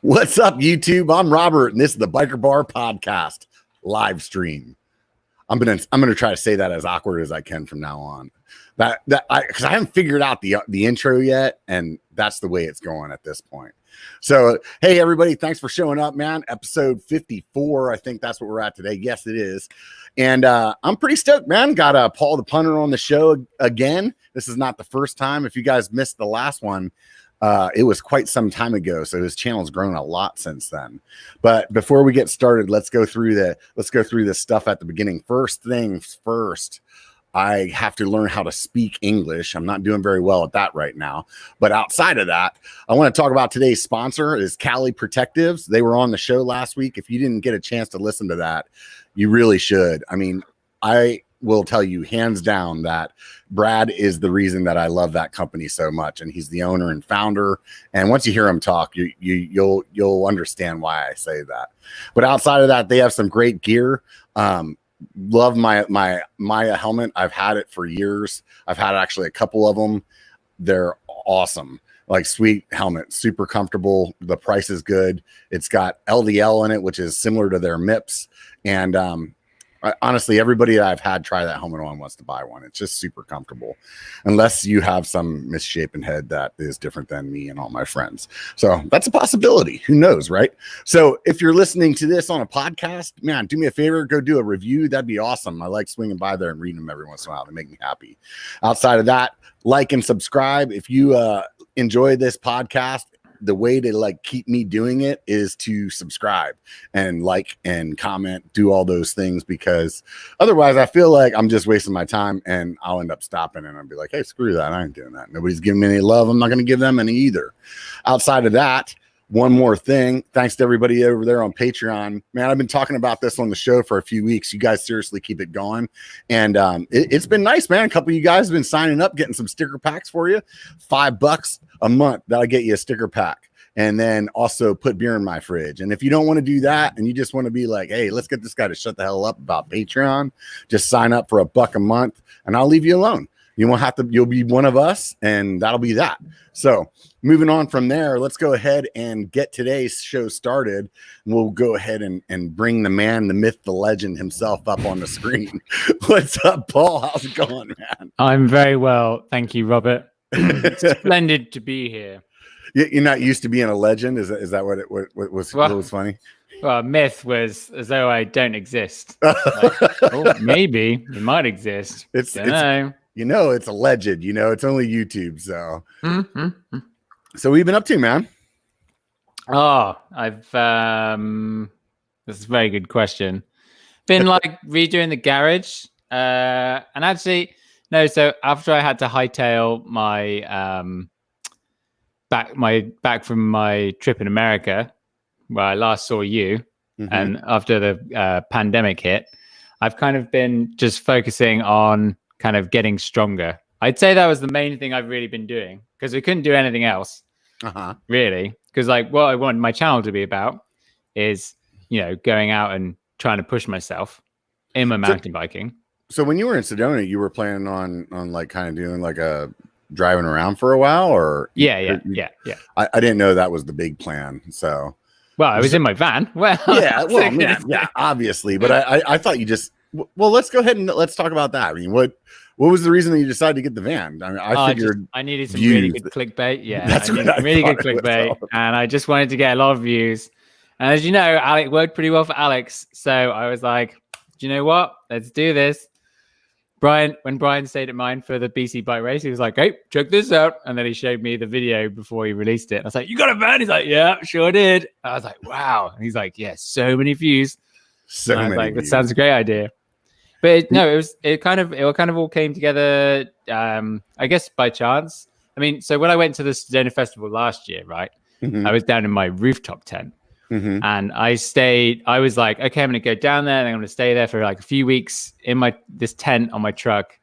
What's up, YouTube? I'm Robert, and this is the BKER Bar Podcast live stream. I'm gonna try to say that as awkward as I can from now on. Because I haven't figured out the intro yet, and that's the way it's going at this point. So, hey everybody, thanks for showing up, man. Episode 54, I think that's what we're at today. Yes, it is. And I'm pretty stoked, man. Got Paul the Punter on the show again. This is not the first time. If you guys missed the last one, it was quite some time ago, so his channel's grown a lot since then. But before we get started, let's go through this stuff at the beginning. First things first, I have to learn how to speak English. I'm not doing very well at that right now. But outside of that, I want to talk about today's sponsor is Cali Protectives. They were on the show last week. If you didn't get a chance to listen to that, you really should. I mean, I will tell you hands down that Brad is the reason that I love that company so much, and he's the owner and founder. And once you hear him talk, you'll understand why I say that. But outside of that, they have some great gear. Love my Maya helmet. I've had it for years. I've had actually a couple of them. They're awesome. Like sweet helmet, super comfortable. The price is good. It's got LDL in it, which is similar to their MIPS. And honestly, everybody that I've had try that helmet on wants to buy one. It's just super comfortable, unless you have some misshapen head that is different than me and all my friends. So that's a possibility. Who knows, right? So if you're listening to this on a podcast, man, do me a favor, go do a review. That'd be awesome. I like swinging by there and reading them every once in a while. They make me happy. Outside of that, like and subscribe. If you enjoy this podcast, the way to keep me doing it is to subscribe and like and comment, do all those things, because otherwise I feel like I'm just wasting my time and I'll end up stopping and I'll be like, hey, screw that. I ain't doing that. Nobody's giving me any love. I'm not going to give them any either. Outside of that, one more thing. Thanks to everybody over there on Patreon, man. I've been talking about this on the show for a few weeks. You guys seriously keep it going. And it's been nice, man. A couple of you guys have been signing up, getting some sticker packs for you. $5 a month. That'll get you a sticker pack. And then also put beer in my fridge. And if you don't want to do that and you just want to be like, hey, let's get this guy to shut the hell up about Patreon, just sign up for $1 a month and I'll leave you alone. You won't have to, you'll be one of us, and that'll be that. So moving on from there, let's go ahead and get today's show started. We'll go ahead and bring the man, the myth, the legend himself up on the screen. What's up, Paul? How's it going, man? I'm very well. Thank you, Robert. Splendid to be here. You're not used to being a legend? Is that what was funny? Well, myth was as though I don't exist. Maybe it might exist. It's it's alleged. It's only YouTube. So, So what have you been up to, man? Oh, I've this is a very good question. Been redoing the garage, and actually no. So after I had to hightail my back from my trip in America, where I last saw you, and after the pandemic hit, I've kind of been just focusing on kind of getting stronger. I'd say that was the main thing I've really been doing, because we couldn't do anything else, really. Because what I want my channel to be about is, going out and trying to push myself in my mountain biking. So when you were in Sedona, you were planning on kind of doing a driving around for a while, or yeah. I didn't know that was the big plan. So, well, I was in my van. Well, yeah, obviously, but I thought you just let's go ahead and let's talk about that. I mean, what was the reason that you decided to get the van? I mean, I figured I needed some really good clickbait. Yeah, that's really good clickbait, and I just wanted to get a lot of views. And as you know, Alex worked pretty well for Alex, so I was like, do you know what? Let's do this. When Brian stayed at mine for the BC bike race, he was like, hey, check this out. And then he showed me the video before he released it. I was like, you got a van? He's like, yeah, sure did. I was like, wow. And he's like, yeah, so many views. So many views. That sounds a great idea. But it kind of all came together, I guess, by chance. I mean, so when I went to the Sedona Festival last year, right, I was down in my rooftop tent. And I was like, okay, I'm going to go down there and I'm going to stay there for a few weeks in this tent on my truck,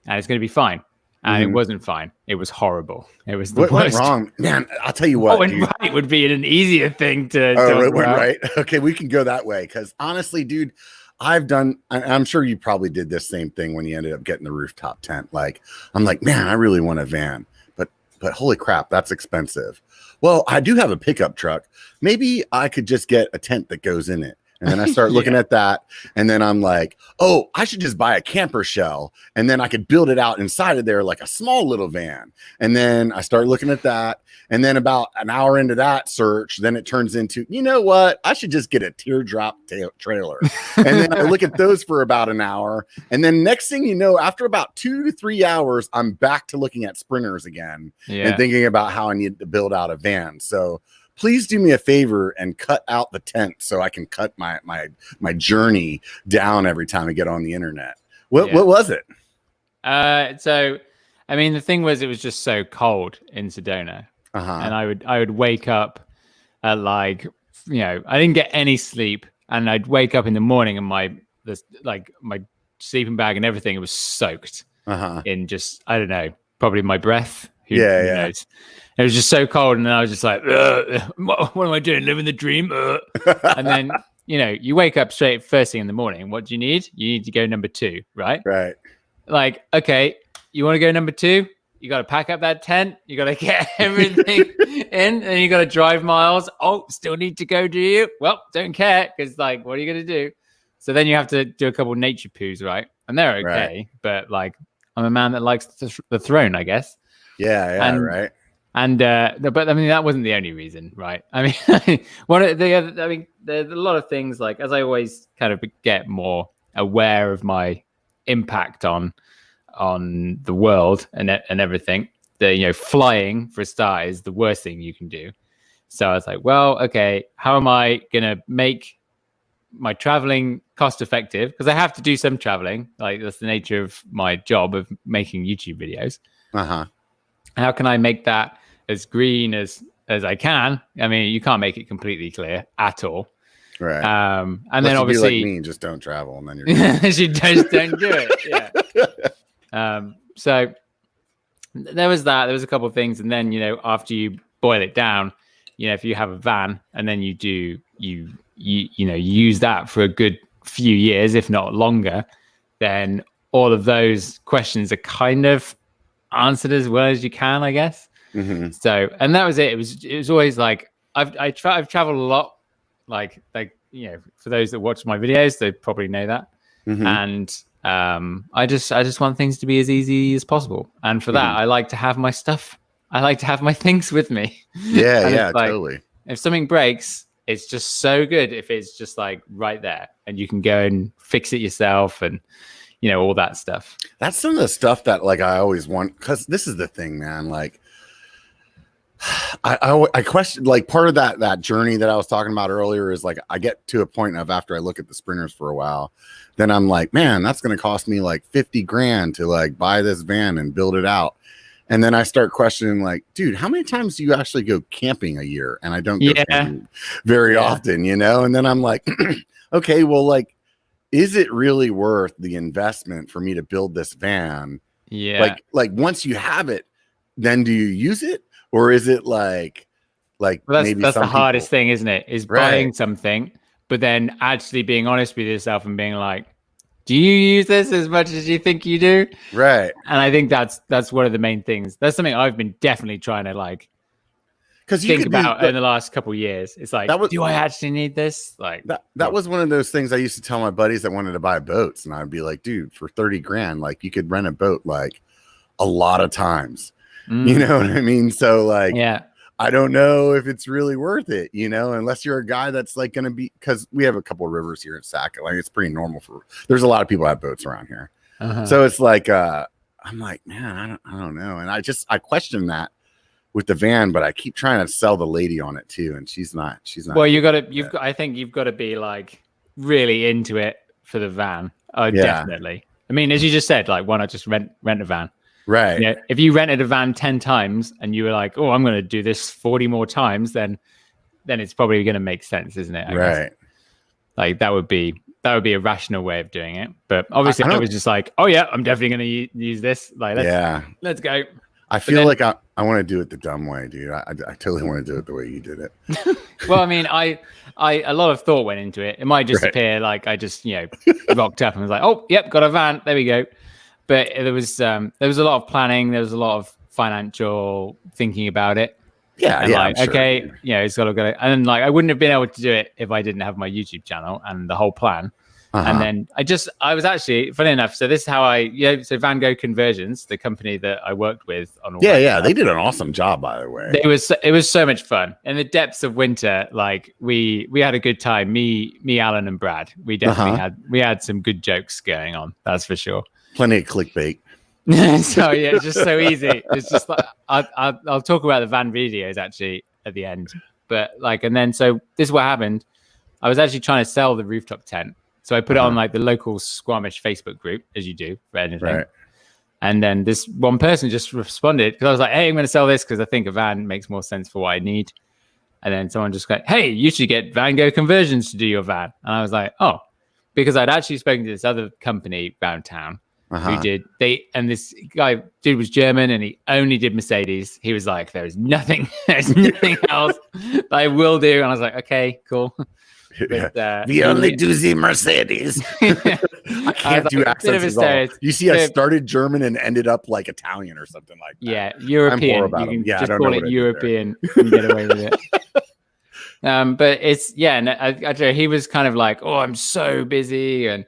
and it's going to be fine. And it wasn't fine. It was horrible. It was the worst. What went wrong? Man, I'll tell you what. What went right would be an easier thing to it went right. Okay, we can go that way. Because honestly, dude, I'm sure you probably did this same thing when you ended up getting the rooftop tent. I'm like, man, I really want a van. But holy crap, that's expensive. well, I do have a pickup truck. Maybe I could just get a tent that goes in it. And then I start looking at that. And then I'm like, oh, I should just buy a camper shell. And then I could build it out inside of there like a small little van. And then I start looking at that. And then about an hour into that search, then it turns into, you know what? I should just get a teardrop trailer. And then I look at those for about an hour. And then next thing you know, after about 2 to 3 hours, I'm back to looking at sprinters again and thinking about how I need to build out a van. So please do me a favor and cut out the tent so I can cut my journey down every time I get on the internet. What was it? So, I mean, the thing was, it was just so cold in Sedona, and I would wake up at like, I didn't get any sleep, and I'd wake up in the morning and my sleeping bag and everything, it was soaked in just, I don't know, probably my breath. Who knows? It was just so cold, and then I was just like, what am I doing? Living the dream. And then, you wake up straight first thing in the morning. What do you need? You need to go number 2, right? Right. Like, okay, you want to go number 2? You got to pack up that tent. You got to get everything in, and you got to drive miles. Oh, still need to go, do you? Well, don't care, because like, what are you going to do? So then you have to do a couple of nature poos, right? And they're okay, right. But like, I'm a man that likes the throne, I guess. Yeah, right. And but I mean, that wasn't the only reason, right? I mean, there's a lot of things, like, as I always kind of get more aware of my impact on the world and everything. Flying, for a start, is the worst thing you can do. So I was like, well, okay, how am I gonna make my traveling cost effective? Because I have to do some traveling. Like, that's the nature of my job of making YouTube videos. How can I make that as green as I can? I mean, you can't make it completely clear at all. Right. And unless then obviously, you be like me, just don't travel, and then you're you just don't do it. Yeah. So there was that. There was a couple of things, and then after you boil it down, if you have a van, and then you use that for a good few years, if not longer, then all of those questions are kind of answered as well as you can, I guess. So, and that was it. It was always like, I've traveled a lot, like for those that watch my videos, they probably know that. And I just want things to be as easy as possible, and for that I like to have my stuff. I like to have my things with me. Yeah, totally. If something breaks, it's just so good if it's just like right there, and you can go and fix it yourself, and all that stuff. That's some of the stuff that like I always want, because this is the thing, man. Like, I question, like, part of that journey that I was talking about earlier is like, I get to a point of, after I look at the sprinters for a while, then I'm like, man, that's going to cost me like 50 grand to like buy this van and build it out. And then I start questioning, like, dude, how many times do you actually go camping a year? And I don't go camping very often, And then I'm like, okay, well, like, is it really worth the investment for me to build this van? Yeah. Like once you have it, then do you use it? Or is it like maybe that's the hardest thing, isn't it? Is right. Buying something, but then actually being honest with yourself and being like, do you use this as much as you think you do? Right. And I think that's one of the main things. That's something I've been definitely trying to like think about in the last couple of years. It's like, do I actually need this? Like that was one of those things I used to tell my buddies that wanted to buy boats, and I'd be like, dude, for 30 grand, like, you could rent a boat like a lot of times. You know what I mean? So like, I don't know if it's really worth it, unless you're a guy that's like going to be, because we have a couple of rivers here in Sac. Like, it's pretty normal there's a lot of people that have boats around here. So it's like, I'm like, man, I don't know. And I question that with the van, but I keep trying to sell the lady on it too. And she's not. Well, I think you've got to be like really into it for the van. Oh, definitely. I mean, as you just said, like, why not just rent a van? Right. If you rented a van 10 times and you were like, oh, I'm going to do this 40 more times, then it's probably going to make sense, isn't it? I guess. Like, that would be a rational way of doing it. But obviously I was just like, oh yeah, I'm definitely going to use this. Like, let's go. I feel like I want to do it the dumb way, dude. I totally want to do it the way you did it. Well, I mean, I a lot of thought went into it. It might just appear like I just, rocked up and was like, oh, yep, got a van. There we go. But there was a lot of planning. There was a lot of financial thinking about it. Yeah, and yeah. like, I'm sure. okay, it's got to go. And like, I wouldn't have been able to do it if I didn't have my YouTube channel and the whole plan. And then I was actually, funny enough, so this is how so Van Gogh Conversions, the company that I worked with on all Yeah, that yeah. stuff, They did an awesome job, by the way. it was so much fun. In the depths of winter, like we had a good time. Me, Alan, and Brad. We definitely had some good jokes going on. That's for sure. Plenty of clickbait. So yeah, it's just so easy. It's just like I'll talk about the van videos actually at the end. But like, and then so this is what happened. I was actually trying to sell the rooftop tent. So I put it on like the local Squamish Facebook group, as you do for anything. Right. And then this one person just responded because I was like, hey, I'm going to sell this because I think a van makes more sense for what I need. And then someone just like, hey, you should get Van Gogh Conversions to do your van. And I was like, oh, because I'd actually spoken to this other company around town who did, and this dude was German and he only did Mercedes. He was like, there's nothing else that I will do. And I was like, okay, cool. But, we only do the Mercedes. I can't do accents at all. You see, I started German and ended up like Italian or something like that. Yeah, European. You can just call it European and get away with it. But it's and he was kind of like, oh, I'm so busy, and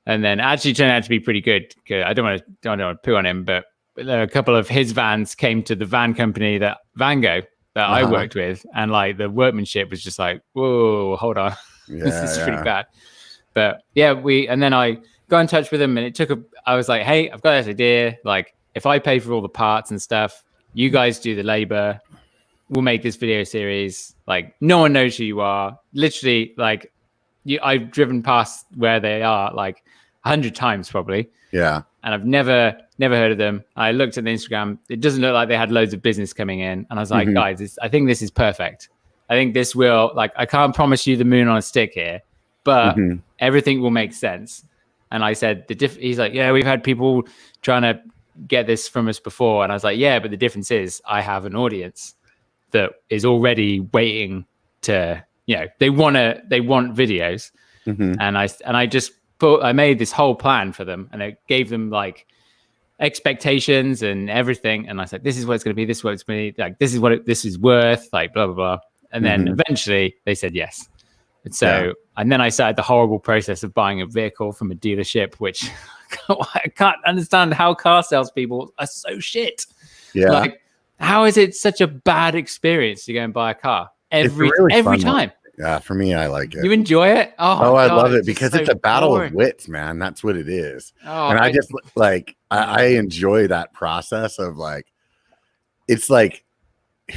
then actually turned out to be pretty good. I don't want to poo on him, but a couple of his vans came to the van company that Van Gogh that I worked with, and like the workmanship was just like, whoa, hold on, this is pretty bad. But and then I got in touch with him, and I was like, hey, I've got this idea. Like, if I pay for all the parts and stuff, you guys do the labor. We'll make this video series. Like, no one knows who you are. Literally, like, I've driven past where they are like 100 times probably. Yeah. And I've never heard of them. I looked at the Instagram. It doesn't look like they had loads of business coming in. And I was like, guys, I think this is perfect. I think this will, like, I can't promise you the moon on a stick here, but everything will make sense. And I said, he's like, yeah, we've had people trying to get this from us before. And I was like, yeah, but the difference is I have an audience that is already waiting to, they want videos. And I made this whole plan for them, and it gave them like expectations and everything. And I said, this is what it's going to be. This is what it's going to be. Like, this is what this is worth, like blah, blah, blah. And then eventually they said yes. And so, and then I started the horrible process of buying a vehicle from a dealership, which I can't understand how car salespeople are so shit. Yeah. Like, how is it such a bad experience to go and buy a car every time? Yeah, for me, I like it. You enjoy it? Oh, I love it because it's a battle of wits, man. That's what it is. Oh, and I just like, I enjoy that process of like, it's like,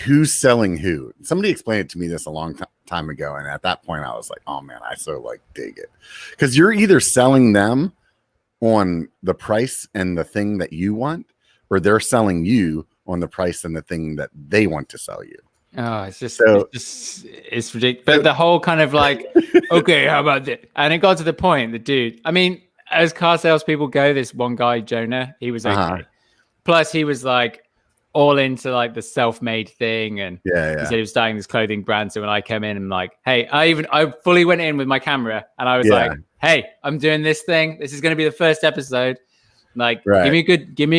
who's selling who? Somebody explained it to me this a long time ago. And at that point I was like, oh man, I so like dig it. Because you're either selling them on the price and the thing that you want, or they're selling you on the price and the thing that they want to sell you. Oh, it's ridiculous. But the whole kind of like, okay, how about this? And it got to the point, the dude, I mean, as car salespeople go, this one guy, Jonah, he was okay. Plus he was like all into like the self-made thing. And he said he was starting this clothing brand. So when I came in, I'm like, hey, I fully went in with my camera and I was like, hey, I'm doing this thing. This is going to be the first episode. Like, give me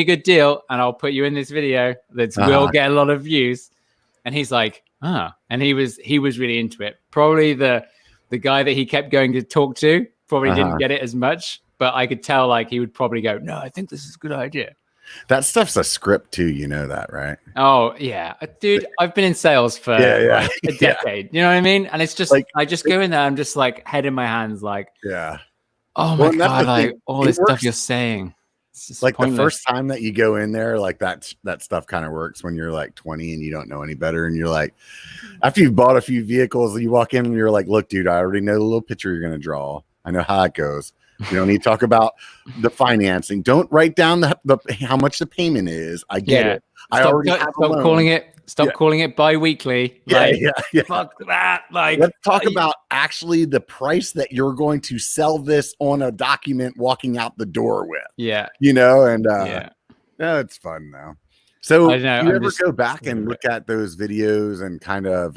a good deal and I'll put you in this video that will get a lot of views. And he's like, and he was really into it. Probably the guy that he kept going to talk to probably didn't get it as much, but I could tell like he would probably go, no, I think this is a good idea. That stuff's a script too, you know that, right? Oh yeah, dude, I've been in sales for like a decade. You know what I mean? And it's just like I just go in there, I'm just like head in my hands, like oh my god, like all this stuff you're saying. Like pointless. The first time that you go in there, like that stuff kind of works when you're like 20 and you don't know any better. And you're like, after you've bought a few vehicles, you walk in and you're like, look, dude, I already know the little picture you're going to draw. I know how it goes. You don't need to talk about the financing. Don't write down the how much the payment is. I get it. Stop calling it bi-weekly. Fuck that. Like, let's talk about actually the price that you're going to sell this on a document walking out the door with. Yeah. You know, and it's fun though. So do you ever go back and look at those videos and kind of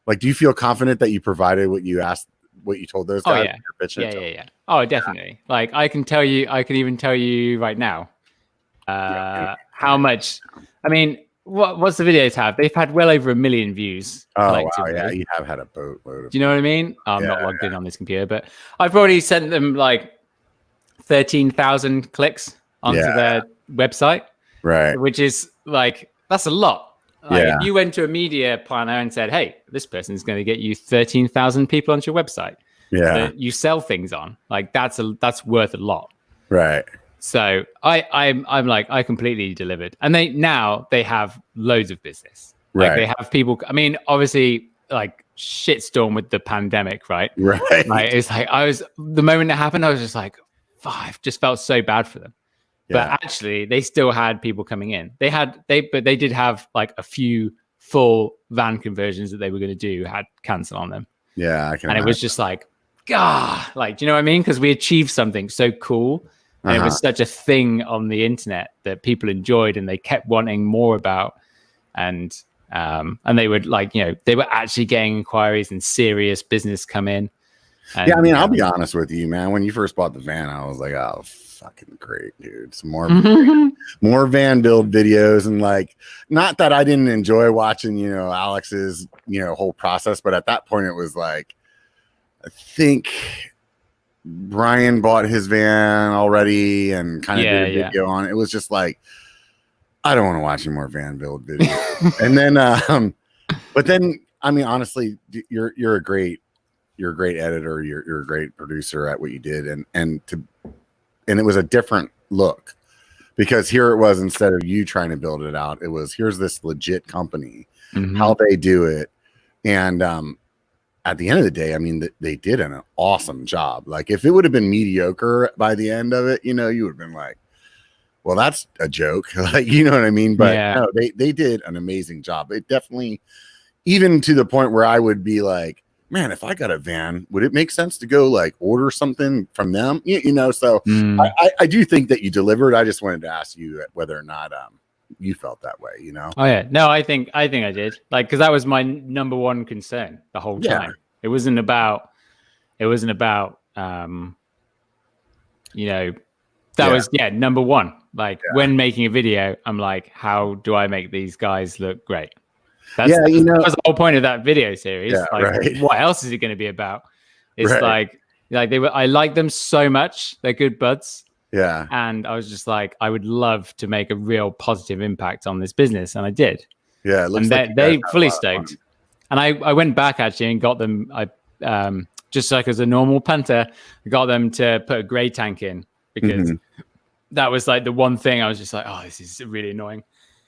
like, do you feel confident that you provided what you asked, what you told those guys? Yeah. Oh, definitely. Like I can even tell you right now how much. I mean, what's the videos have? They've had well over 1 million views. Oh wow, yeah, you have had a boatload. Do you know what I mean? I'm not logged in on this computer, but I've already sent them like 13,000 clicks onto their website, right? Which is like, that's a lot. Like if you went to a media planner and said, "Hey, this person's going to get you 13,000 people onto your website," that you sell things on, like that's worth a lot, right? So I'm like, I completely delivered, and they have loads of business. Like they have people. I mean, obviously, like shitstorm with the pandemic, right? Right. Like it's like the moment it happened, I was just like, I just felt so bad for them. But actually, they still had people coming in. But they did have like a few full van conversions that they were going to do had cancel on them. Yeah, I can. And it was just like, God, like, do you know what I mean? Because we achieved something so cool. And it was such a thing on the internet that people enjoyed and they kept wanting more about. And they would like, they were actually getting inquiries and serious business come in. And, I mean, I'll be honest with you, man. When you first bought the van, I was like, oh, fucking great, dude. Some more van build videos. And like, not that I didn't enjoy watching, Alex's, whole process. But at that point, it was like, I think Brian bought his van already and kind of did a video on it. It was just like, I don't want to watch any more van build videos. And then, but then, I mean, honestly, you're a great editor. You're a great producer at what you did. And it was a different look because here it was, instead of you trying to build it out, it was, here's this legit company, how they do it. And, at the end of the day, I mean, they did an awesome job. Like if it would have been mediocre by the end of it, you would have been like, well, that's a joke. Like, you know what I mean? But no, they did an amazing job. It definitely, even to the point where I would be like, man, if I got a van, would it make sense to go like order something from them? So I do think that you delivered. I just wanted to ask you whether or not you felt that way, Oh yeah, no, I think I did, like, because that was my number one concern the whole time. It wasn't about that was number one. Like when making a video, I'm like, how do I make these guys look great? That was the whole point of that video series. What else is it going to be about? It's like I like them so much. They're good buds. Yeah. And I was just like, I would love to make a real positive impact on this business. And I did. Yeah. It looks and they fully stoked. And I went back actually and got them, just like as a normal punter, I got them to put a gray tank in because that was like the one thing I was just like, oh, this is really annoying.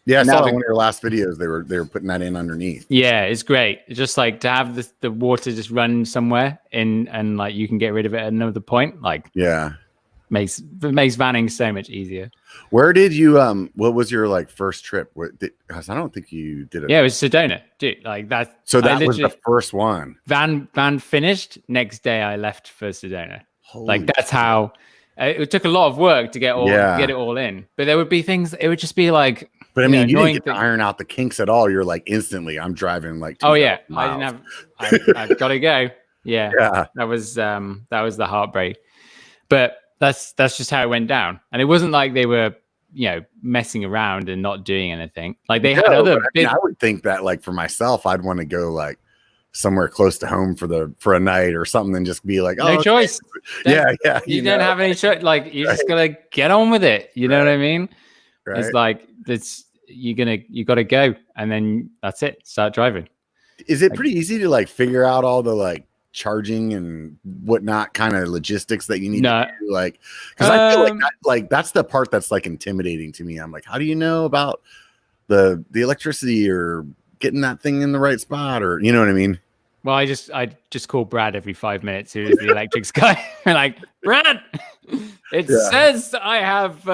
Yeah, I saw one of your last videos. They were putting that in underneath. Yeah, it's great. It's just like to have the water just run somewhere and like you can get rid of it at another point. Like makes vanning so much easier. Where did you what was your like first trip? Because I don't think you did it. Yeah, it was Sedona, dude. Like that. So that was the first one. Van finished. Next day I left for Sedona. Like that's how it took a lot of work to get it all in. But there would be things. It would just be like. But I mean, you didn't get to iron out the kinks at all. You're like instantly, I'm driving like. Oh yeah, miles. I've got to go. Yeah. That was the heartbreak. But that's just how it went down. And it wasn't like they were, messing around and not doing anything. Like they had other. I would think that like for myself, I'd want to go like somewhere close to home for a night or something and just be like, no choice. Yeah. You don't have any choice. Like you just gotta get on with it. You know what I mean? Right. It's like you got to go, and then that's it. Start driving. Is it pretty easy to like figure out all the like charging and whatnot kind of logistics that you need to do? Like, because I feel like that's the part that's like intimidating to me. I'm like, how do you know about the electricity or getting that thing in the right spot, or you know what I mean? Well, I just call Brad every 5 minutes, who is the electrics guy. I'm like, Brad, it says I have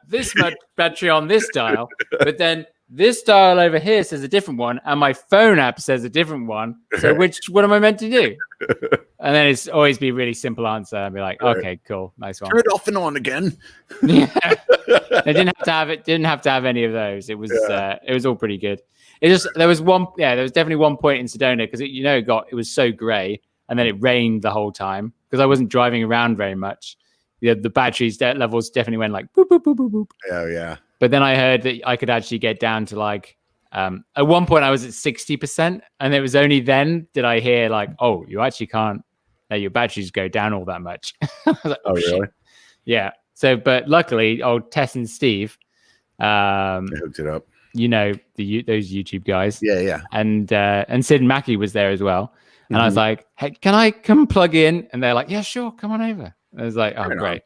this much battery on this dial, but then this dial over here says a different one, and my phone app says a different one. So what am I meant to do? And then it's always be a really simple answer. I'd be like, okay, cool, nice one. Turn it off and on again. Yeah, I didn't have to have any of those. It was all pretty good. There was definitely one point in Sedona because it was so grey, and then it rained the whole time because I wasn't driving around very much. The batteries levels definitely went like boop boop boop boop boop. Oh yeah. But then I heard that I could actually get down to like At one point, I was at 60%, and it was only then did I hear like, "Oh, you actually can't let your batteries go down all that much." I was like, Oh, really? Shit. Yeah. So, but luckily, old Tess and Steve, They hooked it up. you know, those YouTube guys, Yeah. and Sid and Mackie was there as well. And I was like, "Hey, can I come plug in?" And they're like, "Yeah, sure, come on over." I was like, "Oh, Right great."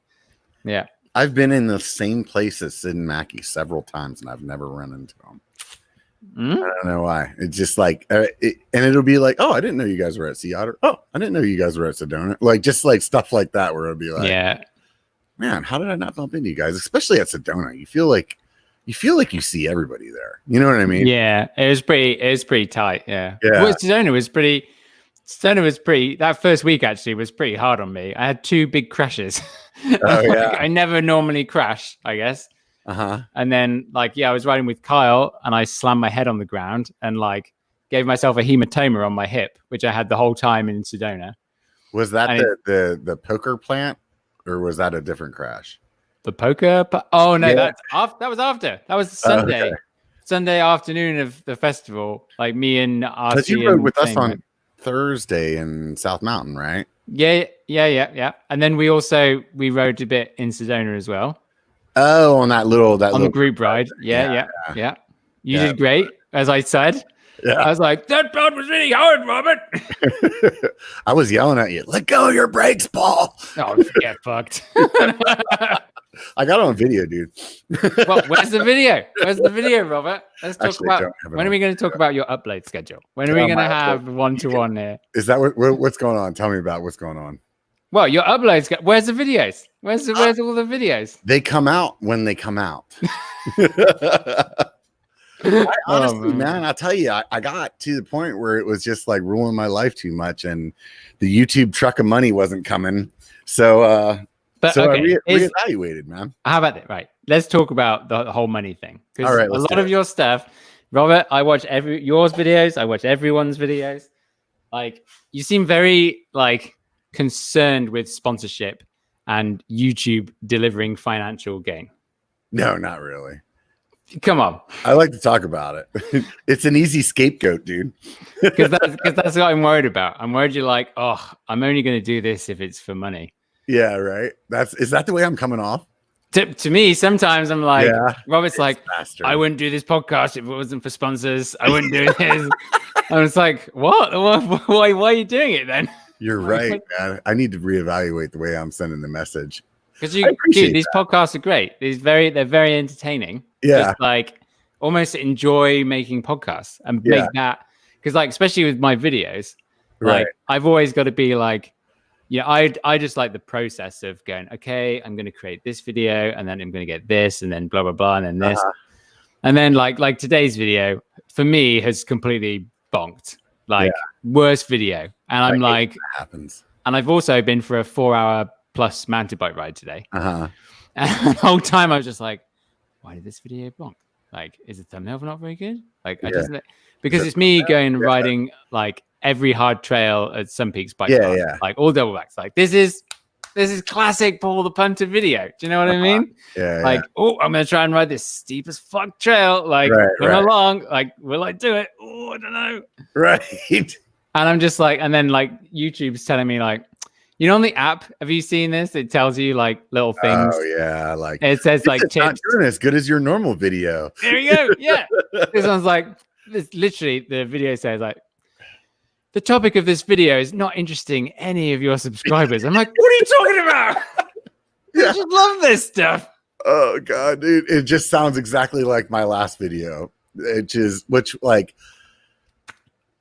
Yeah. I've been in the same place as Sid and Mackie several times, and I've never run into them. I don't know why. It's just like, and it'll be like, "Oh, I didn't know you guys were at Sea Otter. Oh, I didn't know you guys were at Sedona." Like, just like stuff like that, where it'll be like, Yeah. "Man, how did I not bump into you guys?" Especially at Sedona, you feel like you see everybody there. You know what I mean? Yeah. It was pretty tight. Yeah. Yeah. Well, Sedona was pretty. That first week actually was pretty hard on me. I had 2 big crashes. Oh, yeah. I never normally crash, I guess. Uh-huh. And then I was riding with Kyle and I slammed my head on the ground and gave myself a hematoma on my hip, which I had the whole time in Sedona. Was that the poker plant, or was that a different crash? The poker? Oh no, Yeah. that was after. That was Sunday. Okay. Sunday afternoon of the festival. Like me and RC. Because you rode with us Shane, on Thursday in South Mountain, right? Yeah. And then we rode a bit in Sedona as well. Oh, on the group ride. Yeah. You did great, as I said. Yeah. I was like, that part was really hard, Robert. I was yelling at you, "Let go of your brakes, Paul." Oh, get fucked. I got it on video, dude. Well, where's the video? Where's the video, Robert? Let's talk Actually, about when are we going to talk about your upload schedule? When are we going to have one-to-one here? Is that what's going on? Tell me about what's going on. Well, your uploads. Where's the videos? Where's all the videos? They come out when they come out. Honestly, man, I'll tell you, I got to the point where it was just like ruining my life too much, and the YouTube truck of money wasn't coming. So, I reevaluated, man. How about that? Right. Let's talk about the whole money thing. All right. A lot of your stuff, Robert, I watch yours videos. I watch everyone's videos. Like, you seem very concerned with sponsorship and YouTube delivering financial gain. No, not really. Come on. I like to talk about it. It's an easy scapegoat, dude. Because that's what I'm worried about. I'm worried you're like, "Oh, I'm only going to do this if it's for money." Yeah, right. Is that the way I'm coming off? To me, sometimes I'm like, Robert's like, faster. "I wouldn't do this podcast if it wasn't for sponsors. I wouldn't do this." I was like, "What? Why are you doing it then?" You're right, man. I need to reevaluate the way I'm sending the message. Because these podcasts are great. They're very entertaining. Yeah. Just almost enjoy making podcasts and make that, because especially with my videos, I've always got to be I just like the process of going, okay, I'm going to create this video and then I'm going to get this and then blah, blah, blah. And then this, and then like today's video for me has completely bonked, worst video. And I'm like, that happens. And I've also been for a 4-hour plus mountain bike ride today. Uh-huh. And the whole time I was just like, why did this video bonk? Is the thumbnail not very good? Because it's me going and riding every hard trail at Sun Peaks bike park, all double backs. This is classic Paul the Punter video. Do you know what I mean? Yeah. Oh, I'm gonna try and ride this steep as fuck trail. Along. Will I do it? Oh, I don't know. Right. And I'm just and then YouTube's telling me on the app, have you seen this? It tells you little things. Oh yeah, it says it's tips. Not doing as good as your normal video. There you go. Yeah, this one's this. Literally, the video says the topic of this video is not interesting any of your subscribers. I'm like, what are you talking about? I just love this stuff. Oh god, dude, it just sounds exactly like my last video, which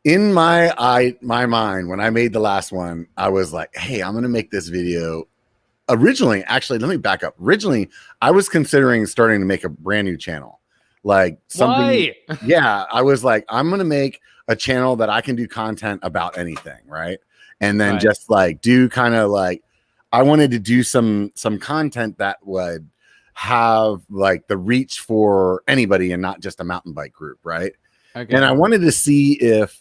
in my mind, when I made the last one, I was like, hey, I'm going to make this video. Actually, let me back up. Originally, I was considering starting to make a brand new channel. Something. Why? Yeah, I was like, I'm going to make a channel that I can do content about anything, right? And then just do kind of I wanted to do some content that would have the reach for anybody and not just a mountain bike group, right? Okay. And I wanted to see if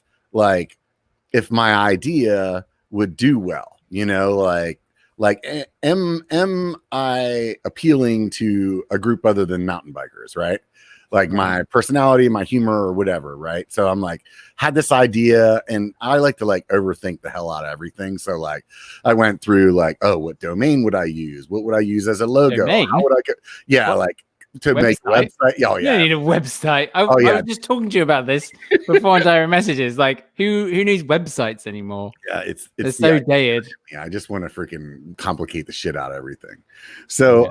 my idea would do well, am I appealing to a group other than mountain bikers, right? like my personality, my humor, or whatever, right? So I'm like, had this idea, and I like to like overthink the hell out of everything. So like, I went through like, oh, what domain would I use? What would I use as a logo? Domain? How would I get? Yeah, What? like to Website? make a website. Oh You yeah, don't need a website. I Oh, yeah. was just talking to you about this before on direct messages. Like, who needs websites anymore? yeah. It's They're so dated. yeah. I just want to freaking complicate the shit out of everything. So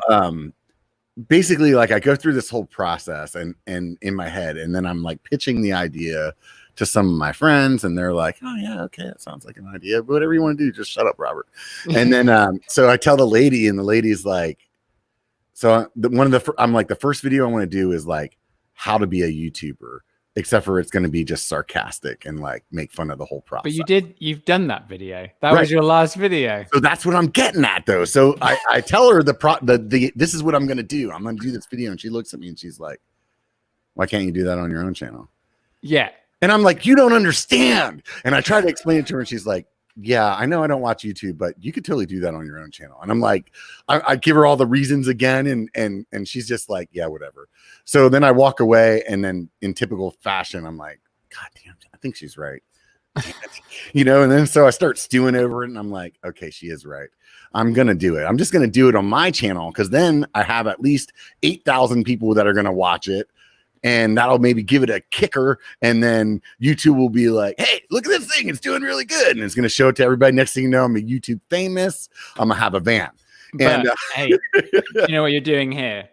basically, like I go through this whole process and in my head, and then I'm like pitching the idea to some of my friends, and they're like, oh yeah, okay, that sounds like an idea, but whatever you want to do, just shut up, Robert. And then so I tell the lady, and the lady's like, so I'm like, the first video I want to do is like how to be a YouTuber, except for it's going to be just sarcastic and like make fun of the whole process. But you've done that video. That was your last video. So that's what I'm getting at, though. So I tell her this is what I'm going to do. I'm going to do this video, and she looks at me and she's like, why can't you do that on your own channel? Yeah. And I'm like, you don't understand. And I try to explain it to her, and she's like, yeah, I know I don't watch YouTube, but you could totally do that on your own channel. And I'm like, I give her all the reasons again, and she's just like, yeah, whatever. So then I walk away, and then in typical fashion, I'm like, God damn, I think she's right. You know, and then so I start stewing over it, and I'm like, okay, she is right. I'm gonna do it. I'm just gonna do it on my channel, because then I have at least 8,000 people that are gonna watch it. And that'll maybe give it a kicker. And then YouTube will be like, hey, look at this thing. It's doing really good. And it's going to show it to everybody. Next thing you know, I'm a YouTube famous. I'm going to have a van. But, hey, you know what you're doing here?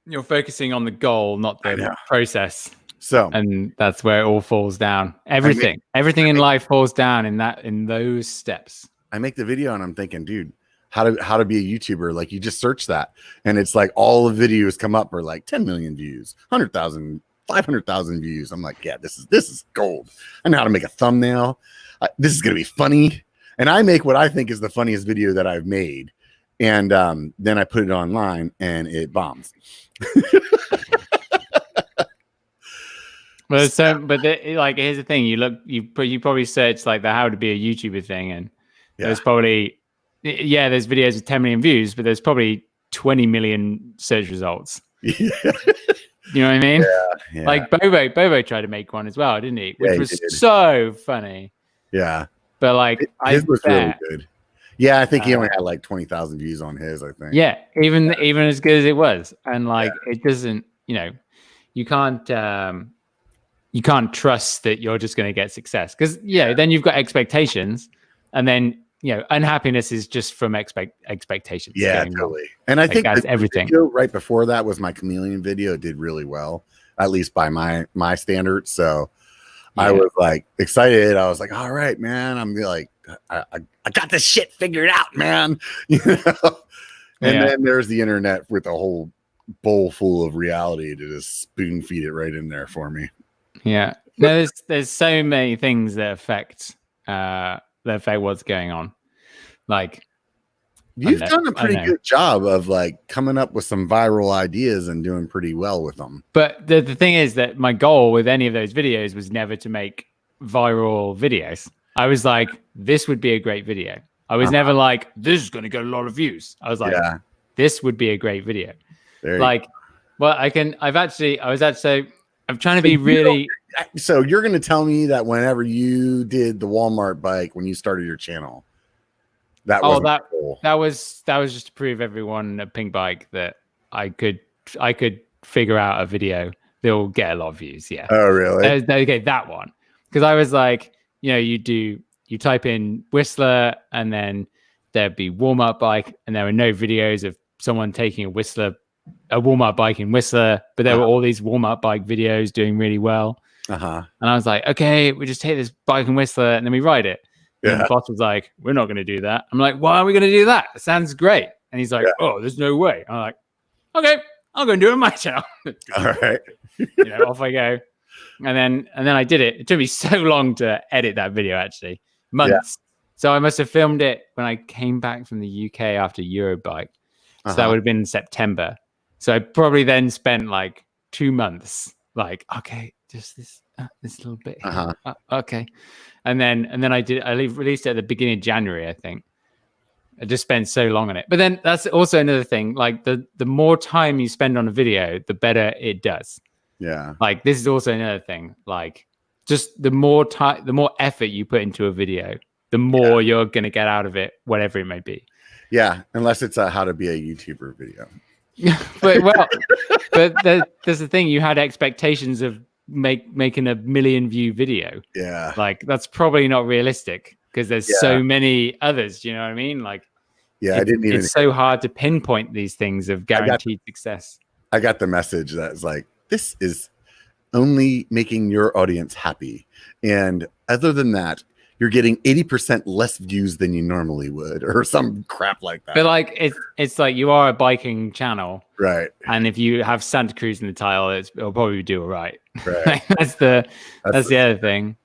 You're focusing on the goal, not the process. So, and that's where it all falls down. Everything in life falls down in those steps. I make the video and I'm thinking, dude, how to be a YouTuber. Like, you just search that, and it's like all the videos come up are like 10 million views, 100,000, 500,000 views. I'm like, yeah, this is gold. I know how to make a thumbnail. This is going to be funny. And I make what I think is the funniest video that I've made. And then I put it online and it bombs. Well, like, here's the thing. You probably searched like the how to be a YouTuber thing, and there's probably, there's videos with 10 million views, but there's probably 20 million search results. You know what I mean? Yeah. Like Bobo tried to make one as well, didn't he? Which was so funny. Yeah. But like, his was really good. Yeah, I think he only had like 20,000 views on his, I think. Yeah, even as good as it was. And like, it doesn't, you can't trust that you're just going to get success, because then you've got expectations, and then unhappiness is just from expectations. Yeah, totally. And I think that's everything. Video right before that was my chameleon video. It did really well, at least by my standards. So I was like excited. I was like, all right, man. I'm like, I got this shit figured out, man. And then there's the internet with a whole bowl full of reality to just spoon feed it right in there for me. Yeah. No, there's so many things that affect what's going on. Like, you've done a pretty good job of like coming up with some viral ideas and doing pretty well with them. But the thing is that my goal with any of those videos was never to make viral videos. I was like, this would be a great video. I was never like, this is going to get a lot of views. I was like, this would be a great video. Like, well, I'm trying to be really. So you're going to tell me that whenever you did the Walmart bike, when you started your channel, that was just to prove everyone at Pink Bike that I could figure out a video that will get a lot of views. Yeah. Oh, really? Okay, that one. Because I was like, you type in Whistler, and then there'd be Walmart bike, and there were no videos of someone taking a Walmart bike in Whistler, but there were all these Walmart bike videos doing really well. And I was like, okay, we just take this bike in Whistler and then we ride it. And the boss was like, we're not going to do that. I'm like, why are we going to do that? It sounds great. And he's like, oh, there's no way. I'm like, okay, I'll go and do it on my channel. All right. Off I go. And then I did it. It took me so long to edit that video, actually. Months. So I must have filmed it when I came back from the UK after Eurobike. So that would have been in September. So I probably then spent like 2 months, like, okay, just this little bit here. Okay. And then I released it at the beginning of January, I think. I just spend so long on it. But then that's also another thing. Like the more time you spend on a video, the better it does. Yeah. Like this is also another thing. Like just the more time, the more effort you put into a video, the more you're going to get out of it, whatever it may be. Yeah. Unless it's a how to be a YouTuber video. but there's the thing. You had expectations of making a 1 million view video. Yeah. Like that's probably not realistic because there's so many others. You know what I mean? Like, it's so hard to pinpoint these things of guaranteed success. I got the message that's like, this is only making your audience happy. And other than that, you're getting 80% less views than you normally would, or some crap like that. But like it's like you are a biking channel, right? And if you have Santa Cruz in the title, it'll probably do all right. Right. that's the other thing.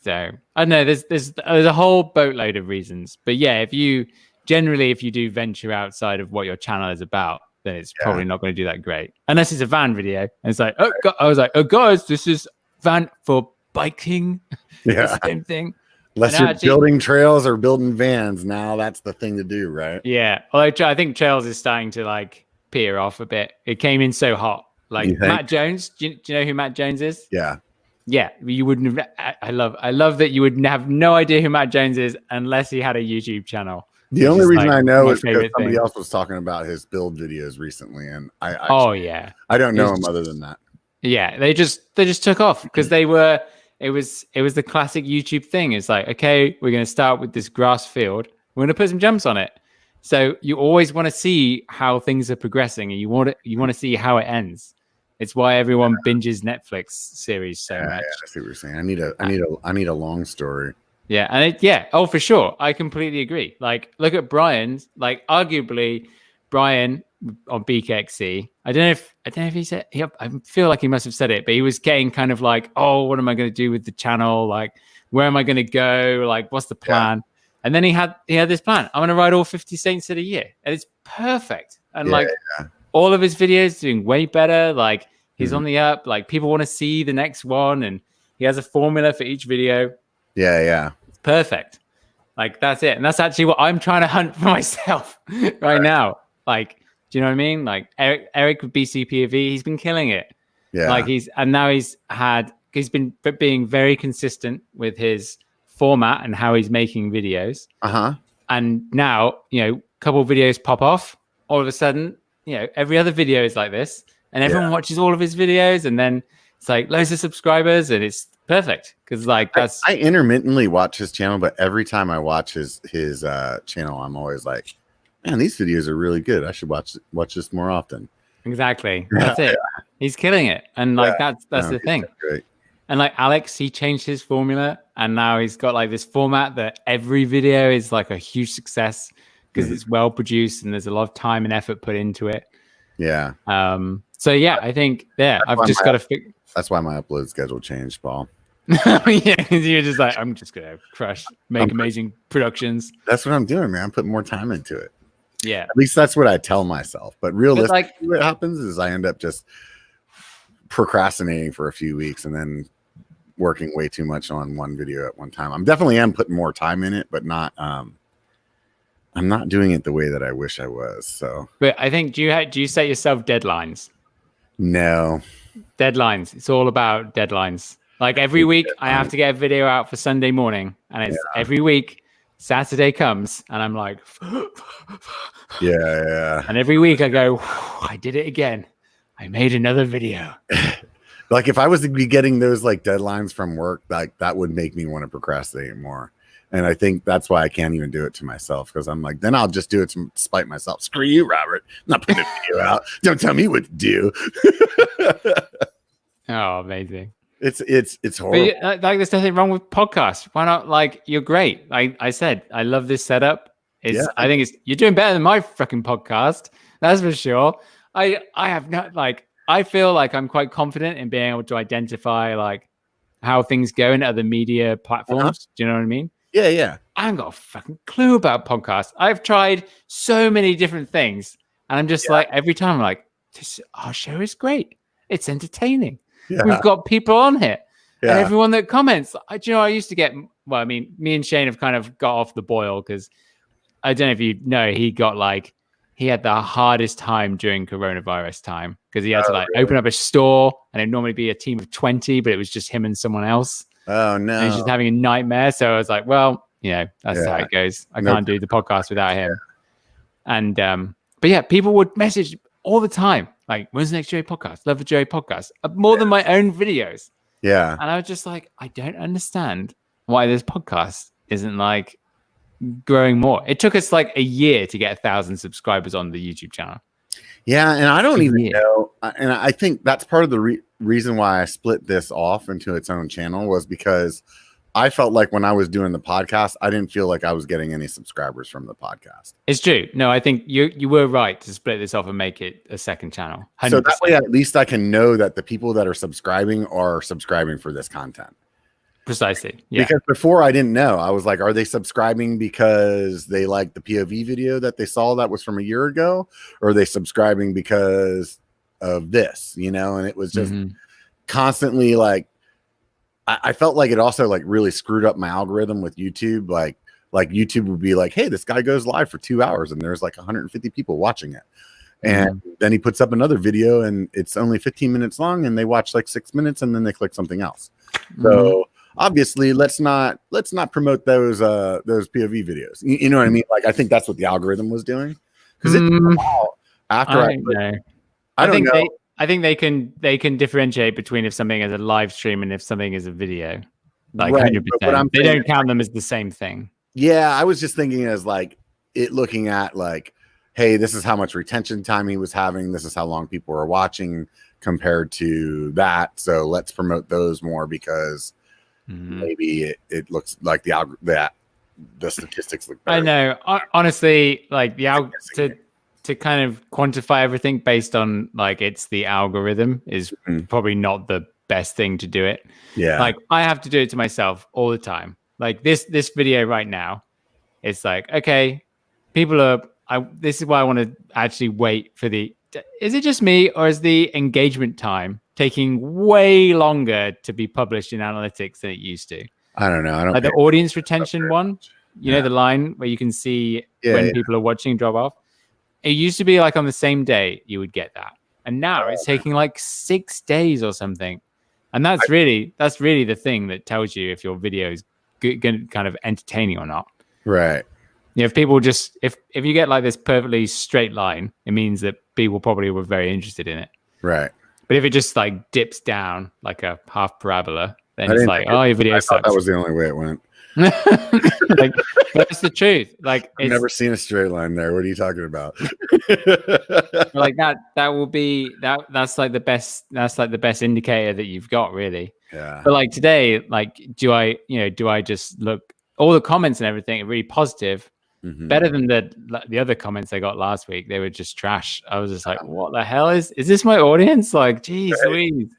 So I don't know. There's a whole boatload of reasons, but yeah, if you do venture outside of what your channel is about, then it's probably not going to do that great, unless it's a van video. And it's like, I was like, oh guys, this is van for biking. Yeah, same thing. Unless you're building trails or building vans, now that's the thing to do, right? Yeah. Well, I think trails is starting to like peer off a bit. It came in so hot. Like Matt Jones. Do you know who Matt Jones is? Yeah. Yeah. You wouldn't have. I love that you would have no idea who Matt Jones is unless he had a YouTube channel. The only reason I know is because somebody else was talking about his build videos recently, and I don't know him other than that. Yeah, they just took off because they were. It was the classic YouTube thing. It's like, okay, we're going to start with this grass field. We're going to put some jumps on it. So you always want to see how things are progressing, and you want to see how it ends. It's why everyone binges Netflix series so much. Yeah, I see what you're saying. I need a long story. Yeah, and oh, for sure, I completely agree. Like, look at Brian's. Like, arguably, Brian on BKXC. I don't know if he said. I feel like he must have said it, but he was getting kind of like, oh, what am I going to do with the channel? Like, where am I going to go? Like, what's the plan? Yeah. And then he had this plan. I'm going to ride all 50 Saints of the year, and it's perfect. And all of his videos doing way better. Like, he's on the up. Like, people want to see the next one, and he has a formula for each video. Yeah. It's perfect. Like, that's it. And that's actually what I'm trying to hunt for myself right now. Like, do you know what I mean? Like Eric with BCPV, he's been killing it. Yeah. Like he's been being very consistent with his format and how he's making videos. And now, a couple of videos pop off. All of a sudden, every other video is like this, and everyone watches all of his videos, and then it's like loads of subscribers, and it's perfect because like that's. I intermittently watch his channel, but every time I watch his channel, I'm always like, man, these videos are really good. I should watch this more often. Exactly. That's it. He's killing it. And like that's the thing. Great. And like Alex, he changed his formula, and now he's got like this format that every video is like a huge success because it's well produced and there's a lot of time and effort put into it. Yeah. So yeah, I think I've just got to figure. That's why my upload schedule changed, Paul. Yeah, you're just like, I'm just gonna make amazing productions. That's what I'm doing, man. I'm putting more time into it. Yeah, at least that's what I tell myself. But realistically, what happens is I end up just procrastinating for a few weeks and then working way too much on one video at one time. I'm definitely putting more time in it, but not. I'm not doing it the way that I wish I was. So, but I think do you set yourself deadlines? No. Deadlines. It's all about deadlines. Like every week, I have to get a video out for Sunday morning, and it's every week. Saturday comes, and I'm like, yeah. And every week I go, I did it again. I made another video. Like if I was to be getting those like deadlines from work, like that would make me want to procrastinate more. And I think that's why I can't even do it to myself, because I'm like, then I'll just do it to spite myself. Screw you, Robert. I'm not putting a video out. Don't tell me what to do. Oh, amazing. It's horrible. But like there's nothing wrong with podcasts. Why not? Like you're great. Like I said, I love this setup. I think you're doing better than my fucking podcast. That's for sure. I have not I feel like I'm quite confident in being able to identify like how things go in other media platforms. Do you know what I mean? Yeah. I haven't got a fucking clue about podcasts. I've tried so many different things, and I'm just like every time I'm like, our show is great. It's entertaining. Yeah. We've got people on here, and everyone that comments. I used to get. Well, I mean, me and Shane have kind of got off the boil because I don't know if you know, he had the hardest time during coronavirus time because he had to really? open up a store, and it'd normally be a team of 20, but it was just him and someone else. Oh no. And he's just having a nightmare. So I was like, well, that's how it goes. I can't do the podcast without him. And but yeah, people would message all the time, like, when's the next Joey podcast? Love the Joey podcast. More than my own videos. Yeah. And I was just like, I don't understand why this podcast isn't growing more. It took us a year to get 1,000 subscribers on the YouTube channel. Yeah, and I don't even know. And I think that's part of the reason why I split this off into its own channel was because I felt like when I was doing the podcast, I didn't feel like I was getting any subscribers from the podcast. It's true. No, I think you were right to split this off and make it a second channel. 100%. So that way, at least I can know that the people that are subscribing for this content. Precisely. Yeah. Because before I didn't know. I was like, are they subscribing because they like the POV video that they saw that was from a year ago? Or are they subscribing because of this, And it was just constantly I felt like it also really screwed up my algorithm with YouTube. Like YouTube would be like, hey, this guy goes live for 2 hours and there's 150 people watching it. And then he puts up another video and it's only 15 minutes long and they watch 6 minutes and then they click something else. So obviously let's not promote those POV videos. You know what I mean? I think that's what the algorithm was doing. Because after I don't know. I think they can differentiate between if something is a live stream and if something is a video. 100%. They don't count them as the same thing. Yeah, I was just thinking as it looking at hey, this is how much retention time he was having. This is how long people are watching compared to that. So let's promote those more because maybe it looks like the statistics look better. I know. Honestly, to kind of quantify everything based on it's the algorithm is probably not the best thing to do it. Yeah. I have to do it to myself all the time. This video right now, it's okay, people are, this is why I want to actually wait for is it just me or is the engagement time taking way longer to be published in analytics than it used to? I don't know. I don't the audience retention one, know, the line where you can see when people are watching drop off. It used to be on the same day you would get that. And now it's taking 6 days or something. And that's really the thing that tells you if your video is kind of entertaining or not. Right. If people just, if you get this perfectly straight line, it means that people probably were very interested in it. Right. But if it just dips down like a half parabola, then it's oh, your video sucks. That was the only way it went. That's the truth. I've never seen a straight line there. What are you talking about? That will be that's the best indicator that you've got, really. Yeah. But today, do I just look, all the comments and everything are really positive, better than the other comments I got last week. They were just trash. I was just what the hell is this my audience? Geez Louise.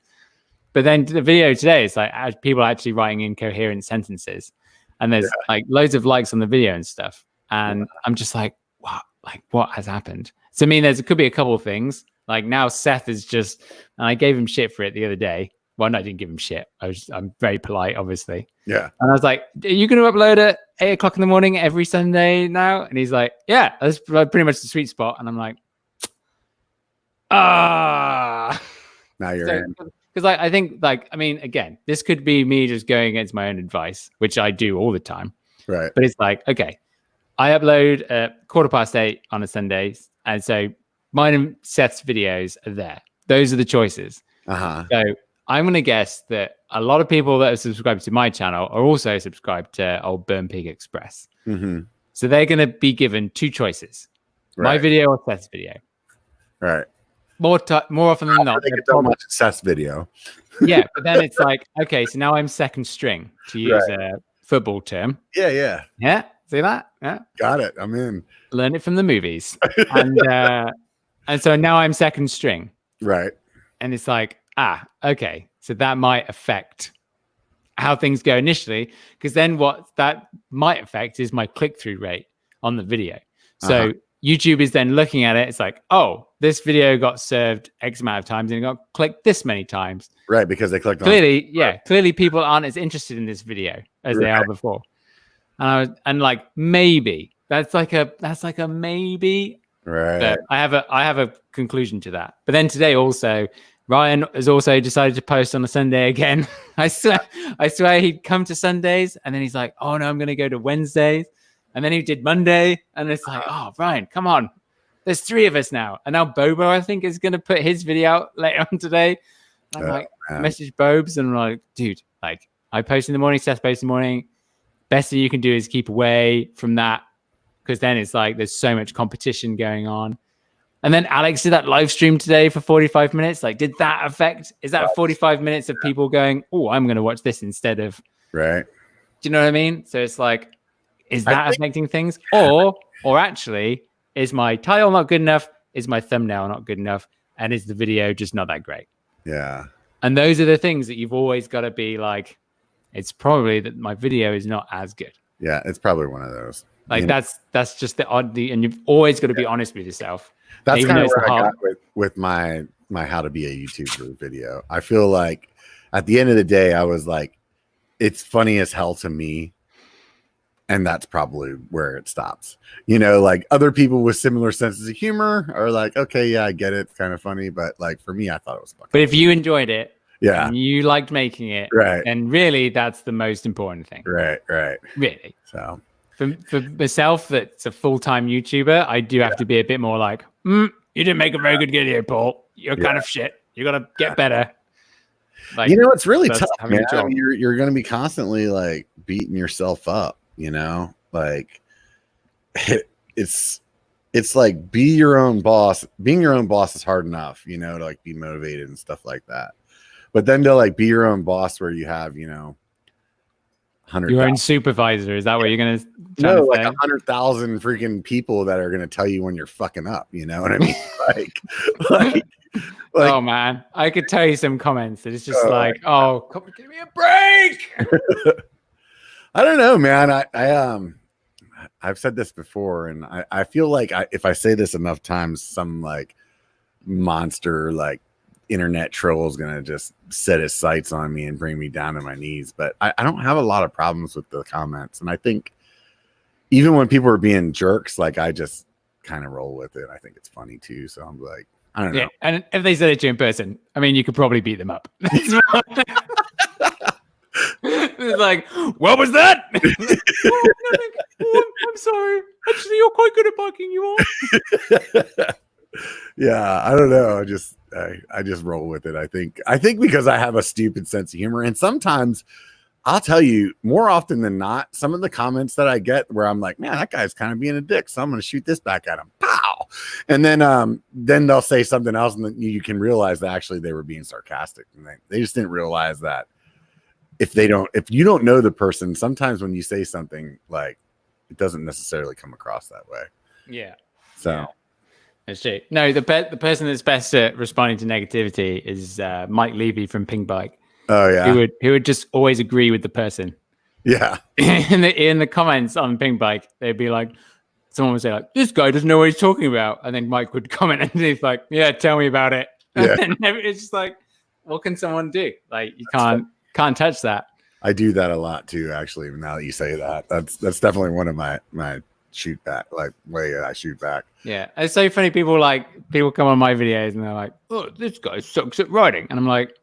But then the video today is people actually writing incoherent sentences. And there's loads of likes on the video and stuff. And I'm just what? What has happened? So, I mean, there could be a couple of things. Now Seth is just, and I gave him shit for it the other day. Well, no, I didn't give him shit. I'm very polite, obviously. Yeah. And I was like, are you going to upload at 8 o'clock in the morning every Sunday now? And he's like, yeah, that's pretty much the sweet spot. And I'm like, now you're in. Because I think, I mean, again, this could be me just going against my own advice, which I do all the time. Right. But it's okay, I upload at 8:15 on a Sunday. And so mine and Seth's videos are there. Those are the choices. So I'm going to guess that a lot of people that are subscribed to my channel are also subscribed to old Burn Pig Express. So they're going to be given two choices. My video or Seth's video. Right. More often than not. They get so much Seth's video. Yeah, but then it's okay, so now I'm second string, to use a football term. Yeah. Yeah, see that? Yeah. Got it. I'm in. Learn it from the movies. And so now I'm second string. Right. And it's okay, so that might affect how things go initially, because then what that might affect is my click-through rate on the video. So YouTube is then looking at it. It's oh, this video got served X amount of times and it got clicked this many times. Right, because they clicked on it. Clearly people aren't as interested in this video as they are before. And maybe That's like a maybe. Right. But I have a conclusion to that. But then today also, Ryan has also decided to post on a Sunday again. I swear he'd come to Sundays and then he's like, oh no, I'm going to go to Wednesdays. And then he did Monday. And it's like, oh, Ryan, come on. There's 3 of us now. And now Bobo, I think, is going to put his video out later on today. And I'm like, message Bobes. And I'm like, dude, like I post in the morning, Seth posts in the morning. Best thing you can do is keep away from that. Because then it's like there's so much competition going on. And then Alex did that live stream today for 45 minutes. Like, did that affect? Is that 45 minutes of people going, oh, I'm going to watch this instead of. Right. Do you know what I mean? So it's like, is that affecting things? Or actually, is my title not good enough? Is my thumbnail not good enough? And is the video just not that great? Yeah. And those are the things that you've always got to be like, it's probably that my video is not as good. Yeah. It's probably one of those. Like that's just the odd, and you've always got to be honest with yourself. That's kind of where I got with my how to be a YouTuber video. I feel like at the end of the day, I was like, it's funny as hell to me. And that's probably where it stops. You know, like other people with similar senses of humor are like, okay, yeah, I get it. It's kind of funny. But like for me, I thought it was fucking But if you enjoyed it, yeah, and you liked making it, right. And really that's the most important thing. Right. Really. So for myself, that's a full-time YouTuber, I do have to be a bit more like, you didn't make a very good video, Paul. You're kind of shit. You got to get better. Like, you know, it's really tough, man. I mean, you're going to be constantly like beating yourself up, you know, like it's like be your own boss. Being your own boss is hard enough, you know, to like be motivated and stuff like that. But then to like be your own boss where you have, you know, 100,000. Your own supervisor. Is that what you're going to no, like 100,000 freaking people that are going to tell you when you're fucking up. You know what I mean? like, oh man, I could tell you some comments that it's just like, oh, come on, give me a break. I don't know, man. I've said this before, and I feel like if I say this enough times, some like monster like internet troll is gonna just set his sights on me and bring me down to my knees. But I don't have a lot of problems with the comments, and I think even when people are being jerks, like I just kind of roll with it. I think it's funny too. So I'm like, I don't know. And if they said it to you in person, I mean, you could probably beat them up. It's like, what was that? I'm sorry. Actually, you're quite good at barking. You are. Yeah, I don't know. I just roll with it. I think because I have a stupid sense of humor, and sometimes I'll tell you more often than not, some of the comments that I get where I'm like, man, that guy's kind of being a dick, so I'm going to shoot this back at him. Pow! And then they'll say something else, and then you can realize that actually they were being sarcastic, and they just didn't realize that if you don't know the person, sometimes when you say something like it doesn't necessarily come across that way. Yeah. So. Yeah. That's true. No, the person that's best at responding to negativity is Mike Levy from Pink Bike. Oh yeah, who would just always agree with the person. Yeah. in the comments on Pink Bike, they'd be like, someone would say like, "This guy doesn't know what he's talking about," and then Mike would comment and he's like, "Yeah, tell me about it." Yeah. And it's just like, what can someone do? Like you can't touch that. I do that a lot too, actually. Now that you say that, that's definitely one of my shoot back, like way I shoot back. Yeah, it's so funny. People come on my videos and they're like, "Oh, this guy sucks at riding," and I'm like,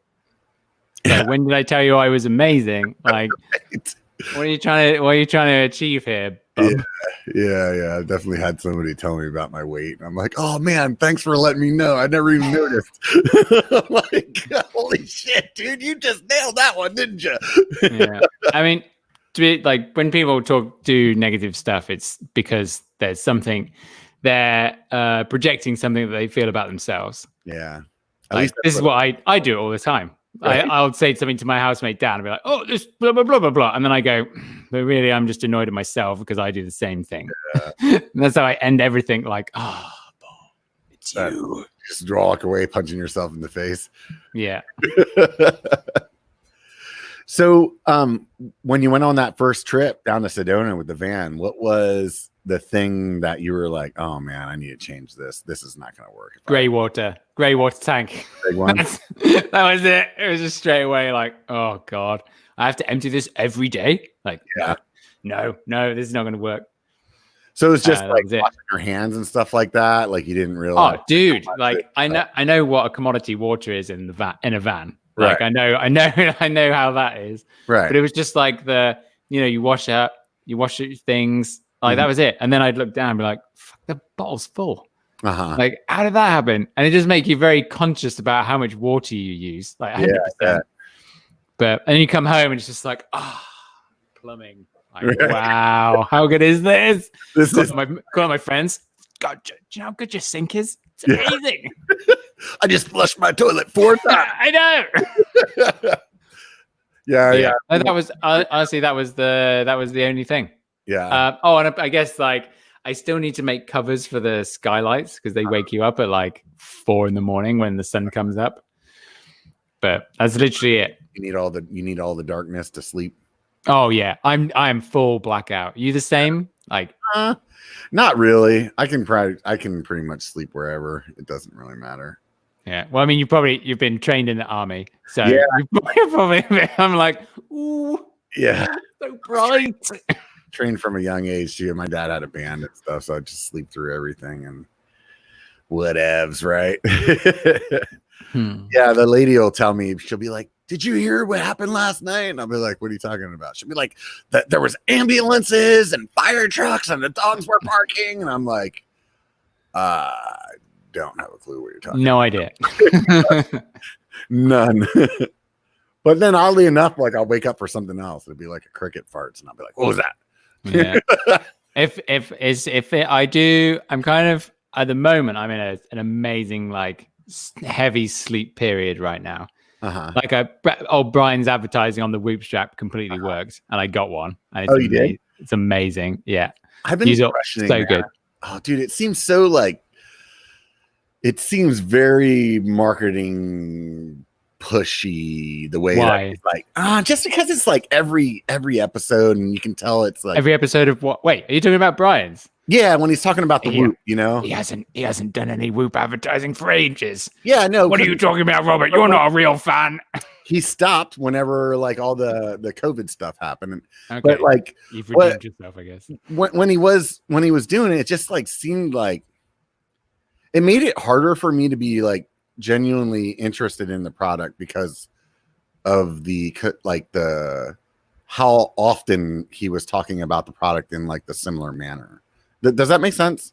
when did I tell you I was amazing? Like, right. What are you trying to achieve here? Yeah. I definitely had somebody tell me about my weight. I'm like, oh man, thanks for letting me know. I never even noticed. I'm like, holy shit, dude, you just nailed that one, didn't you? Yeah, I mean, to be like when people do negative stuff, it's because there's something they're projecting something that they feel about themselves. Yeah, like, this is what I do it all the time. Right? I'll say something to my housemate Dan and be like, "Oh, this blah blah blah blah blah," and then I go, "But really, I'm just annoyed at myself because I do the same thing." Yeah. And that's how I end everything. Like, "Oh, it's you." Just walk away, punching yourself in the face. Yeah. So, when you went on that first trip down to Sedona with the van, what was the thing that you were like, "Oh man, I need to change this. This is not going to work"? Gray water tank. Big one. That was it. It was just straight away like, "Oh god, I have to empty this every day." Like, yeah. No, this is not going to work. So it was just like was it. washing your hands and stuff like that. Like you didn't realize. Oh, dude! Like I know what a commodity water is in a van. Like Right. I know how that is. Right. But it was just like you wash your things. Like that was it. And then I'd look down and be like, fuck, the bottle's full. Like, how did that happen? And it just make you very conscious about how much water you use. Like 100%. Yeah. But and then you come home and it's just like, plumbing. Like, wow, how good is this? Call my friends. God, do you know how good your sink is? It's amazing. I just flushed my toilet 4 times. I know. Yeah. That was honestly that was the only thing. Yeah. And I guess like I still need to make covers for the skylights because they wake you up at like 4 a.m. when the sun comes up. But that's literally it. You need all the darkness to sleep. Oh yeah, I'm full blackout. You the same? Like, not really. I can pretty much sleep wherever. It doesn't really matter. Yeah. Well, I mean, you've been trained in the army, so yeah. you're probably. I'm like, ooh, yeah, so bright. Trained from a young age too. My dad had a band and stuff, so I just sleep through everything and whatevs, right? Yeah, the lady will tell me, she'll be like, did you hear what happened last night? And I'll be like, what are you talking about? She'll be like, that there was ambulances and fire trucks and the dogs were barking. And I'm like, don't have a clue what you're talking about. No idea. None. But then oddly enough, like I'll wake up for something else. It'll be like a cricket farts. And I'll be like, what was that? Yeah. I do, I'm kind of, at the moment, I'm in an amazing, like, heavy sleep period right now. Like Brian's advertising on the Whoop strap completely works, and I got one. And you did? It's amazing. Yeah, I've been questioning so that. good. Oh, dude, it seems so like it seems very marketing pushy the way that it's like just because it's like every episode, and you can tell it's like every episode of what? Wait, are you talking about Brian's? Yeah, when he's talking about the Whoop, you know, he hasn't done any Whoop advertising for ages. Yeah, no. What are you talking about, Robert? You're not a real fan. He stopped whenever like all the COVID stuff happened. Okay. But like you've redeemed yourself, I guess. When he was doing it, it just like seemed like it made it harder for me to be like genuinely interested in the product because of the how often he was talking about the product in like the similar manner. Does that make sense?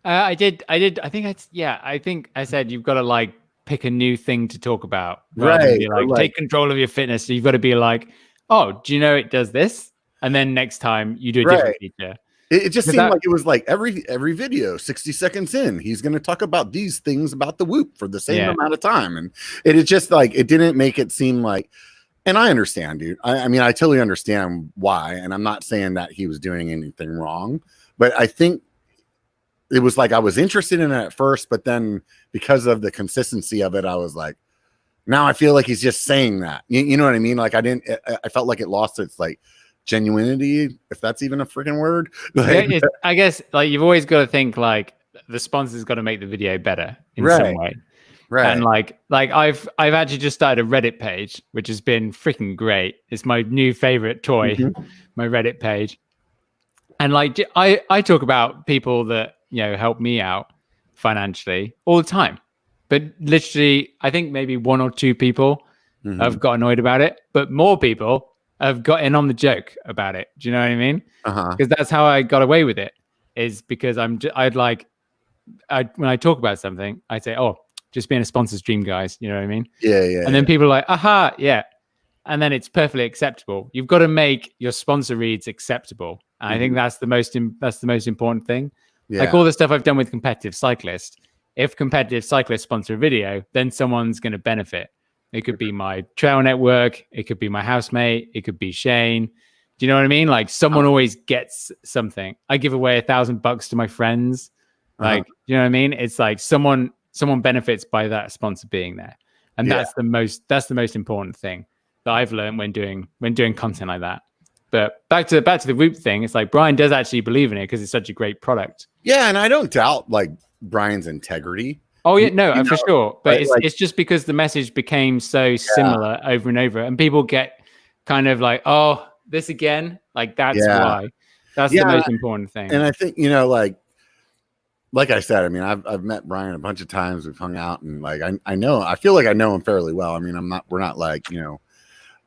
I did. I think I said you've got to like pick a new thing to talk about. Right. Be like, take control of your fitness. So you've got to be like, oh, do you know it does this? And then next time you do a different feature. It just seemed like it was like every video, 60 seconds in, he's going to talk about these things about the Whoop for the same amount of time. And it is just like, it didn't make it seem like, and I understand, dude. I mean, I totally understand why. And I'm not saying that he was doing anything wrong, but I think it was like I was interested in it at first, but then because of the consistency of it, I was like, now I feel like he's just saying that. You know what I mean? Like I felt like it lost its like genuinity, if that's even a freaking word. Like, I guess like you've always got to think like the sponsor's got to make the video better in some way. Right. And like I've actually just started a Reddit page, which has been freaking great. It's my new favorite toy, my Reddit page. And like I talk about people that, you know, help me out financially all the time. But literally, I think maybe 1 or 2 people have got annoyed about it, but more people have got in on the joke about it. Do you know what I mean? Because that's how I got away with it, is because when I talk about something, I say, oh, just being a sponsor's dream, guys. You know what I mean? Yeah. And then people are like, aha, yeah. And then it's perfectly acceptable. You've got to make your sponsor reads acceptable. And I think that's the most important thing. Yeah. Like all the stuff I've done with competitive cyclists. If competitive cyclists sponsor a video, then someone's going to benefit. It could be my trail network. It could be my housemate. It could be Shane. Do you know what I mean? Like someone always gets something. I give away $1,000 to my friends. Like, you know what I mean? It's like someone benefits by that sponsor being there. And that's the most important thing that I've learned when doing content like that. But back to the Whoop thing, it's like Brian does actually believe in it because it's such a great product. Yeah, and I don't doubt like Brian's integrity. Oh yeah, no, for sure. But it's just because the message became so similar over and over, and people get kind of like, oh, this again, like that's why. That's the most important thing. And I think, like I said, I mean, I've met Brian a bunch of times. We've hung out, and like I feel like I know him fairly well. I mean, we're not like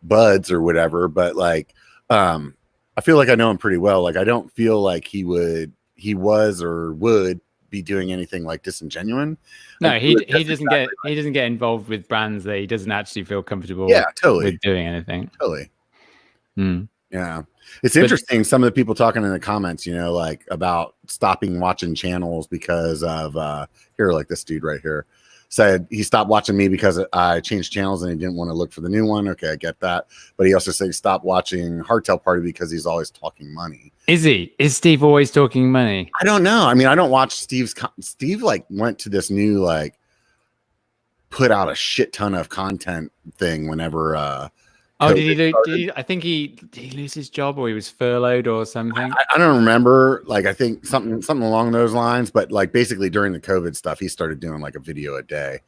buds or whatever, but like I feel like I know him pretty well. Like I don't feel like he was or would be doing anything like disingenuous. No, he doesn't get involved with brands that he doesn't actually feel comfortable with doing anything. Totally. Yeah. It's interesting. Some of the people talking in the comments, like about stopping watching channels because of here, like this dude right here said he stopped watching me because I changed channels and he didn't want to look for the new one. Okay, I get that. But he also said he stopped watching Hardtail Party because he's always talking money. Is he? Is Steve always talking money? I don't know. I mean, I don't watch Steve like went to this new like put out a shit ton of content thing whenever did he I think did he lose his job or he was furloughed or something? I don't remember. Like I think something along those lines. But like basically during the COVID stuff, he started doing like a video a day.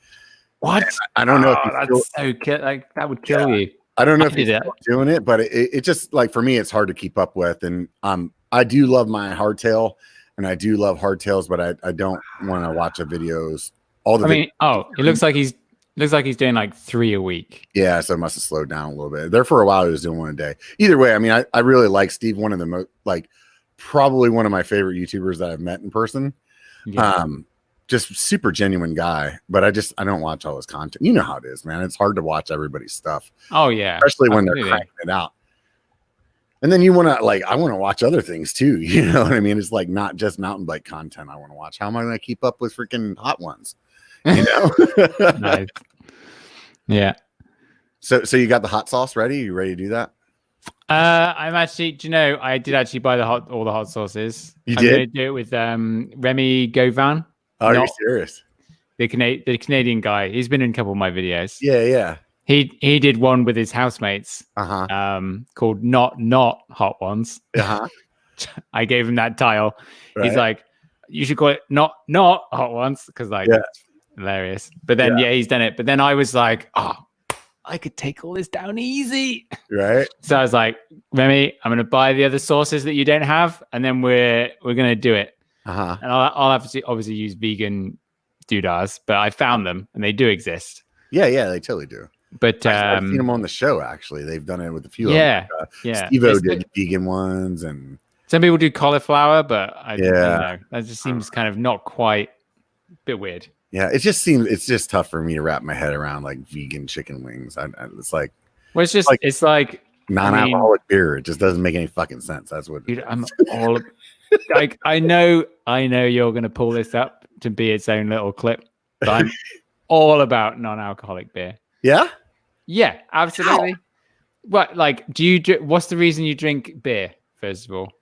What? I don't know. If that's so like that would kill you. I don't know if he's doing it, but it just like for me, it's hard to keep up with. And I do love my hardtail, and I do love hardtails, but I don't want to watch the videos. It looks like he's doing like 3 a week. Yeah, so it must have slowed down a little bit. There for a while, he was doing one a day. Either way, I mean, I really like Steve. One of the most probably one of my favorite YouTubers that I've met in person. Yeah. Just super genuine guy, but I don't watch all his content. You know how it is, man. It's hard to watch everybody's stuff. Oh yeah, especially when they're cranking it out. And then you want to I want to watch other things too. You know what I mean? It's like not just mountain bike content. I want to watch. How am I going to keep up with freaking hot ones? Nice. Yeah. So you got the hot sauce ready? You ready to do that? I'm actually, I did actually buy all the hot sauces. You I'm did? going to do it with Remy Gauvin. Oh, you're serious? The Canadian guy. He's been in a couple of my videos. Yeah. He did one with his housemates. Called Not Hot Ones. I gave him that tile. Right. He's like, you should call it Not Hot Ones because it's hilarious. But then he's done it. But then I was like, I could take all this down easy. Right. So I was like, Remy, I'm going to buy the other sauces that you don't have, and then we're going to do it. And I'll have to obviously use vegan doodahs, but I found them and they do exist. Yeah, they totally do. But I've seen them on the show. Actually, they've done it with a few. Yeah, of them. Steve-O did vegan ones, and some people do cauliflower, but I don't know. That just seems kind of not quite a bit weird. Yeah, it's just tough for me to wrap my head around like vegan chicken wings. It's like, well, it's like non-alcoholic beer. It just doesn't make any fucking sense. That's what. Dude, I'm all like, I know you're gonna pull this up to be its own little clip, but I'm all about non-alcoholic beer. Yeah, absolutely. How? What, like, what's the reason you drink beer? First of all,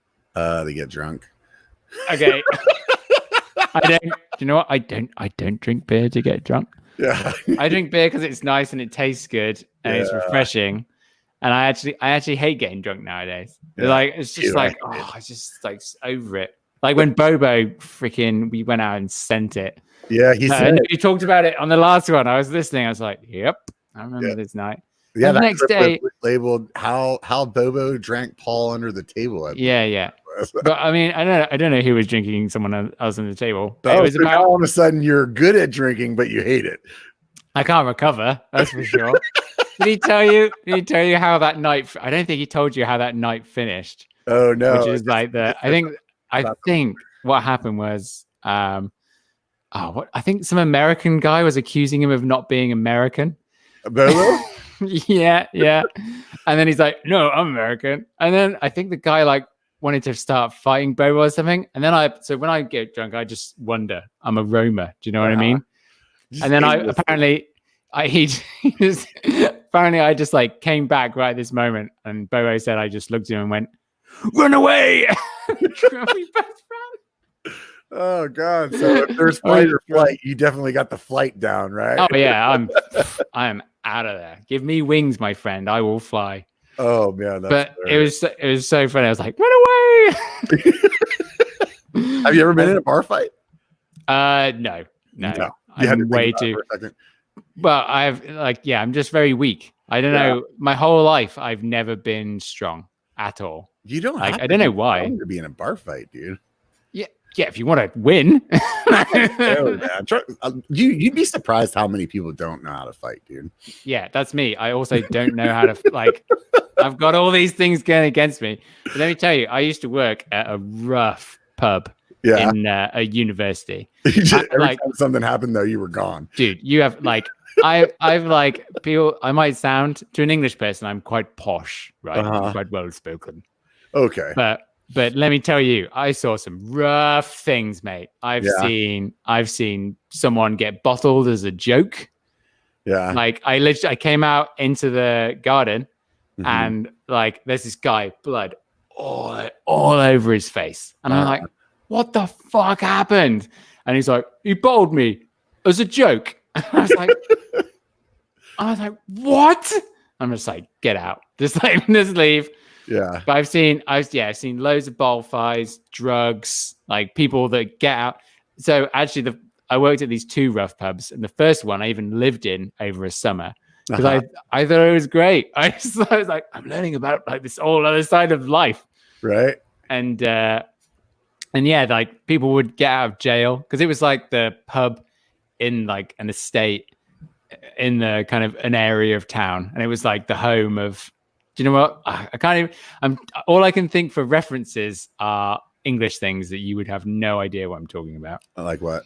they get drunk. Okay. I don't. Do you know what? I don't drink beer to get drunk. Yeah. I drink beer because it's nice and it tastes good and it's refreshing. And I actually hate getting drunk nowadays. Yeah. Like it's just I just like over it. Like when Bobo we went out and sent it. Yeah, he talked about it on the last one. I was listening. I was like, yep, I remember this night. Yeah, the next day labeled how Bobo drank Paul under the table. Yeah. But I mean, I don't know who was drinking someone else on the table. But it was about all of a sudden you're good at drinking, but you hate it. I can't recover. That's for sure. Did he tell you how that night? I don't think he told you how that night finished. Oh no! Which is like I think what happened was, I think some American guy was accusing him of not being American. Bobo? yeah. And then he's like, "No, I'm American." And then I think the guy wanted to start fighting Bobo or something. And then when I get drunk, I just wonder. I'm a roamer. Do you know what I mean? And then apparently I just like came back right at this moment, and Bobo said I just looked at him and went, "Run away!" Oh God! So if there's fight or flight, you definitely got the flight down, right? Oh yeah, I'm out of there. Give me wings, my friend. I will fly. Oh man, but hilarious. it was so funny. I was like, "Run away!" Have you ever been in a bar fight? No. I'm way too. But I'm just very weak. I don't know. My whole life, I've never been strong. at all. You don't like. have I don't know why. to be in a bar fight, dude. Yeah. If you want to win, You'd be surprised how many people don't know how to fight, dude. Yeah, that's me. I also don't know how to like. I've got all these things going against me. But let me tell you, I used to work at a rough pub in a university. Every time something happened, though, you were gone, dude. You have like. I've like people. I might sound to an English person, I'm quite posh, right? I'm quite well spoken. Okay, but let me tell you, I saw some rough things, mate. I've seen someone get bottled as a joke. Yeah, like I came out into the garden, and like there's this guy, blood all over his face, and I'm like, what the fuck happened? And he's like, he bottled me as a joke. And I was like, what? I'm just like, get out. Just leave. Yeah. But I've seen loads of ball fights, drugs, like people that get out. So actually I worked at these 2 rough pubs, and the first one I even lived in over a summer because I thought it was great. I was like, I'm learning about like this whole other side of life. Right. And yeah, like people would get out of jail because it was like the pub in like an estate in the kind of an area of town, and it was like the home of. Do you know what? I can't even. All I can think for references are English things that you would have no idea what I'm talking about. Like what?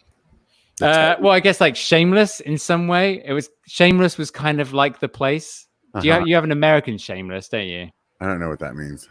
Well, I guess like Shameless in some way. Shameless was kind of like the place. Do you have an American Shameless, don't you? I don't know what that means.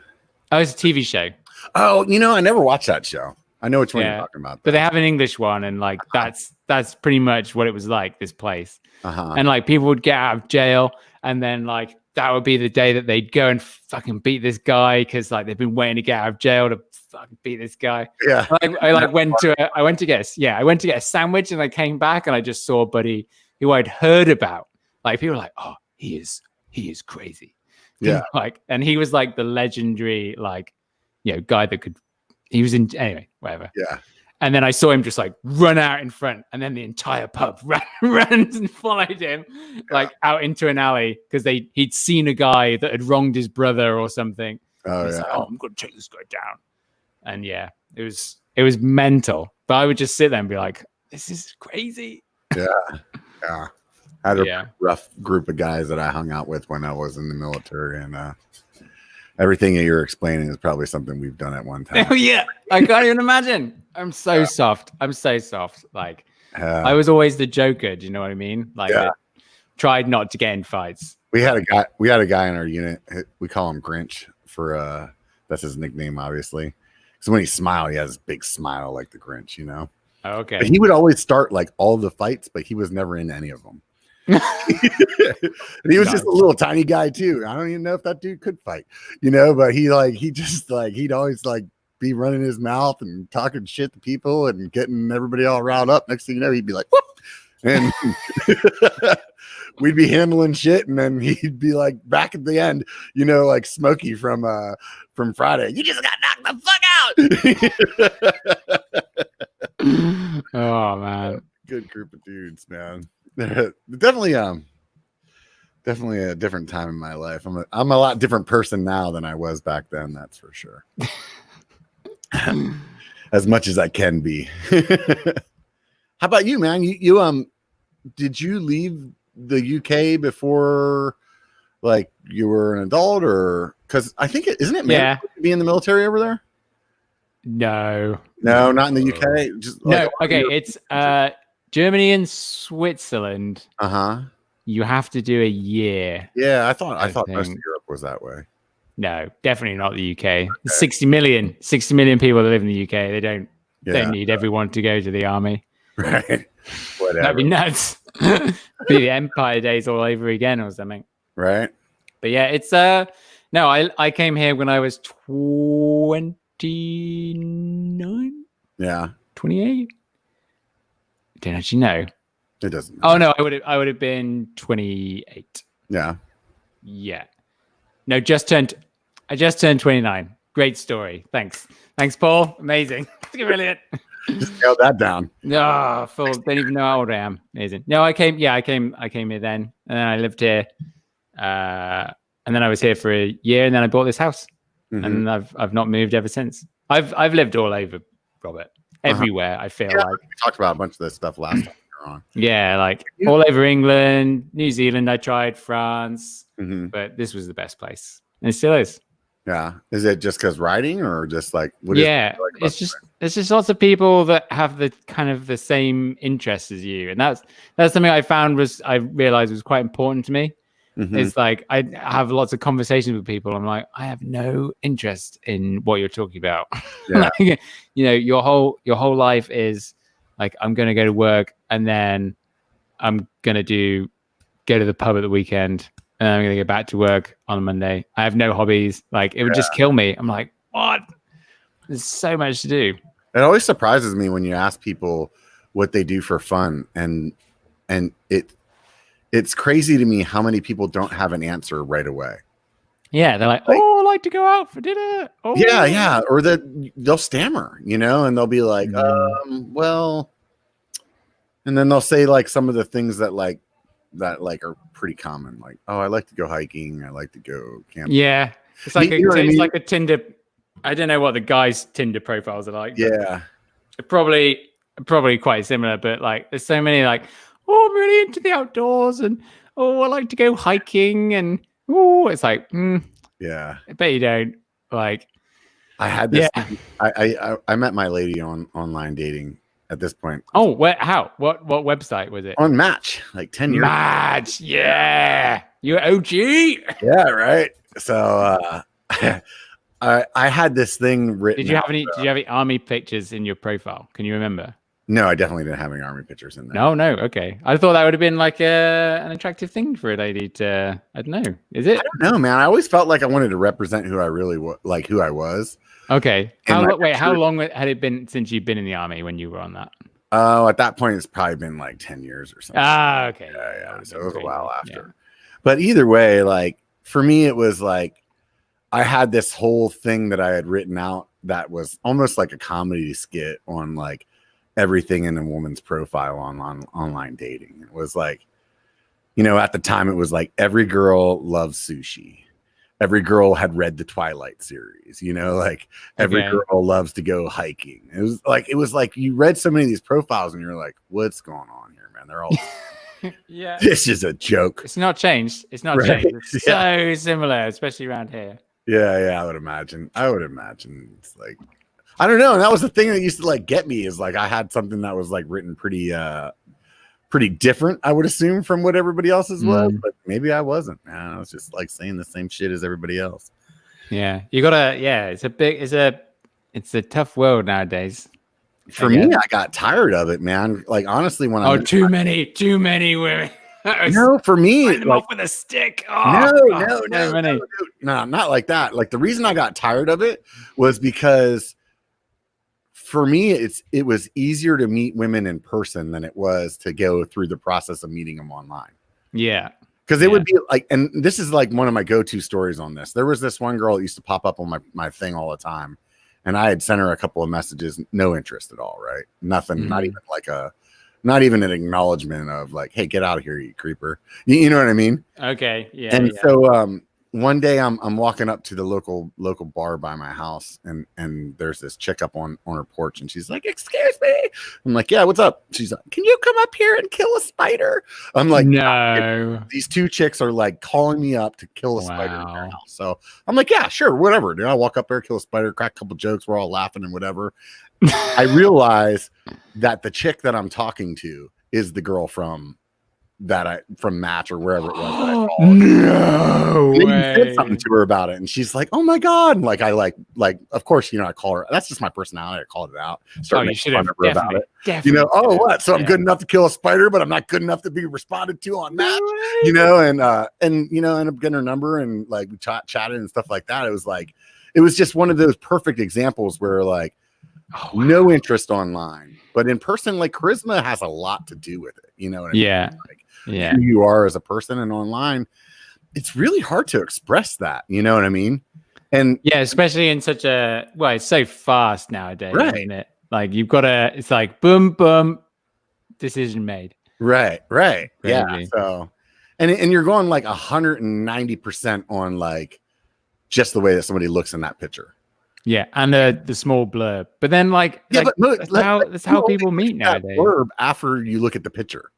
Oh, it's a TV show. Oh, I never watched that show. I know which one you're talking about. But they have an English one, and like that's pretty much what it was like, this place. And like people would get out of jail, and then like that would be the day that they'd go and fucking beat this guy because like they've been waiting to get out of jail to fucking beat this guy. Yeah. I went to get a sandwich, and I came back and I just saw a buddy who I'd heard about. Like people were like, oh, he is crazy. Yeah. Like, and he was like the legendary like, guy that could. He was in anyway, whatever. Yeah. And then I saw him just like run out in front, and then the entire pub ran and followed him like out into an alley because he'd seen a guy that had wronged his brother or something. Oh, like, I'm gonna take this guy down. And yeah, it was mental. But I would just sit there and be like, this is crazy. Yeah. Yeah. I had a rough group of guys that I hung out with when I was in the military, and everything that you're explaining is probably something we've done at one time. Oh yeah, I can't even imagine. I'm so soft. Like I was always the joker. Do you know what I mean? Like I tried not to get in fights. We had a guy in our unit. We call him Grinch for that's his nickname, obviously. So when he smiled, he has this big smile like the Grinch, Okay. But he would always start like all the fights, but he was never in any of them. He was just a little tiny guy too. I don't even know if that dude could fight, but he'd always like be running his mouth and talking shit to people and getting everybody all riled up. Next thing you know, he'd be like, whoop, and we'd be handling shit, and then he'd be like back at the end, like Smokey from Friday. You just got knocked the fuck out. Oh man. Good group of dudes, man. Definitely a different time in my life. I'm a lot different person now than I was back then, that's for sure. As much as I can be. How about you, man? You did you leave the UK before like you were an adult, or because I think isn't it mandatory to be in the military over there? No, not in the UK. Just no. Okay, it's Germany and Switzerland. You have to do a year. Yeah, I thought most of Europe was that way. No, definitely not the UK. Okay. 60 million people that live in the UK. They don't need everyone to go to the army. Right. Whatever. That'd be nuts. Be the Empire days all over again or something. Right. But yeah, it's no, I came here when I was 29. Yeah. 28. Don't actually know. It doesn't matter. Oh no, I would have been 28. Yeah. Yeah. No, I just turned 29. Great story. Thanks, Paul. Amazing. Brilliant. Just nailed that down. No, Phil, don't even know how old I am. Amazing. No, I came here then, and then I lived here, and then I was here for a year, and then I bought this house. and I've not moved ever since. I've lived all over, Robert, everywhere. I feel like we talked about a bunch of this stuff last time we were on. Yeah, like all over England, New Zealand. I tried France, but this was the best place, and it still is. Yeah, is it just because riding, or just like it's just lots of people that have the kind of the same interests as you, and that's something I realized was quite important to me. It's like I have lots of conversations with people. I'm like, I have no interest in what you're talking about. Yeah. Like, your whole life is like, I'm gonna go to work and then I'm gonna go to the pub at the weekend. And I'm going to get back to work on a Monday. I have no hobbies. Like, it would just kill me. I'm like, what? There's so much to do. It always surprises me when you ask people what they do for fun. And it's crazy to me how many people don't have an answer right away. Yeah. They're like, oh, I like to go out for dinner. Oh. Yeah. Or they'll stammer, and they'll be like, well, and then they'll say like some of the things that are pretty common, like, oh, I like to go hiking, I like to go camping. Yeah, it's like like a Tinder. I don't know what the guys' Tinder profiles are like. Yeah, probably quite similar, but like there's so many like, oh, I'm really into the outdoors, and oh, I like to go hiking, and oh, it's like, yeah, I bet you don't. Like, I had this. Yeah. I met my lady on online dating. At this point. Oh, how? What website was it? On Match, like 10 years Match, ago. Yeah. You're OG. Yeah, right. So I had this thing written. Did you have any army pictures in your profile? Can you remember? No, I definitely didn't have any army pictures in there. No, okay. I thought that would have been like an attractive thing for a lady to, I don't know. Is it? I don't know, man. I always felt like I wanted to represent who I really who I was. Okay. How long had it been since you've been in the army when you were on that? Oh, at that point, it's probably been like 10 years or something. Okay. Yeah. So it was a while after. Yeah. But either way, like for me, it was like I had this whole thing that I had written out that was almost like a comedy skit on like everything in a woman's profile on online dating. It was like, at the time, it was like every girl loves sushi. Every girl had read the Twilight series, like every girl loves to go hiking. It was like you read so many of these profiles and you're like, what's going on here, man? They're all, yeah, this is a joke. It's not changed. It's changed. It's so similar, especially around here. Yeah. I would imagine. It's like, I don't know. And that was the thing that used to like get me is like, I had something that was like written pretty different, I would assume, from what everybody else's was, but maybe I wasn't, man. I was just like saying the same shit as everybody else. Yeah. You gotta, it's a tough world nowadays. For me, I got tired of it, man. Like, honestly, when too many women. No, for me, them off with a stick. No, not like that. Like the reason I got tired of it was because for me, it was easier to meet women in person than it was to go through the process of meeting them online. Yeah. Because it would be like, and this is like one of my go-to stories on this. There was this one girl that used to pop up on my thing all the time. And I had sent her a couple of messages, no interest at all, right? Nothing, not even an acknowledgement of like, hey, get out of here, you creeper. You know what I mean? Okay. Yeah. And so one day I'm walking up to the local bar by my house, and there's this chick up on her porch, and she's like, excuse me. I'm like, yeah, what's up? She's like, can you come up here and kill a spider? I'm like, no. These two chicks are like calling me up to kill a spider in their house. So I'm like, yeah, sure, whatever. Dude, I walk up there, kill a spider, crack a couple jokes, we're all laughing and whatever. I realize that the chick that I'm talking to is the girl from Match or wherever it was. No way. Said something to her about it, and she's like, "Oh my god!" And like I like of course, I call her. That's just my personality. I called it out. You should have about it. What? So I'm good enough to kill a spider, but I'm not good enough to be responded to on Match. And end up getting her number, and like we chatted and stuff like that. It was just one of those perfect examples where like no interest online, but in person, like charisma has a lot to do with it. You know what I mean? Who you are as a person, and online, it's really hard to express that. You know what I mean? And especially in such it's so fast nowadays, isn't it? Like you've got it's like boom, boom, decision made. Right. Yeah. So, and you're going like 190% on like just the way that somebody looks in that picture. Yeah, and the small blurb. But then that's how people meet nowadays. Blurb after you look at the picture.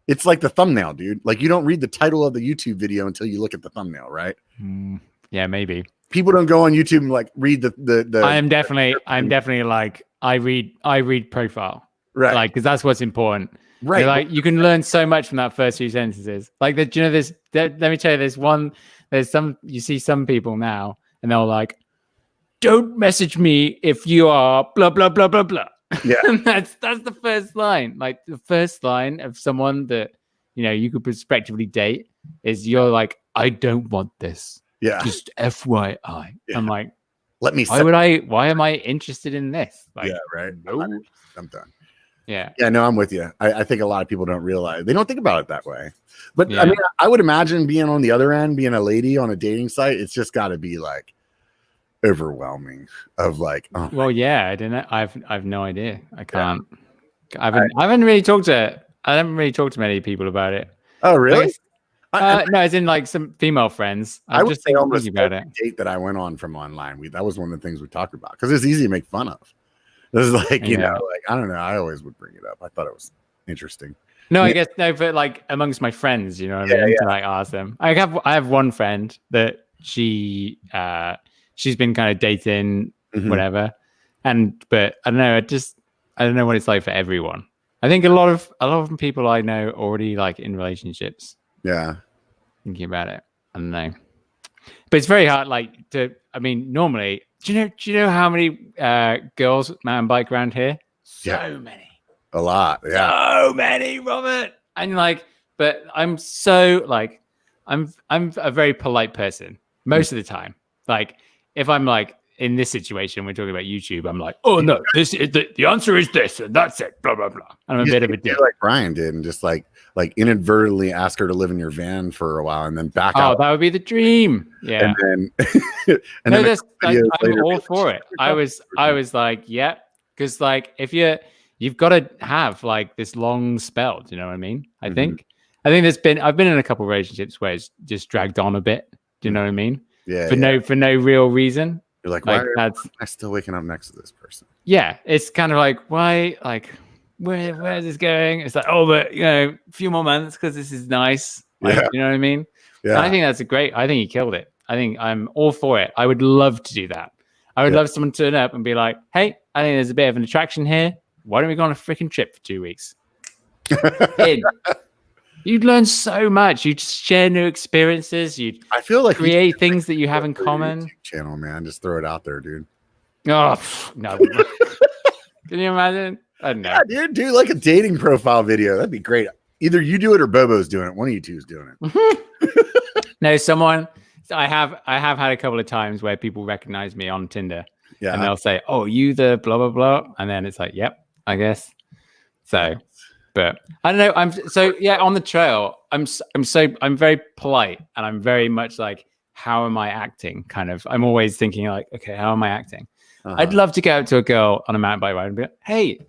It's like the thumbnail, dude. Like you don't read the title of the YouTube video until you look at the thumbnail, right? Yeah, maybe. People don't go on YouTube and like read the I'm definitely like I read profile. Right. Like, because that's what's important. Right. Like you can learn so much from that first few sentences. Like let me tell you, you see some people now and they're like, don't message me if you are blah, blah, blah, blah, blah. Yeah. And that's the first line. Like the first line of someone that, you could prospectively date is you're like, I don't want this. Yeah. Just FYI. Yeah. I'm like, let me why am I interested in this? Like, yeah, right. No. I'm done. Yeah. Yeah, no, I'm with you. I think a lot of people don't realize, they don't think about it that way. But I mean, I would imagine being on the other end, being a lady on a dating site, it's just got to be like overwhelming of like, oh. Well, yeah, I don't know. I've no idea. I can't. I haven't really talked to many people about it. Oh, really? No, as in like some female friends. I would say almost thinking about it. Date that I went on from online. That was one of the things we talked about because it's easy to make fun of. This is like, you know, like, I don't know. I always would bring it up. I thought it was interesting. No, I guess no, but like amongst my friends, you know what I mean? To like ask them. I have one friend that she's been kind of dating, whatever. But I don't know, I don't know what it's like for everyone. I think a lot of people I know already like in relationships. Yeah. Thinking about it. I don't know. But it's very hard, normally, do you know how many girls mountain bike around here? So many. A lot, yeah. So many, Robert. And but I'm so I'm a very polite person most of the time. Like if I'm like in this situation, we're talking about YouTube, I'm like, oh no, this is the answer is this, and that's it, blah blah blah. And I'm a bit of a dick, like Brian did, and just like inadvertently ask her to live in your van for a while, and then back out. Oh, that would be the dream. Yeah. And then, I'm all for it. I was like, yeah, because like if you've got to have like this long spell. Do you know what I mean? I think I've been in a couple of relationships where it's just dragged on a bit. Do you know what I mean? Yeah. For no real reason. You're like, why am I still waking up next to this person? Yeah, it's kind of like, why? Like, where is this going? It's like, oh, but a few more months because this is nice. Like, you know what I mean? Yeah. And I think that's I think he killed it. I think I'm all for it. I would love to do that. I would love someone to turn up and be like, hey, I think there's a bit of an attraction here. Why don't we go on a freaking trip for 2 weeks? You'd learn so much. You'd share new experiences. I feel like create things that you have in common. YouTube channel, man. Just throw it out there, dude. Oh no! Can you imagine? I don't know. Yeah, dude, do like a dating profile video. That'd be great. Either you do it or Bobo's doing it. One of you two is doing it. No, someone. I have had a couple of times where people recognize me on Tinder. Yeah, and they'll say, "Oh, you the blah blah blah," and then it's like, "Yep, I guess." So. But I don't know. On the trail, I'm very polite and I'm very much like, how am I acting? Kind of, I'm always thinking like, okay, how am I acting? I'd love to go up to a girl on a mountain bike ride and be like, hey,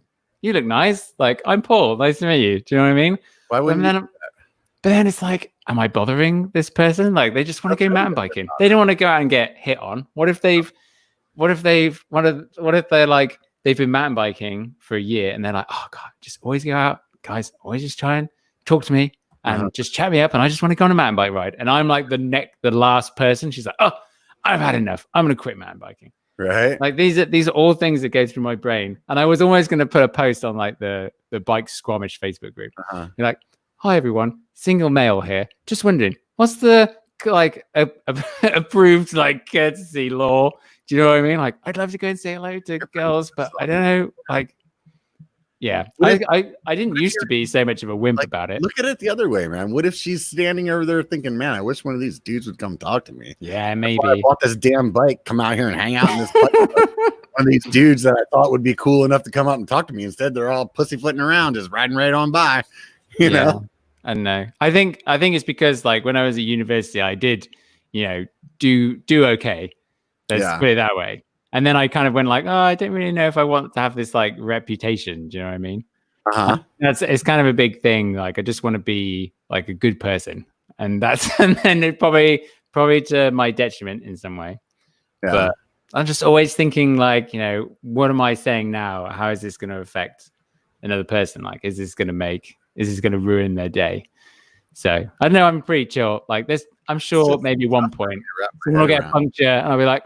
you look nice. Like, I'm Paul. Nice to meet you. Do you know what I mean? Why wouldn't you do that? But then it's like, am I bothering this person? Like, they just want to go mountain biking. They don't want to go out and get hit on. What if they're like, they've been mountain biking for a year and they're like, oh God, just always go out. Guys, always just try and talk to me and just chat me up, and I just want to go on a mountain bike ride. And I'm like the last person. She's like, oh, I've had enough. I'm going to quit mountain biking. Right. Like these are all things that go through my brain. And I was always going to put a post on like the bike squamish Facebook group. You're like, hi everyone, single male here. Just wondering, what's the like approved like courtesy law? Do you know what I mean? Like, I'd love to go and say hello to girls, but I don't know, like. Yeah, I didn't used to be so much of a wimp about it. Look at it the other way, man. What if she's standing over there thinking, man, I wish one of these dudes would come talk to me. Yeah, maybe. I bought this damn bike, come out here and hang out in this bike. One of these dudes that I thought would be cool enough to come out and talk to me. Instead, they're all pussyfooting around, just riding right on by. You know? I don't know. I think it's because like when I was at university, I did, do okay. Let's put it that way. And then I kind of went like, oh, I don't really know if I want to have this like reputation. Do you know what I mean? It's kind of a big thing. Like, I just want to be like a good person. And then it probably probably to my detriment in some way. Yeah. But I'm just always thinking, like, what am I saying now? How is this going to affect another person? Like, is this going to ruin their day? So I don't know. I'm pretty chill. Like this, I'm sure maybe one point someone will get a puncture and I'll be like,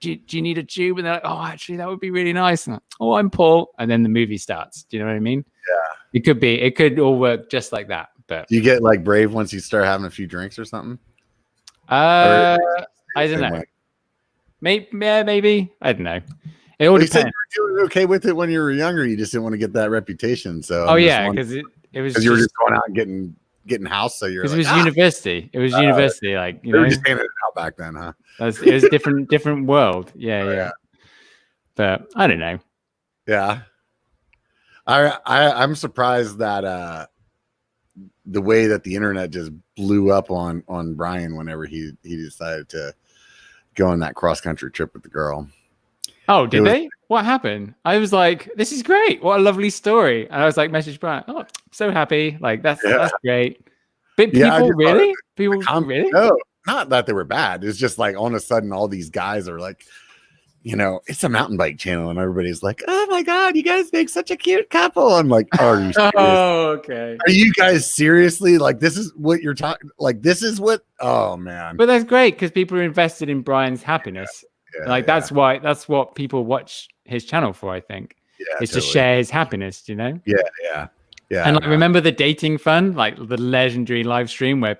do you need a tube? And they're like, oh, actually, that would be really nice. And oh, I'm Paul. And then the movie starts. Do you know what I mean? Yeah. It could all work just like that. But do you get like brave once you start having a few drinks or something? I don't know. Maybe. I don't know. It all depends. You were okay with it when you were younger. You just didn't want to get that reputation. So because it was you were just going out and getting house. So you're it was university. It was university. Like they were just handing it out back then, huh? It was different world. Yeah. But I don't know. Yeah, I'm surprised that the way that the internet just blew up on Brian whenever he decided to go on that cross country trip with the girl. Oh, did they? What happened? I was like, this is great. What a lovely story. And I was like, message Brian. Oh, I'm so happy. Like that's great. But people really? No, not that they were bad. It's just like all of a sudden all these guys are like, it's a mountain bike channel and everybody's like, oh my God, you guys make such a cute couple. I'm like, are you serious? Oh, okay. Are you guys seriously? Like, this is what you're talking, like, this is what, oh man. But that's great because people are invested in Brian's happiness. That's what people watch his channel for, I think. Yeah. It's totally. To share his happiness, Yeah. And remember the dating fun, like the legendary live stream where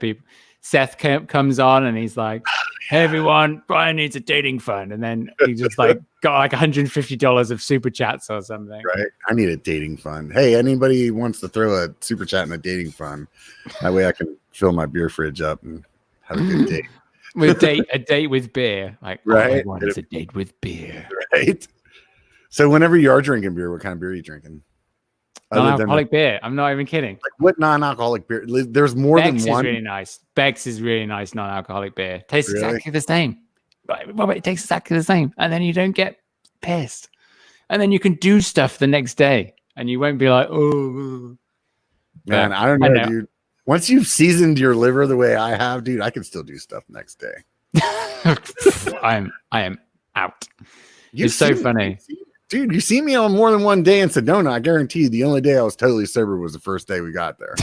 Seth comes on and he's like, hey everyone, Brian needs a dating fund. And then he just like got like $150 of super chats or something. Right. I need a dating fund. Hey, anybody wants to throw a super chat in a dating fund? That way I can fill my beer fridge up and have a good date. A date with beer. Like, right. All I want is a date with beer. Right. So whenever you are drinking beer, what kind of beer are you drinking? Non-alcoholic beer. I'm not even kidding. Like what non-alcoholic beer? There's more Beck's than one. Is really nice. Beck's is really nice non-alcoholic beer. Tastes exactly the same. But it tastes exactly the same. And then you don't get pissed. And then you can do stuff the next day. And you won't be like, oh. Man, I don't know, dude. Once you've seasoned your liver the way I have, dude, I can still do stuff next day. I am out. It's so funny. Dude, you see me on more than one day in Sedona. I guarantee you the only day I was totally sober was the first day we got there.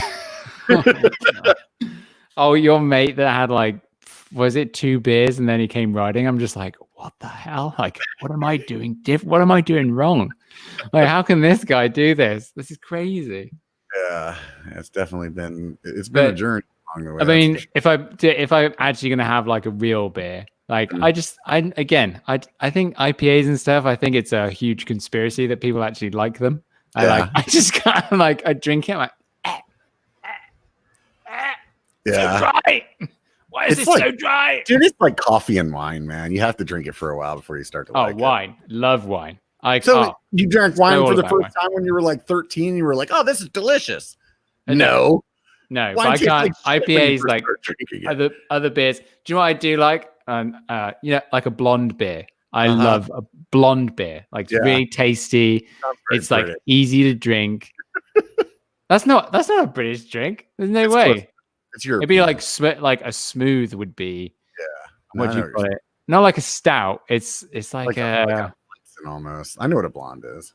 Oh, your mate that had like, was it 2 beers and then he came riding? I'm just like, what the hell? Like, what am I doing what am I doing wrong? Like, how can this guy do this? This is crazy. Yeah, it's definitely been a journey along the way. I mean, if I'm actually gonna have like a real beer, like I think IPAs and stuff, I think it's a huge conspiracy that people actually like them. I just kind of like I drink it, I'm like so dry. Why is it so dry? Dude, it's like coffee and wine, man. You have to drink it for a while before you start to like wine. Love wine. You drank wine for the first time when you were like 13. You were like, "Oh, this is delicious." No, but I can't. IPAs like other beers. Do you know what I do like? Like a blonde beer. I love a blonde beer. Like it's really tasty. It's like easy to drink. That's not a British drink. There's no way. It's European. It'd be like a smooth would be. Yeah. What do you call it? Not like a stout. It's like a almost. I know what a blonde is.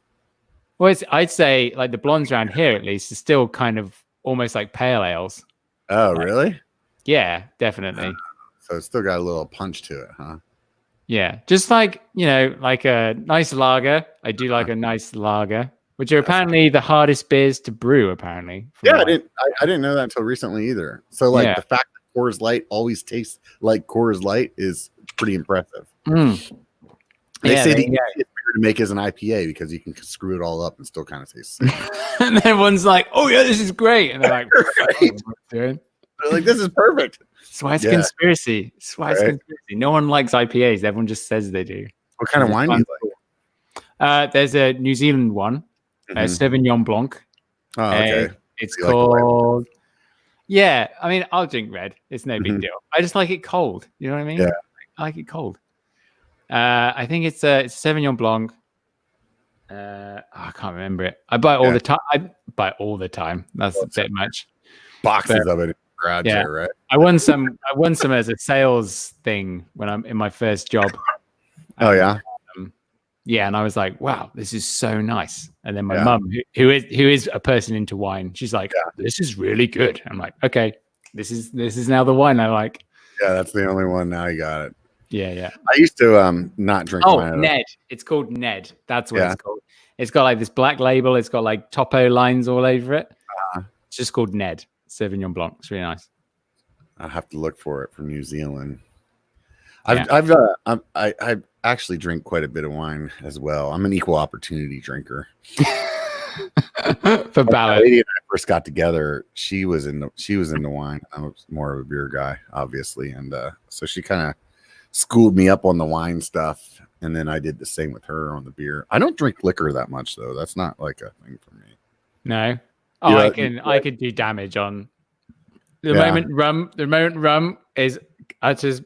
Well, I'd say like the blondes around here at least is still kind of almost like pale ales. Oh, really? Yeah, definitely. So it's still got a little punch to it, huh? Yeah, just like like a nice lager. I do like a nice lager, which are apparently the hardest beers to brew. Apparently, I didn't know that until recently either. So like the fact that Coors Light always tastes like Coors Light is pretty impressive. They say the easiest beer to make is an IPA because you can screw it all up and still kind of taste the same. And everyone's like, "Oh yeah, this is great," and they're like, They're like, "This is perfect." That's why it's a conspiracy. That's why it's conspiracy. No one likes IPAs. Everyone just says they do. What kind of wine do you like? There's a New Zealand one, Sauvignon Blanc. Oh, okay. It's called. Yeah, I mean, I'll drink red. It's no big deal. I just like it cold. You know what I mean? Yeah. I like it cold. I think it's a Sauvignon Blanc. I can't remember it. I buy it all the time. That's a bit much. Boxes of it. garage there, right? I won some as a sales thing when I'm in my first job. Oh yeah. Yeah, and I was like, "Wow, this is so nice." And then my mum, who is a person into wine, she's like, "This is really good." I'm like, "Okay, this is now the wine I like." Yeah, that's the only one. Now you got it. Yeah. I used to not drink wine. Oh, Ned. It's called Ned. That's what it's called. It's got like this black label. It's got like topo lines all over it. It's just called Ned Sauvignon Blanc. It's really nice. I have to look for it from New Zealand. I actually drink quite a bit of wine as well. I'm an equal opportunity drinker. For Ballard. Lady and I first got together, she was into wine. I was more of a beer guy, obviously, and so she kind of schooled me up on the wine stuff, and then I did the same with her on the beer. I don't drink liquor that much though. That's not like a thing for me. No. Oh, I could do damage on the moment rum is I just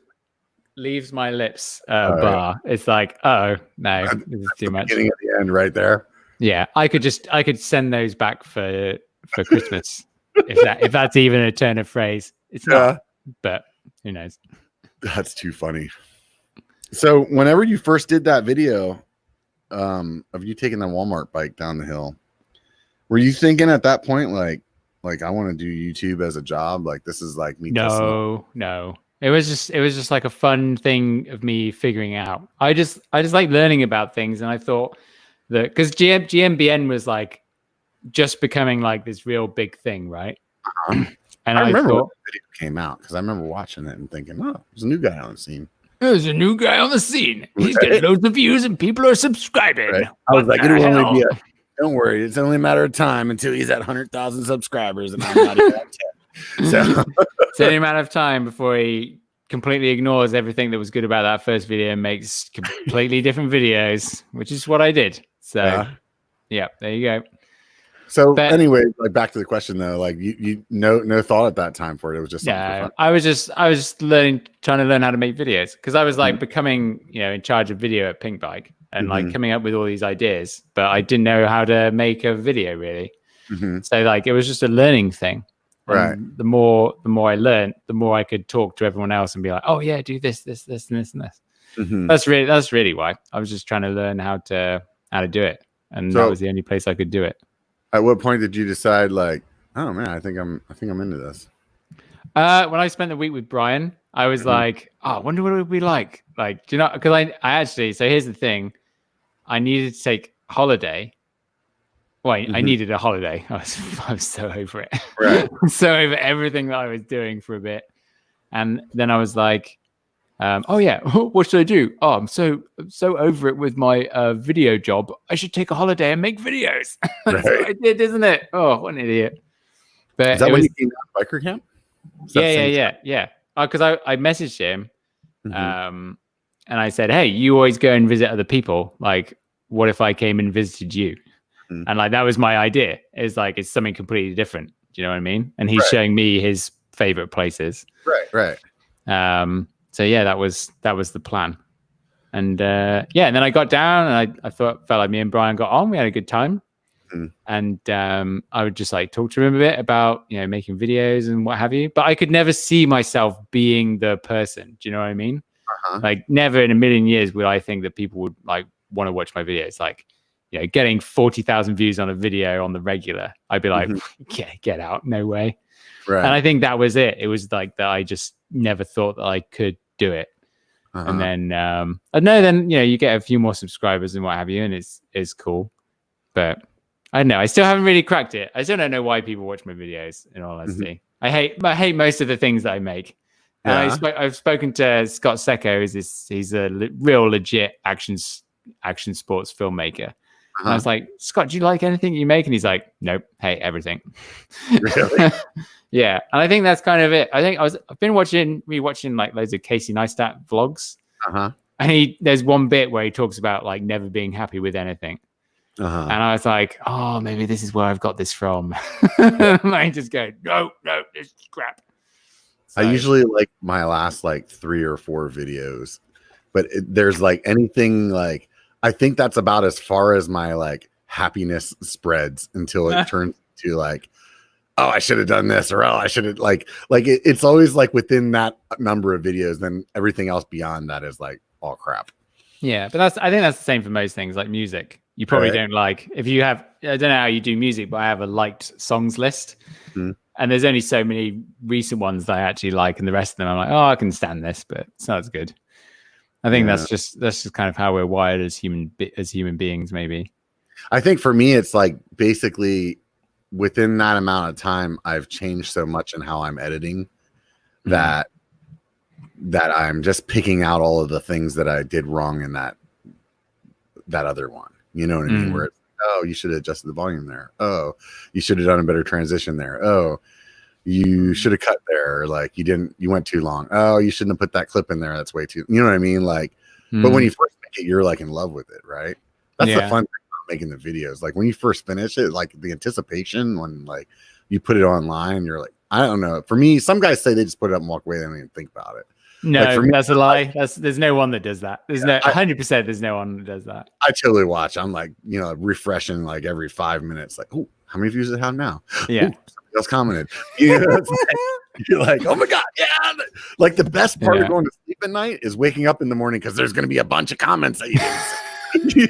leaves my lips bar. It's like, oh no, this is too much. Beginning at the end right there. Yeah, I could send those back for Christmas if that's even a turn of phrase. It's not, but who knows? That's too funny. So whenever you first did that video of you taking the Walmart bike down the hill, were you thinking at that point like I want to do YouTube as a job? Like this is like me. No. It was just like a fun thing of me figuring out. I just like learning about things, and I thought that because GMBN was like just becoming like this real big thing, right? And I remember when the video came out because I remember watching it and thinking, oh, there's a new guy on the scene. There's a new guy on the scene. He's getting loads of views and people are subscribing. Right. I was like, it'll only be don't worry, it's only a matter of time until he's at 100,000 subscribers and I'm not even at 10. So it's any amount of time before he completely ignores everything that was good about that first video and makes completely different videos, which is what I did. So yeah, there you go. So anyway, like back to the question though, like you no thought at that time for it. It was just I was just trying to learn how to make videos because I was like becoming, in charge of video at Pink Bike and like coming up with all these ideas, but I didn't know how to make a video really. So like it was just a learning thing. Right. And the more I learned, the more I could talk to everyone else and be like, oh yeah, do this, and this, and this. That's really why I was just trying to learn how to do it, and that was the only place I could do it. At what point did you decide, like, oh man, I think I'm into this? When I spent the week with Brian, I was like, oh, I wonder what it would be like. Like, do you know? Because I actually, so here's the thing, I needed to take holiday. Well, I needed a holiday. I was so over it. Right. So over everything that I was doing for a bit, and then I was like, oh yeah, what should I do? Oh, I'm so over it with my video job. I should take a holiday and make videos. That's what I did, isn't it? Oh, what an idiot. But is that when you came out of biker camp? Yeah. Because I messaged him, and I said, hey, you always go and visit other people. Like, what if I came and visited you? And like that was my idea. It's like it's something completely different. Do you know what I mean? And he's showing me his favorite places. Right. So yeah, that was the plan. And and then I got down and I felt like me and Brian got on. We had a good time. And I would just like talk to him a bit about making videos and what have you. But I could never see myself being the person. Do you know what I mean? Like never in a million years would I think that people would like want to watch my videos. Like getting 40,000 views on a video on the regular, I'd be like, get out, no way. Right. And I think that was it. It was like that. I just never thought that I could do it. And then, then you get a few more subscribers and what have you, and it's cool. But I don't know. I still haven't really cracked it. I still don't know why people watch my videos. In all honesty, I hate most of the things that I make. And I've spoken to Scott Secco. He's a real legit action sports filmapper. And I was like, Scott, do you like anything you make? And he's like, nope, hate everything. Really? Yeah. And I think that's kind of it. I think I've been rewatching like loads of Casey Neistat vlogs. And there's one bit where he talks about like never being happy with anything. And I was like, oh, maybe this is where I've got this from. And I just go, no, this is crap. So, I usually like my last like 3 or 4 videos, but there's like anything like, I think that's about as far as my like happiness spreads until it turns to like, oh, I should have done this, or oh, I should have it's always like within that number of videos. Then everything else beyond that is like all crap. Yeah, but I think that's the same for most things, like music. You probably don't like if you have. I don't know how you do music, but I have a liked songs list, and there's only so many recent ones that I actually like, and the rest of them I'm like, oh, I can stand this, but it's not as good. I think that's just kind of how we're wired as human beings, maybe. I think for me, it's like basically within that amount of time, I've changed so much in how I'm editing that I'm just picking out all of the things that I did wrong in that other one. You know what I mean? Where it's, oh, you should have adjusted the volume there. Oh, you should have done a better transition there. Oh, you should have cut there. Like you went too long. Oh, you shouldn't have put that clip in there. That's way too, you know what I mean? Like, but when you first make it, you're like in love with it, right? That's the fun thing about making the videos. Like when you first finish it, like the anticipation when like you put it online, you're like, I don't know. For me, some guys say they just put it up and walk away. They don't even think about it. No, like for me, that's a lie. There's no one that does that. There's 100%. There's no one that does that. I totally watch. I'm like, refreshing like every 5 minutes. Like, oh, how many views does it have now? Yeah, somebody else commented. You're like, oh my god, yeah. Like the best part of going to sleep at night is waking up in the morning because there's going to be a bunch of comments that you didn't see.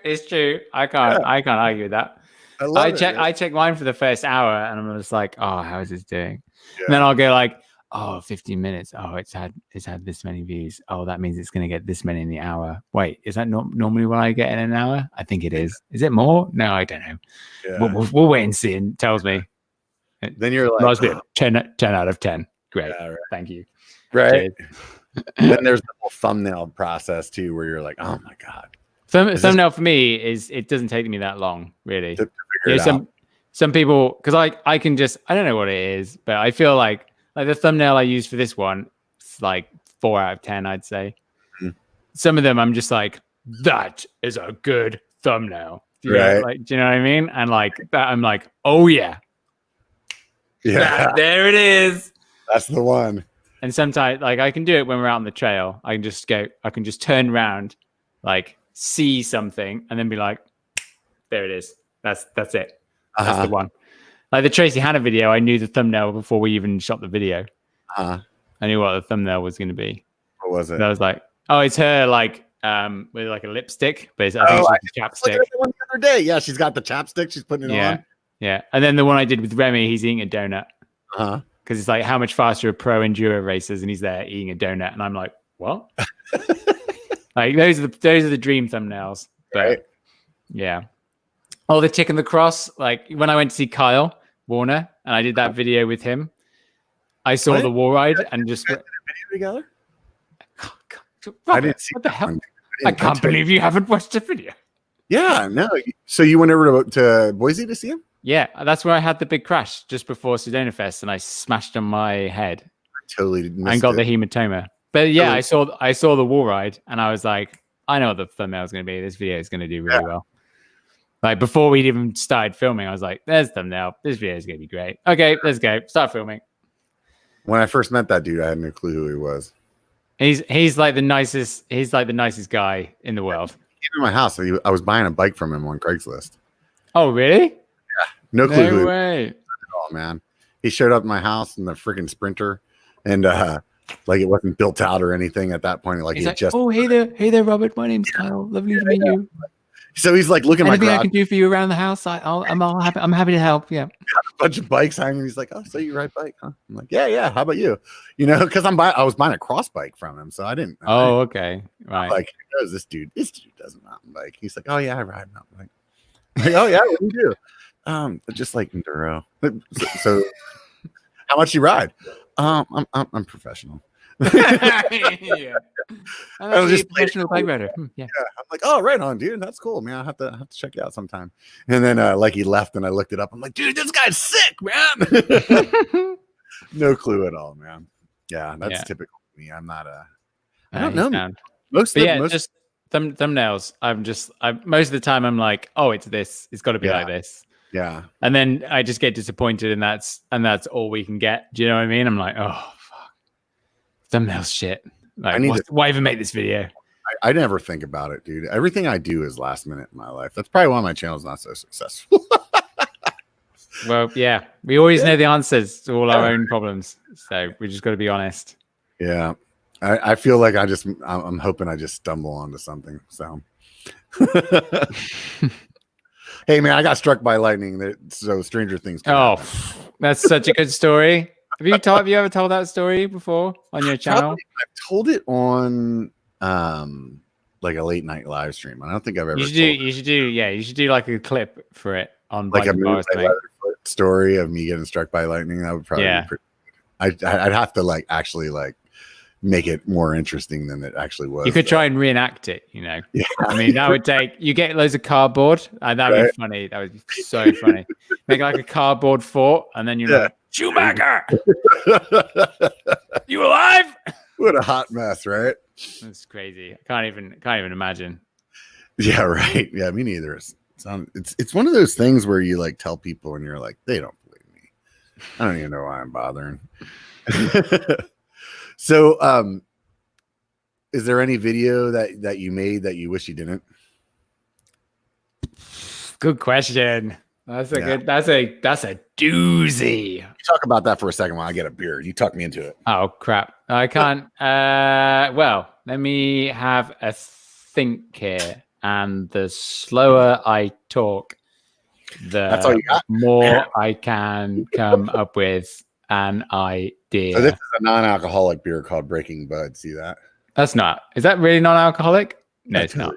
It's true. I can't argue with that. I check mine for the first hour, and I'm just like, oh, how is this doing? Yeah. And then I'll go like, oh, 15 minutes. Oh, it's had this many views. Oh, that means it's going to get this many in the hour. Wait, is that normally what I get in an hour? I think it is. Is it more? No, I don't know. Yeah. We'll wait and see. And tells me. Then you're like, 10 out of 10. Great. Yeah, right. Thank you. Right. Then there's the whole thumbnail process too, where you're like, oh my god. Thumbnail for me is it doesn't take me that long, really. Some people, because I can just, I don't know what it is, but I feel like the thumbnail I used for this one, it's like 4 out of 10, I'd say. Some of them I'm just like, that is a good thumbnail. Right. Do you know what I mean? And like that, I'm like, oh yeah. Yeah. There it is. That's the one. And sometimes like I can do it when we're out on the trail. I can just turn around, like see something and then be like, there it is. That's it. That's the one. Like the Tracy Hannah video, I knew the thumbnail before we even shot the video. I knew what the thumbnail was going to be. What was it? And I was like, oh, it's her like with like a lipstick, but I think it's chapstick. The one the other day. Yeah, she's got the chapstick. She's putting it on. Yeah. And then the one I did with Remy, he's eating a donut. Because it's like, how much faster are pro enduro racers? And he's there eating a donut. And I'm like, what? Like those are the dream thumbnails. But, right. Yeah. Oh, the tick and the cross. Like when I went to see Kyle Warner and I did that video with him, I saw the wall ride and just did a video together. Robert, I didn't see what the hell. I can't believe you haven't watched the video. Yeah, no. So you went over to Boise to see him? Yeah, that's where I had the big crash just before Sedona Fest, and I smashed on my head. I totally missed and got the hematoma. But yeah, I saw the wall ride, and I was like, I know what the thumbnail is going to be. This video is going to do really well. Like before we even started filming, I was like, there's the thumbnail. This video is going to be great. Okay, let's go. Start filming. When I first met that dude, I had no clue who he was. He's like the nicest. He's like the nicest guy in the world. He came to my house. I was buying a bike from him on Craigslist. Oh, really? Yeah. No clue who. No way. Oh man, he showed up at my house in the freaking Sprinter, and like it wasn't built out or anything at that point. Like he's like, just. Oh, hey there, Robert. My name's Kyle. Lovely to meet you. So he's like looking anything my I can do for you around the house. I'm happy to help. Yeah. A bunch of bikes hanging. He's like, oh, so you ride bike, huh? I'm like, yeah. How about you? You know, because I was buying a cross bike from him, so I didn't. Oh, okay, right. Like, who knows this dude? This dude doesn't mountain bike. He's like, oh yeah, I ride mountain bike. I'm like, oh yeah, what do you do? Just like enduro. So how much you ride? I'm professional. Yeah. I'm just professional bike rider. Yeah. I'm like, oh, right on, dude. That's cool, man. I have to check it out sometime. And then like he left, and I looked it up. I'm like, dude, this guy's sick, man. No clue at all, man. Yeah, that's typical for me. I'm not I don't know. Most just thumbnails. Most of the time I'm like, oh, it's this. It's got to be like this. Yeah. And then I just get disappointed, and that's all we can get. Do you know what I mean? I'm like, oh. Thumbnail shit. Like, why even make this video? I never think about it, dude. Everything I do is last minute in my life. That's probably why my channel's not so successful. Well, yeah, we always know the answers to all our own problems, so we just got to be honest. Yeah, I feel like I'm hoping I just stumble onto something. So, hey man, I got struck by lightning. So Stranger Things. That's such a good story. Have you ever told that story before on your channel? Probably, I've told it on like a late night live stream. I don't think I've ever. You should do like a clip for it on like a story of me getting struck by lightning. That would probably be pretty. I'd have to like actually like make it more interesting than it actually was. You could try and reenact it, you know. Yeah. I mean, that would take, you get loads of cardboard, and that would be funny. That would be so funny. Make like a cardboard fort, and then you're like, Schumacher, you alive? What a hot mess, right? That's crazy. I can't even imagine. Yeah, right. Yeah, me neither. It's one of those things where you like tell people and you're like, they don't believe me. I don't even know why I'm bothering. So, is there any video that you made that you wish you didn't? Good question. That's a doozy. Talk about that for a second while I get a beer. You talk me into it. Oh crap. I can't. Well, let me have a think here. And the slower I talk, That's all you got? more I can come up with an idea. So this is a non-alcoholic beer called Breaking Bud. See that? That's not. Is that really non-alcoholic? No, it's not.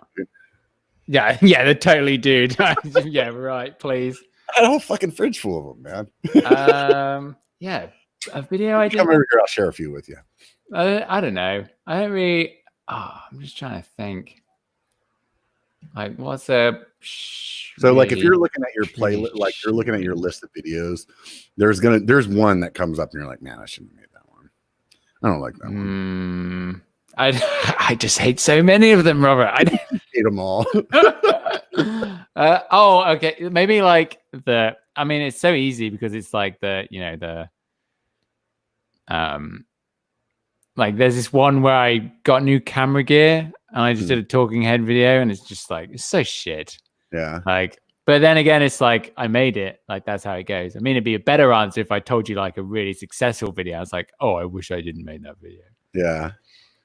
Yeah, they're totally dude. Yeah, right. Please. I had a whole fucking fridge full of them, man. Yeah, a video I did. Come over here. I'll share a few with you. I don't know. I don't really. I'm just trying to think. Like, what's a so like if you're looking at your playlist, like you're looking at your list of videos, there's one that comes up and you're like, man, I shouldn't have made that one. I don't like that one. I just hate so many of them, Robert. I hate them all. Okay. Maybe like I mean, it's so easy because it's like like there's this one where I got new camera gear and I just did a talking head video and it's just like, it's so shit. Yeah. Like, but then again, it's like, I made it. Like, that's how it goes. I mean, it'd be a better answer if I told you like a really successful video. I was like, oh, I wish I didn't make that video. Yeah.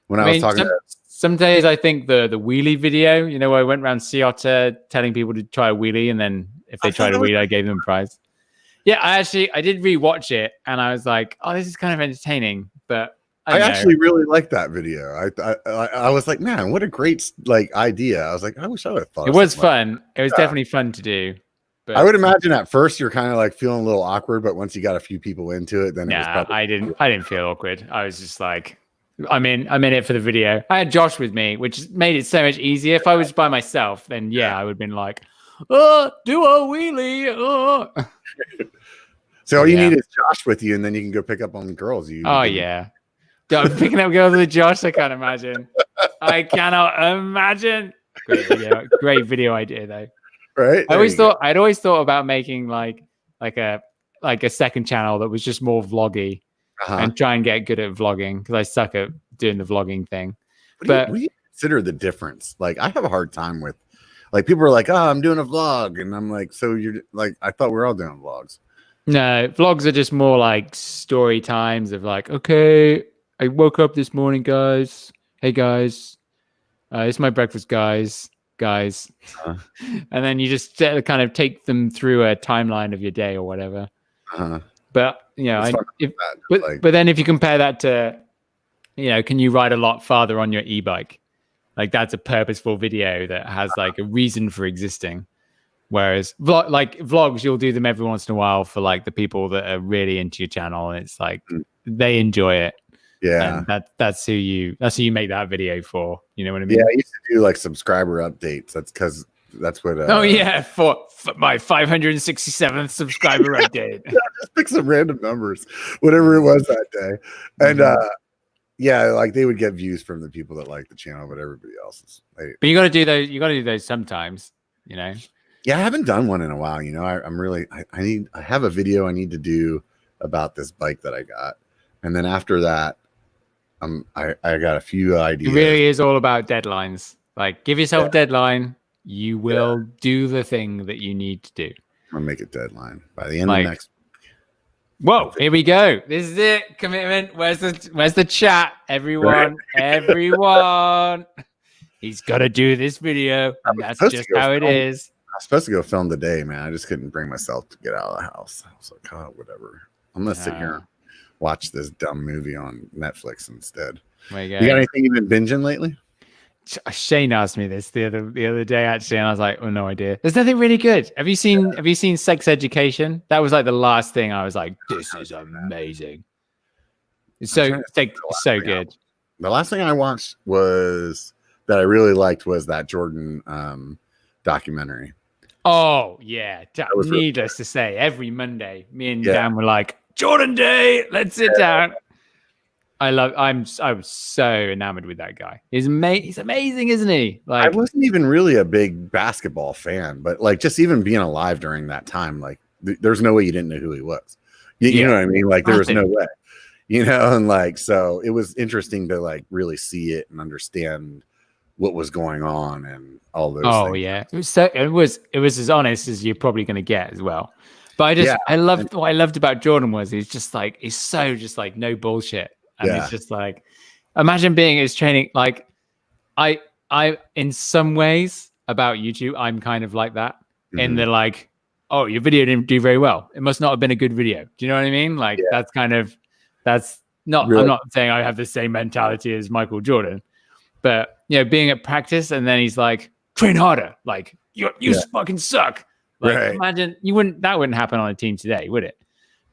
When I was talking some days I think the wheelie video, you know, where I went around Sea Otter telling people to try a wheelie and then if they tried a wheelie, I gave them a prize. Yeah, I did rewatch it and I was like, oh, this is kind of entertaining, but I actually really liked that video. I was like, man, what a great like idea. I was like, I wish I would have thought. It was fun. It was definitely fun to do. But I would imagine at first you're kind of like feeling a little awkward, but once you got a few people into it, then it was probably I didn't feel awkward. I was just like, I'm in it for the video. I had Josh with me, which made it so much easier. If I was by myself, then I would have been like, oh, do a wheelie. Oh. So all you need is Josh with you, and then you can go pick up on girls. Yeah. I'm picking up girls with Josh. I can't imagine. I cannot imagine. Great video idea though. Right. I'd always thought about making like a second channel that was just more vloggy and try and get good at vlogging because I suck at doing the vlogging thing. What do you consider the difference? Like I have a hard time with like people are like, oh, I'm doing a vlog. And I'm like, so you're like, I thought we were all doing vlogs. No, vlogs are just more like story times of like, okay, I woke up this morning, guys. Hey, guys. It's my breakfast, guys. And then you just kind of take them through a timeline of your day or whatever. But, you know, but then if you compare that to, you know, can you ride a lot farther on your e-bike? Like that's a purposeful video that has like a reason for existing. Whereas vlogs, you'll do them every once in a while for like the people that are really into your channel. And it's like, they enjoy it. Yeah, and that's who you make that video for. You know what I mean? Yeah, I used to do like subscriber updates. That's what. For my 567th subscriber update. Just pick some random numbers, whatever it was that day, and like they would get views from the people that like the channel, but everybody else is. But you got to do those. You got to do those sometimes. You know. Yeah, I haven't done one in a while. You know, I have a video I need to do about this bike that I got, and then after that. I got a few ideas. It really is all about deadlines. Like, give yourself a deadline. You will do the thing that you need to do. I'm gonna make a deadline by the end Like, of next. Whoa, here we go. This is it. Commitment. Where's the chat? Everyone, everyone. He's got to do this video. And that's just how it is. I was supposed to go film today, man. I just couldn't bring myself to get out of the house. I was like, oh, whatever. I'm gonna sit here and watch this dumb movie on Netflix instead. You got anything you've been binging lately? Shane asked me this the other day actually, and I was like, "Oh, no idea." There's nothing really good. Have you seen Sex Education? That was like the last thing I was like, "This is amazing." It's so good. The last thing I watched was that I really liked was that Jordan documentary. Oh yeah, needless to say, every Monday, me and Dan were like, "Jordan Day, let's sit down." I was so enamored with that guy. He's amazing, isn't he? Like, I wasn't even really a big basketball fan, but like just even being alive during that time, like there's no way you didn't know who he was. You know what I mean? Like there was no way, and like, so it was interesting to like really see it and understand what was going on and all those things. Oh yeah. It was as honest as you're probably going to get as well. But what I loved about Jordan was he's so just like no bullshit. And it's just like, imagine being his training. Like I in some ways about YouTube, I'm kind of like that. And they're like, oh, your video didn't do very well. It must not have been a good video. Do you know what I mean? Like that's not, really? I'm not saying I have the same mentality as Michael Jordan, but being at practice and then he's like, train harder. Like you fucking suck. Like imagine that wouldn't happen on a team today, would it?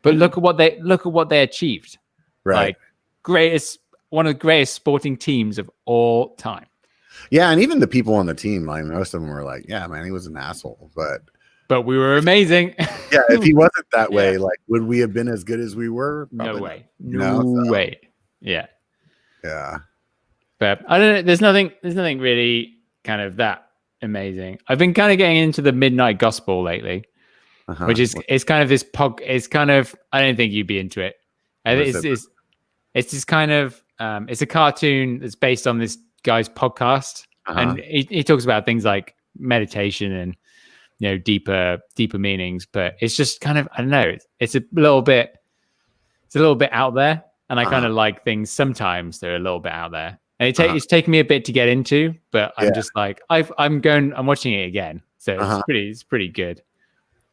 But look at what they achieved. Right. Like one of the greatest sporting teams of all time. Yeah, and even the people on the team, like most of them were like, "Yeah, man, he was an asshole," but we were amazing. Yeah, if he wasn't that way, like, would we have been as good as we were? Probably no way. Yeah. But I don't know. There's nothing really kind of that amazing. I've been kind of getting into the Midnight Gospel lately, which is it's kind of this It's kind of, I don't think you'd be into it. It's this kind of it's a cartoon that's based on this guy's podcast, and he talks about things like meditation and deeper meanings. But it's just kind of, I don't know. It's a little bit out there, and I kind of like things sometimes they're a little bit out there. And it's taken me a bit to get into, but I'm just like I'm watching it again, so it's pretty good.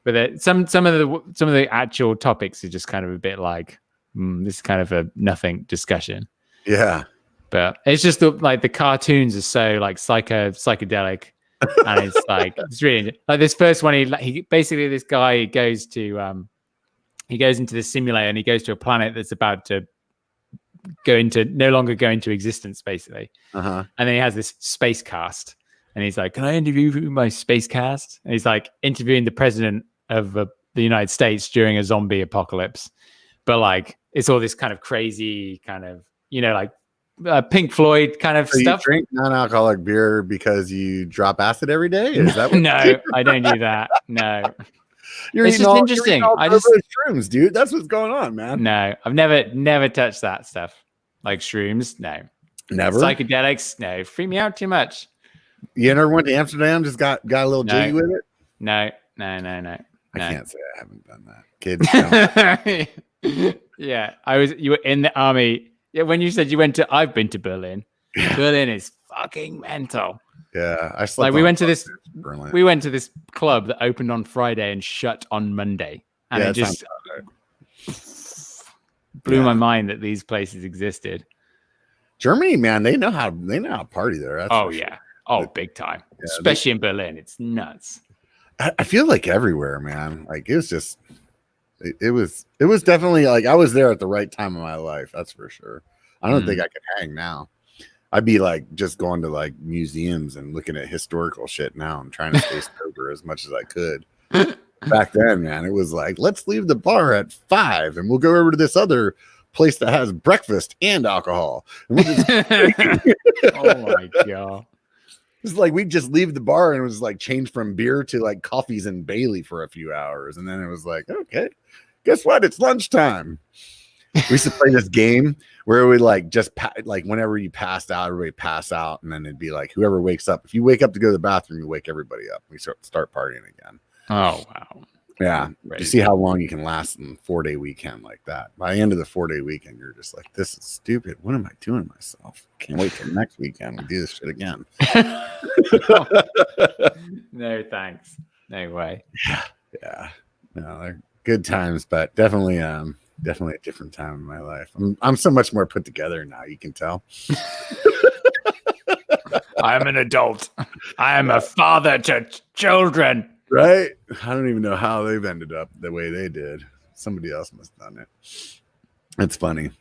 But some of the actual topics are just kind of a bit like. This is kind of a nothing discussion. Yeah. But it's just like the cartoons are so like psychedelic. And it's like, it's really like this first one. He basically, this guy goes into the simulator and he goes to a planet that's about to no longer go into existence basically. And then he has this space cast and he's like, can I interview my space cast? And he's like interviewing the president of the United States during a zombie apocalypse. But like, it's all this kind of crazy kind of, like Pink Floyd kind of stuff. You drink non-alcoholic beer because you drop acid every day? Is that what No, I don't do that. No. It's just interesting. I just shrooms, dude. That's what's going on, man. No, I've never touched that stuff. Like shrooms, no. Never. Psychedelics, no. Freak me out too much. You never went to Amsterdam? Just got a little jiggy with it? No. I can't say I haven't done that. Kids. Yeah, you were in the army. Yeah, when you said I've been to Berlin. Yeah. Berlin is fucking mental. Yeah, I slept. Like we went to this club that opened on Friday and shut on Monday, and it just blew my mind that these places existed. Germany, man, they know how to party there. That's sure. Big time. Yeah, especially in Berlin, it's nuts. I feel like everywhere, man. Like it was just. It was definitely like I was there at the right time of my life. That's for sure. I don't think I could hang now. I'd be like just going to like museums and looking at historical shit now and trying to stay sober as much as I could. Back then, man, it was like, let's leave the bar at 5 and we'll go over to this other place that has breakfast and alcohol. And we'll just oh my God. It's like we'd just leave the bar and it was like change from beer to like coffees and Bailey for a few hours. And then it was like, okay, guess what? It's lunchtime. We used to play this game where it would like just like whenever you passed out, everybody pass out. And then it'd be like whoever wakes up. If you wake up to go to the bathroom, you wake everybody up. We start partying again. Oh, wow. Yeah. You see how long you can last in a 4-day weekend like that. By the end of the 4-day weekend, you're just like, this is stupid. What am I doing to myself? Can't wait till next weekend. We do this shit again. No, thanks. No way. Yeah. No, they're good times, but definitely a different time in my life. I'm so much more put together now, you can tell. I'm an adult. I am a father to children. Right? I don't even know how they've ended up the way they did. Somebody else must have done it. It's funny.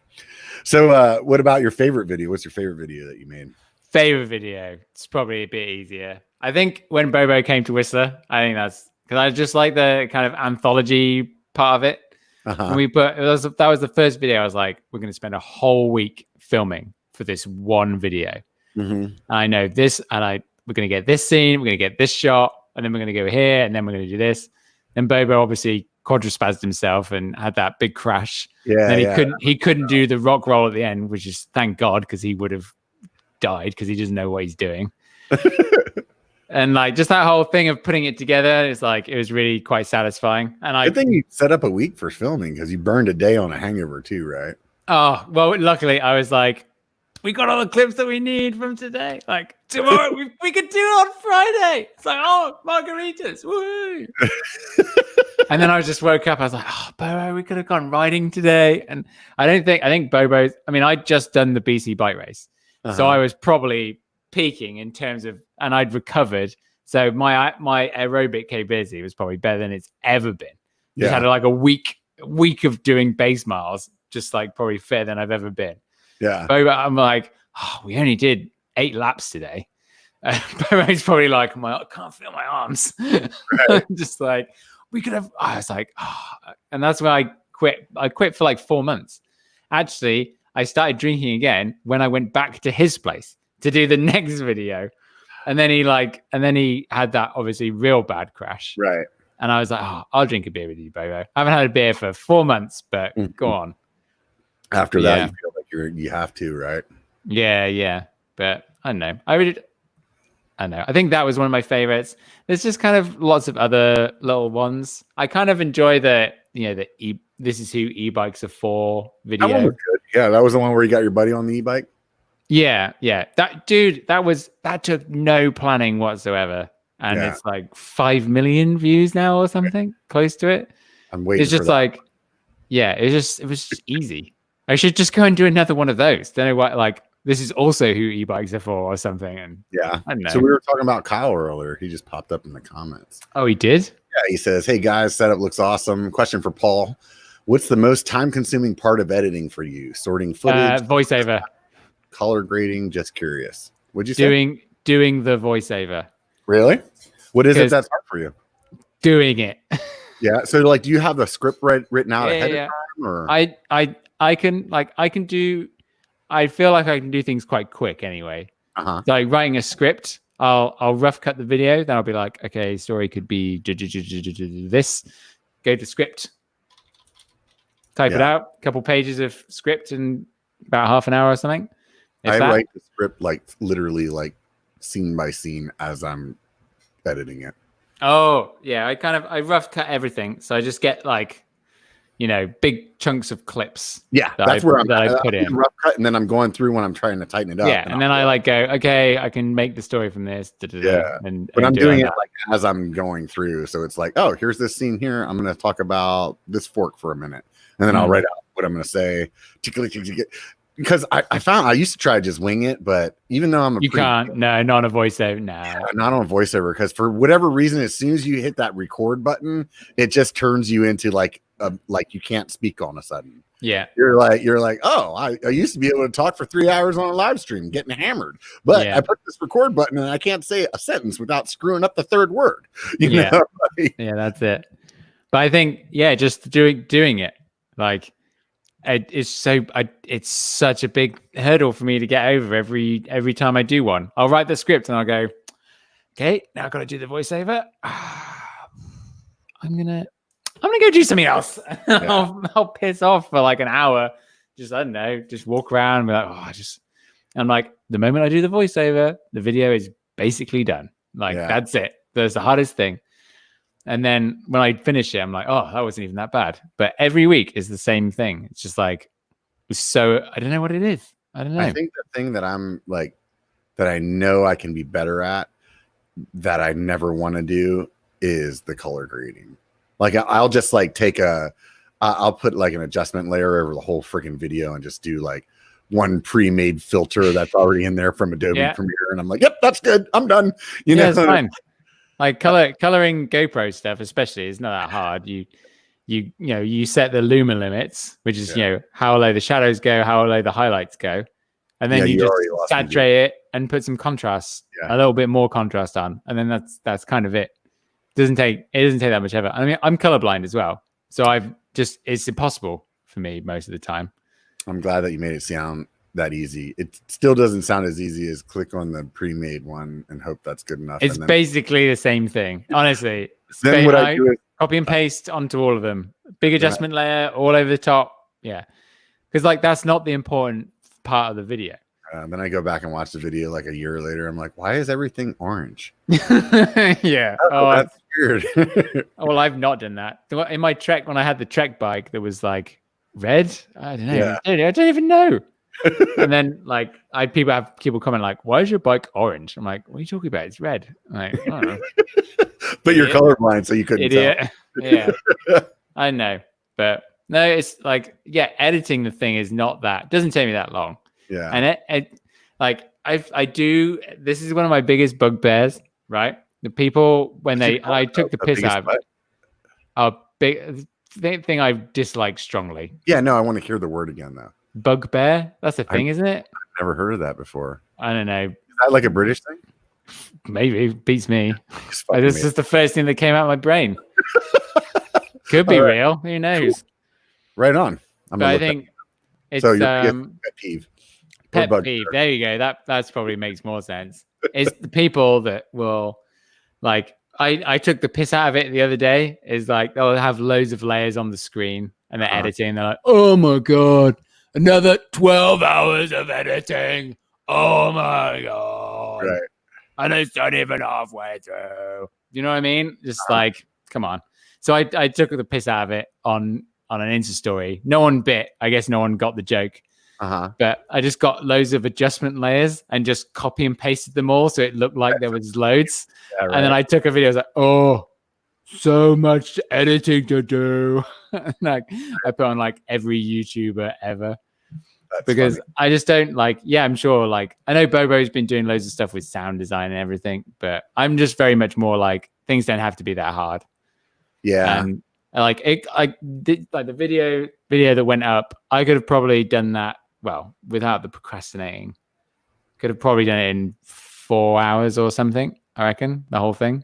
So what about your favorite video? What's your favorite video that you made? Favorite video? It's probably a bit easier. I think when Bobo came to Whistler, I think that's because I just like the kind of anthology part of it. And that was the first video. I was like, we're going to spend a whole week filming for this one video. I know this, and we're going to get this scene, we're going to get this shot, and then we're going to go here, and then we're going to do this. Then Bobo obviously quadruspazzed himself and had that big crash. Yeah. And he couldn't do the rock roll at the end, which is thank God, because he would have died because he doesn't know what he's doing. And like just that whole thing of putting it together is like it was really quite satisfying. And I think you set up a week for filming because you burned a day on a hangover too, right? Oh well, luckily I was like, we got all the clips that we need from today. Like tomorrow, we could do it on Friday. It's like, oh, margaritas, woo! And then I just woke up. I was like, oh, Bobo, we could have gone riding today. And I think Bobo's. I mean, I'd just done the BC bike race, so I was probably peaking in terms of, and I'd recovered. So my aerobic capability was probably better than it's ever been. Just had like a week of doing base miles, just like probably fitter than I've ever been. Yeah. Bobo, I'm like, oh, we only did 8 laps today. Bobo's probably like, I can't feel my arms. Right. Just like, we could have, I was like, oh. And that's when I quit. I quit for like 4 months. Actually, I started drinking again when I went back to his place to do the next video. And then he had that obviously real bad crash. Right. And I was like, oh, I'll drink a beer with you, Bobo. I haven't had a beer for 4 months, but go on. After that, you feel like you have to, right? Yeah. But I don't know. I think that was one of my favorites. There's just kind of lots of other little ones. I kind of enjoy the this is who e-bikes are for video. That one was good. Yeah, that was the one where you got your buddy on the e-bike. Yeah. That took no planning whatsoever. And it's like 5 million views now or something, close to it. I'm waiting. It's just like, it was just easy. I should just go and do another one of those. Don't know what, like, this is also who e-bikes are for or something. And yeah, I don't know. So we were talking about Kyle earlier. He just popped up in the comments. Oh, he did? Yeah, he says, hey guys, setup looks awesome. Question for Paul. What's the most time-consuming part of editing for you? Sorting footage? Voiceover. Color grading? Just curious. What'd you say? Doing the voiceover. Really? What is it that's hard for you? Doing it. Yeah. So like, do you have the script written out ahead of time? Or? I feel like I can do things quite quick anyway. So like writing a script, I'll rough cut the video. Then I'll be like, okay, story could be this. Go to script. Type it out. A couple pages of script in about half an hour or something. I write the script like literally like scene by scene as I'm editing it. Oh yeah, I rough cut everything. So I just get like, big chunks of clips. Yeah, that's where I put in rough cut, and then I'm going through when I'm trying to tighten it up. Yeah, and then I like go, okay, I can make the story from this. Yeah, but I'm doing it like as I'm going through. So it's like, oh, here's this scene here. I'm going to talk about this fork for a minute, and then I'll write out what I'm going to say. Because I found I used to try to just wing it, but even though not on a voiceover, not on a voiceover, because for whatever reason, as soon as you hit that record button, it just turns you into like you can't speak all of a sudden. Yeah, you're like, oh, I used to be able to talk for 3 hours on a live stream, getting hammered, but I put this record button and I can't say a sentence without screwing up the third word. You know? Yeah, that's it. But I think just doing it like. It's such a big hurdle for me to get over every time I do one. I'll write the script and I'll go, okay, now I've got to do the voiceover. I'm gonna go do something else. Yeah. I'll piss off for like an hour. Just I don't know, just walk around and be like, I'm like, the moment I do the voiceover, the video is basically done. Like that's it. That's the hardest thing. And then when I finish it, I'm like, oh, that wasn't even that bad. But every week is the same thing. It's just like, so I don't know what it is. I don't know. I think the thing that I'm like, that I know I can be better at, that I never want to do, is the color grading. Like I'll just like I'll put like an adjustment layer over the whole freaking video and just do like one pre-made filter that's already in there from Adobe Premiere. And I'm like, yep, that's good. I'm done. You know, it's fine. Like coloring GoPro stuff, especially, is not that hard. You set the luma limits, which is how low the shadows go, how low the highlights go, and then you just saturate it and put some contrast, a little bit more contrast on, and then that's kind of it. It doesn't take that much effort. I mean, I'm colorblind as well, so it's impossible for me most of the time. I'm glad that you made it sound that easy. It still doesn't sound as easy as click on the pre-made one and hope that's good enough. It's basically the same thing, honestly. Then what I do is copy and paste onto all of them. Big adjustment layer all over the top. Yeah, because like that's not the important part of the video. Then I go back and watch the video like a year later. I'm like, why is everything orange? Yeah. That's weird. Well, I've not done that. In my Trek, when I had the Trek bike, there was like red. I don't know. Yeah. I don't even know. And then like people comment like, why is your bike orange? I'm like, what are you talking about? It's red. I'm like, I don't know. But you're colorblind, so you couldn't tell. Yeah. I know. But no, it's like, editing the thing is not that. Doesn't take me that long. Yeah. And it like I do, this is one of my biggest bugbears, right? The people when I took the piss out of it. A big thing I dislike strongly. Yeah, no, I want to hear the word again though. Bugbear? That's a thing, isn't it? I've never heard of that before. I don't know. Is that like a British thing? Maybe. Beats me. This is the first thing that came out of my brain. Could be real. Who knows? Right on. But I think it's so your pet peeve. Pet peeve. There you go. That's probably makes more sense. It's the people that will like I took the piss out of it the other day. Is like they'll have loads of layers on the screen and they're editing. They're like, oh my God, another 12 hours of editing. Oh my God. Right. And it's not even halfway through. You know what I mean? Just like, come on. So I took the piss out of it on an Insta story. No one bit. I guess no one got the joke. But I just got loads of adjustment layers and just copy and pasted them all so it looked like there was loads. Yeah, right. And then I took a video. I was like, oh, so much editing to do. Like I put on like every YouTuber ever. That's because funny. I just don't like, I'm sure like I know Bobo's been doing loads of stuff with sound design and everything, but I'm just very much more like things don't have to be that hard. Yeah. And like it, I did like the video that went up. I could have probably done that. Well, without the procrastinating, could have probably done it in 4 hours or something. I reckon the whole thing.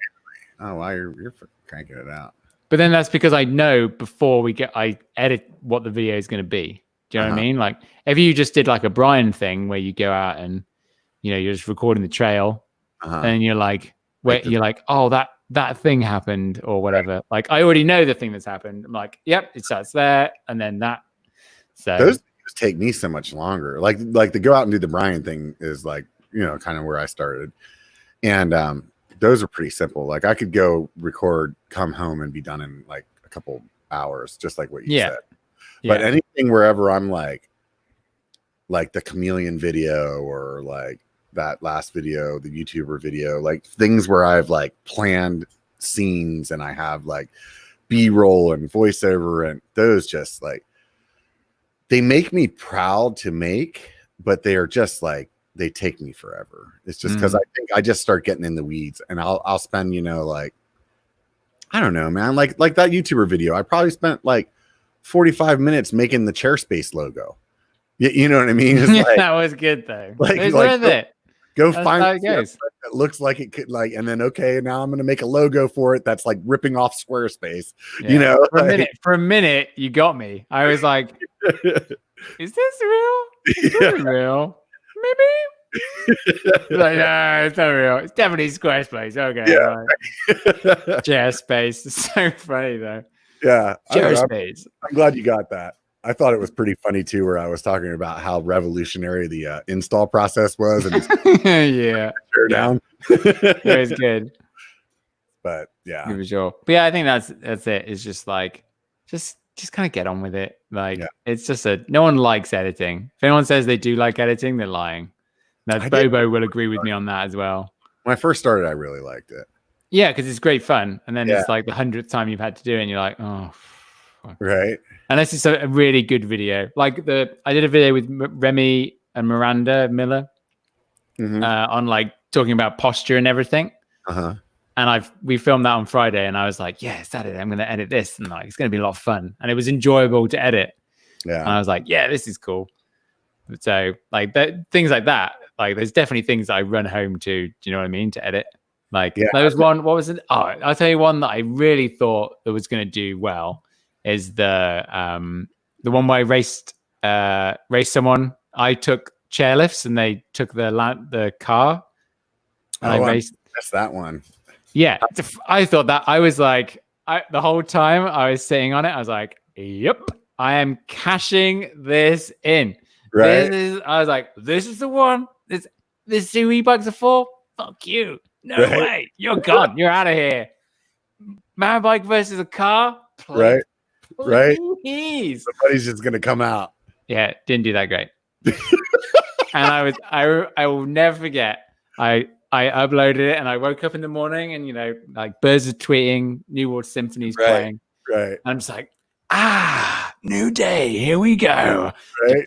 Oh, wow, you're cranking it out. But then that's because I know before I edit what the video is going to be. Do you know what I mean? Like if you just did like a Brian thing where you go out and you're just recording the trail, and you're like, oh that thing happened or whatever. Right. Like I already know the thing that's happened. I'm like, yep, it starts there and then that. So those videos take me so much longer. Like the go out and do the Brian thing is like, kind of where I started. And those are pretty simple. Like I could go record, come home and be done in like a couple hours, just like what you said. But anything wherever I'm like the chameleon video or like that last video, the YouTuber video, like things where I've like planned scenes and I have like B-roll and voiceover, and those just like they make me proud to make, but they are just like they take me forever. It's just because I think I just start getting in the weeds and I'll spend, like I don't know, man, like that YouTuber video. I probably spent like 45 minutes making the chair space logo. You know what I mean? It's like, that was good though. It's worth it. Go find it that looks like it could and then now I'm gonna make a logo for it that's like ripping off Squarespace. Yeah. For a minute you got me. I was like, is this real? Is this real? Maybe. Like, no, it's not real. It's definitely Squarespace. Okay. Yeah. Right. Squarespace. It's so funny though. Yeah. Squarespace. I'm glad you got that. I thought it was pretty funny too, where I was talking about how revolutionary the install process was. And yeah. Down. It was good. But yeah, for sure. But yeah, I think that's it. It's just like just kind of get on with it. Like it's just no one likes editing. If anyone says they do like editing, they're lying. Now Bobo will agree with me on that as well. When I first started, I really liked it. Yeah, because it's great fun. And then it's like the 100th time you've had to do it, and you're like, oh, fuck. Right. Unless it's a really good video. Like I did a video with Remy and Miranda Miller on like talking about posture and everything. Uh-huh. And we filmed that on Friday, and I was like, yeah, Saturday I'm going to edit this, and like it's going to be a lot of fun, and it was enjoyable to edit. Yeah. And I was like, yeah, this is cool. So like things like that, like there's definitely things I run home to. Do you know what I mean? To edit. Like there was one. What was it? Oh, I'll tell you one that I really thought that was going to do well is the one where I raced someone. I took chairlifts, and they took the car. And I raced. That's that one. Yeah, I thought that. I was like, the whole time I was sitting on it, I was like, yep, I am cashing this in. Right. I was like, this is the one. This is who e-bikes are for. Fuck you. No way. You're gone. You're out of here. Mountain bike versus a car. Right. Please. Somebody's just going to come out. Yeah, didn't do that great. And I will never forget. I uploaded it, and I woke up in the morning, and like birds are tweeting, New World Symphony's playing. Right. And I'm just like, new day, here we go. Right.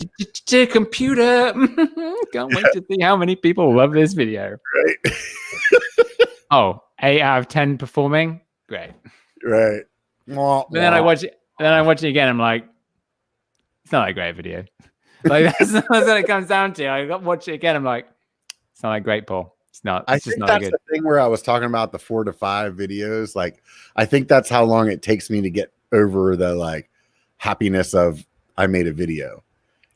Computer. Can't wait to see how many people love this video. Right. 8 out of 10 performing. Great. Right. But then I watch it. Then I watch it again. I'm like, it's not a great video. Like that's what it comes down to. I watch it again. I'm like, it's not that great, Paul. It's not. I think that's the thing where I was talking about the 4 to 5 videos. Like, I think that's how long it takes me to get over the like happiness of I made a video.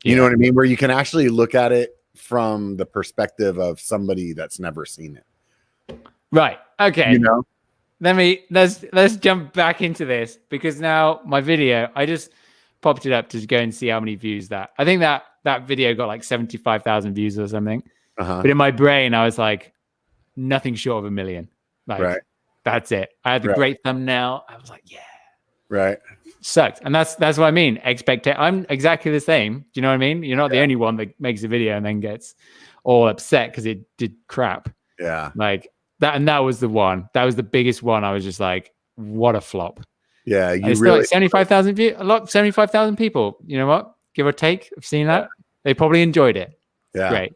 You know what I mean? Where you can actually look at it from the perspective of somebody that's never seen it. Right. Okay. Let's jump back into this, because now my video, I just popped it up to go and see how many views that. I think that video got like 75,000 views or something. But in my brain, I was like, nothing short of 1 million. Like, that's it. I had the great thumbnail. I was like, yeah. Right. Sucks. And that's what I mean. I'm exactly the same. Do you know what I mean? You're not the only one that makes a video and then gets all upset because it did crap. Yeah. Like that. And that was the one. That was the biggest one. I was just like, what a flop. Yeah. You really like 75,000 views. 75,000 people. You know what? Give or take. I've seen that. They probably enjoyed it. Yeah. Great.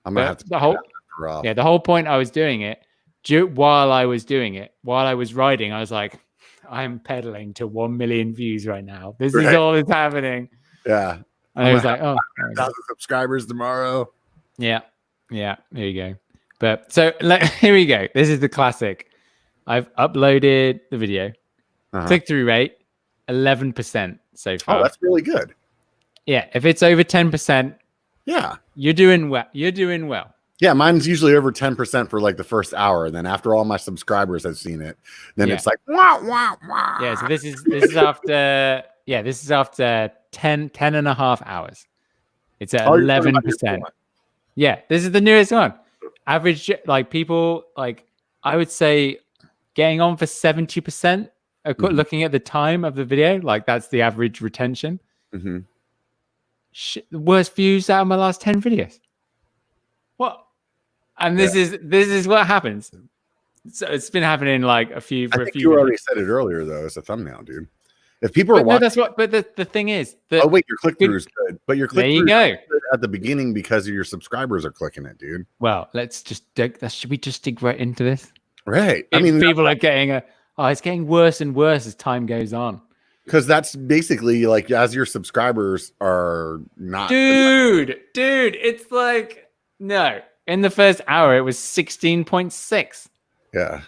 I'm gonna have to the whole point I was doing it while I was riding, I was like, I'm pedaling to 1 million views right now. This is all that's happening. Yeah. And I was like, 1,000 subscribers tomorrow. Yeah. Yeah. There you go. But so here we go. This is the classic. I've uploaded the video. Click-through rate, 11% so far. Oh, that's really good. Yeah. If it's over 10%, you're doing well. Yeah, mine's usually over 10% for like the first hour. And then after all my subscribers have seen it, then it's like, wah, wah, wah. Yeah, so this is after 10 and a half hours. It's at 11%. Yeah, this is the newest one. Average, like people, like I would say getting on for 70%, looking at the time of the video, like that's the average retention. Mm-hmm. Worst views out of my last 10 videos. What? And this is what happens. So it's been happening like a few. You already said it earlier though. It's a thumbnail, dude. If people are watching, that's what. But the thing is, your click through is good. But your click through is good at the beginning because your subscribers are clicking it, dude. Well, let's just should we just dig right into this? Right. I mean, people are getting it's getting worse and worse as time goes on. Because that's basically like as your subscribers are not. Dude, it's like no. In the first hour, it was 16.6. Yeah.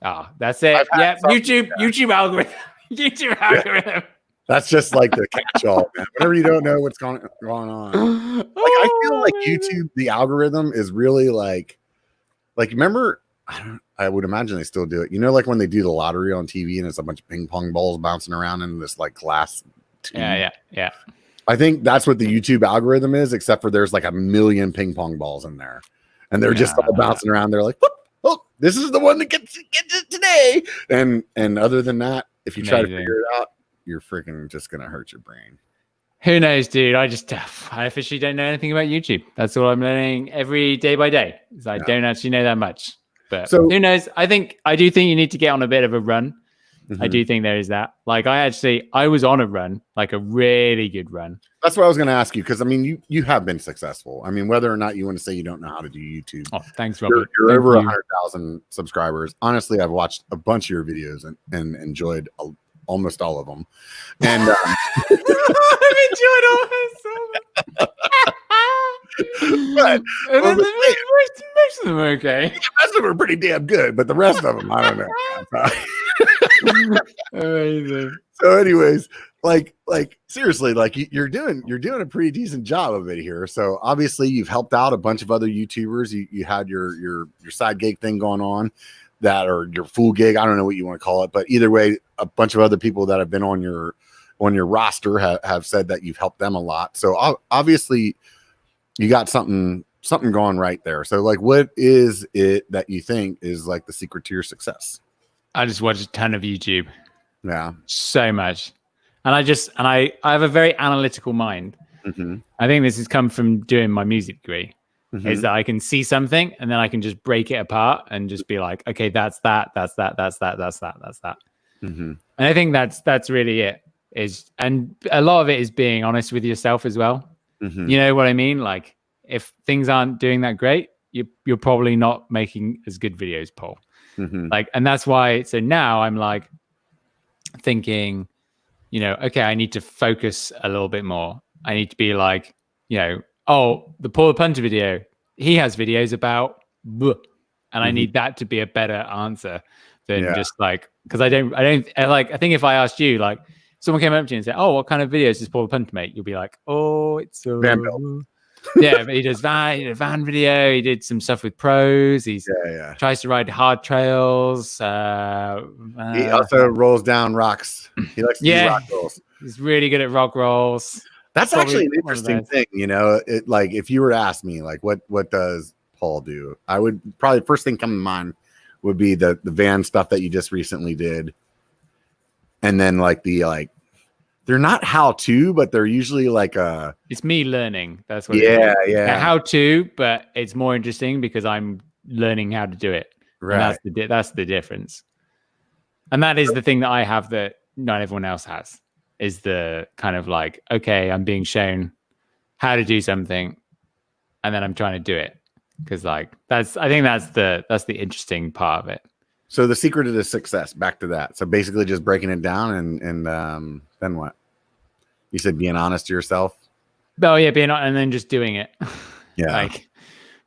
Oh, that's it. Yeah, YouTube algorithm. YouTube algorithm. That's just like the catch-all, man. Whenever you don't know what's going on. Like I feel like YouTube, the algorithm is really like remember, I would imagine they still do it. You know, like when they do the lottery on TV and it's a bunch of ping pong balls bouncing around in this like glass tube. Yeah. I think that's what the YouTube algorithm is, except for there's like 1 million ping pong balls in there. And they're just all bouncing around. They're like, whoop, oh, this is the one that gets it today. And other than that, if you try to figure it out, you're freaking just gonna hurt your brain. Who knows, dude? I officially don't know anything about YouTube. That's all I'm learning every day by day. I don't actually know that much. But who knows? I do think you need to get on a bit of a run. I do think there is that. Like I was on a run, like a really good run. That's what I was going to ask you, because I mean, you have been successful. I mean, whether or not you want to say you don't know how to do YouTube. Oh, thanks, Robert. You're over 100,000 subscribers. Honestly, I've watched a bunch of your videos and enjoyed almost all of them. And I've enjoyed almost all of them. But most of them are okay. The rest of them are pretty damn good, but the rest of them, I don't know. Amazing. So, anyways, like seriously, like you're doing a pretty decent job of it here. So obviously, you've helped out a bunch of other YouTubers. You had your side gig thing going on, that, or your full gig. I don't know what you want to call it, but either way, a bunch of other people that have been on your roster have said that you've helped them a lot. So obviously, you got something going right there. So like, what is it that you think is like the secret to your success? I just watch a ton of YouTube. Yeah. So much. And I have a very analytical mind. Mm-hmm. I think this has come from doing my music degree. Mm-hmm. Is that I can see something and then I can just break it apart and just be like, okay, that's that. Mm-hmm. And I think that's really it. And a lot of it is being honest with yourself as well. Mm-hmm. You know what I mean? Like, if things aren't doing that great, you're probably not making as good videos, Paul. Mm-hmm. Like, and that's why. So now I'm like thinking, you know, okay, I need to focus a little bit more. I need to be like, you know, oh, the Paul the Punter video, he has videos about, bleh, and I need that to be a better answer than just like, because I don't like. I think if I asked you, like, someone came up to you and said, "Oh, what kind of videos does Paul the Punter make?" You'll be like, "Oh, it's a van build." Yeah, but he does he did a van video. He did some stuff with pros. He's tries to ride hard trails. He also rolls down rocks. He likes to do rock rolls. He's really good at rock rolls. That's probably actually an interesting thing. You know, it, like if you were to ask me, like, what does Paul do? I would probably first thing come to mind would be the van stuff that you just recently did, and then like they're not how to, but they're usually like it's me learning. That's what how to, but it's more interesting because I'm learning how to do it. Right. And that's the difference. And that is the thing that I have that not everyone else has, is the kind of like, okay, I'm being shown how to do something and then I'm trying to do it. Cause like I think that's the interesting part of it. So the secret of the success, back to that. So basically just breaking it down and then what? You said being honest to yourself? Oh yeah, being honest and then just doing it. Yeah. Like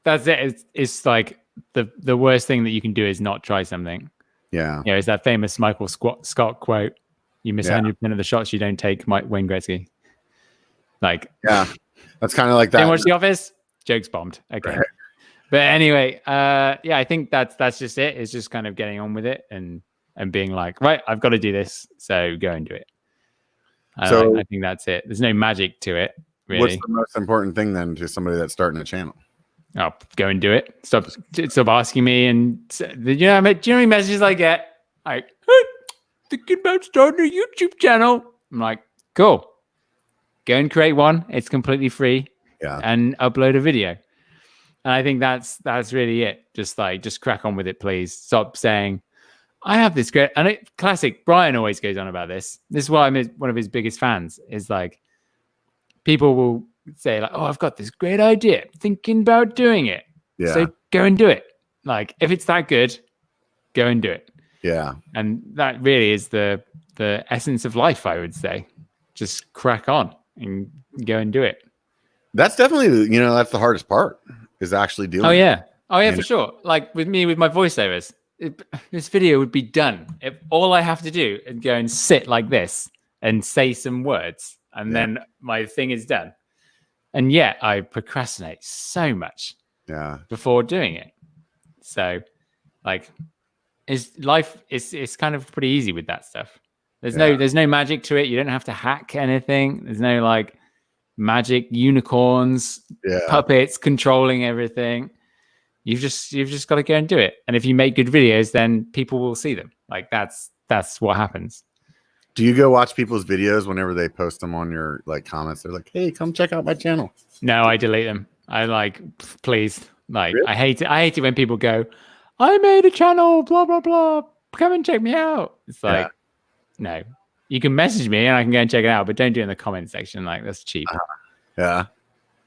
that's it. It's like the worst thing that you can do is not try something. Yeah. You know, it's that famous Michael Scott quote, you miss 100% of the shots you don't take, Wayne Gretzky. Like, yeah, that's kind of like that. Didn't watch The Office? Jokes bombed. Okay. Right. But anyway, I think that's just it. It's just kind of getting on with it and being like, right, I've got to do this, so go and do it. So I think that's it. There's no magic to it, really. What's the most important thing then to somebody that's starting a channel? Oh, go and do it. Stop asking me. And do you know how many messages I get? Like, hey, thinking about starting a YouTube channel. I'm like, cool. Go and create one. It's completely free. Yeah. And upload a video. And I think that's really it. Just crack on with it, please. Stop saying, I have this great, and classic. Brian always goes on about this. This is why I'm one of his biggest fans. Is like, people will say like, "Oh, I've got this great idea. Thinking about doing it. Yeah. So go and do it. Like, if it's that good, go and do it." Yeah. And that really is the essence of life, I would say. Just crack on and go and do it. That's definitely, that's the hardest part, is actually doing it. Oh yeah, for sure. Like with me, with my voiceovers, this video would be done if all I have to do is go and sit like this and say some words, and then my thing is done. And yet I procrastinate so much before doing it. So like, it's kind of pretty easy with that stuff. There's no magic to it. You don't have to hack anything. There's no like magic unicorns, puppets controlling everything. You've just got to go and do it. And if you make good videos, then people will see them. Like that's what happens. Do you go watch people's videos whenever they post them on your like comments? They're like, "Hey, come check out my channel." No, I delete them. I like, please. Like, Really? I hate it when people go, "I made a channel, blah blah blah. Come and check me out." It's like, no. You can message me and I can go and check it out, but don't do it in the comment section. Like that's cheap. Yeah.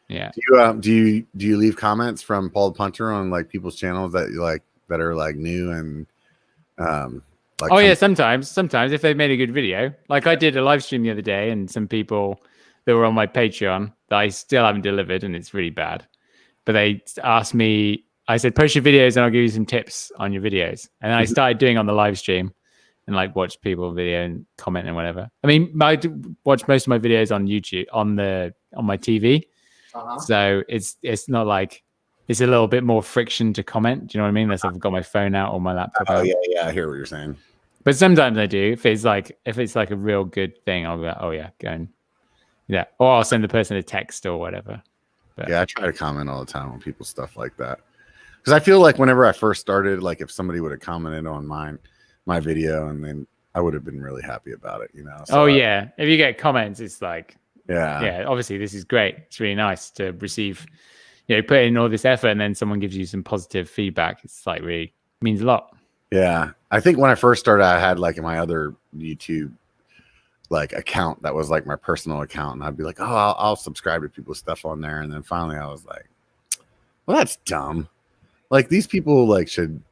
Yeah. Do you leave comments from Paul Punter on like people's channels that you like that are like new and like yeah, sometimes if they've made a good video. Like I did a live stream the other day and some people that were on my Patreon that I still haven't delivered and it's really bad. But they asked me, I said, post your videos and I'll give you some tips on your videos. And I started doing on the live stream and like watch people video and comment and whatever. I mean, I watch most of my videos on YouTube on my TV. So it's not like it's a little bit more friction to comment. Do you know what I mean? Unless I've got my phone out or my laptop out. Yeah, I hear what you're saying. But sometimes I do. If it's like a real good thing, I'll be like, oh yeah, go and or I'll send the person a text or whatever. But, yeah, I try to comment all the time on people's stuff like that because I feel like whenever I first started, like if somebody would have commented on my video, and then I would have been really happy about it, you know. So yeah, if you get comments, it's like. Yeah. Obviously, this is great. It's really nice to receive, put in all this effort and then someone gives you some positive feedback. It's like really means a lot. Yeah. I think when I first started, I had like my other YouTube like account that was like my personal account. And I'd be like, oh, I'll subscribe to people's stuff on there. And then finally I was like, well, that's dumb. Like these people like should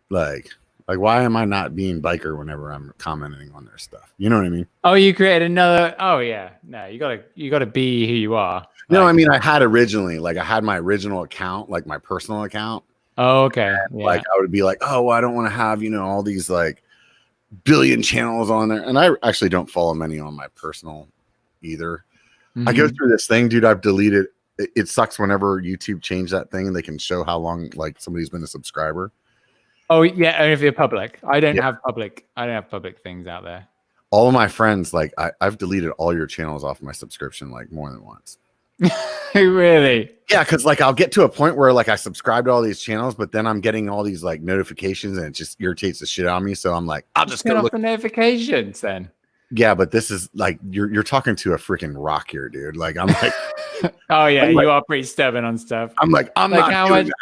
like why am I not being biker whenever I'm commenting on their stuff? You know what I mean? Oh, you created another. Oh yeah. No, you gotta be who you are. No, I mean I had originally I had my original account, like my personal account. Oh, okay. Yeah. Like I would be like, oh, well, I don't want to have, all these like billion channels on there. And I actually don't follow many on my personal either. Mm-hmm. I go through this thing, dude. I've deleted. It sucks whenever YouTube change that thing and they can show how long like somebody's been a subscriber. Oh yeah, only if you're public. I don't have public things out there. All of my friends, like I've deleted all your channels off my subscription like more than once. Really? Yeah, because like I'll get to a point where like I subscribe to all these channels, but then I'm getting all these like notifications and it just irritates the shit out of me. So I'm like, I'll just turn go off look the notifications then. Yeah, but this is like you're talking to a freaking rock here, dude. Like I'm like, oh yeah, you are pretty stubborn on stuff. I'm like, I'm like, not doing that.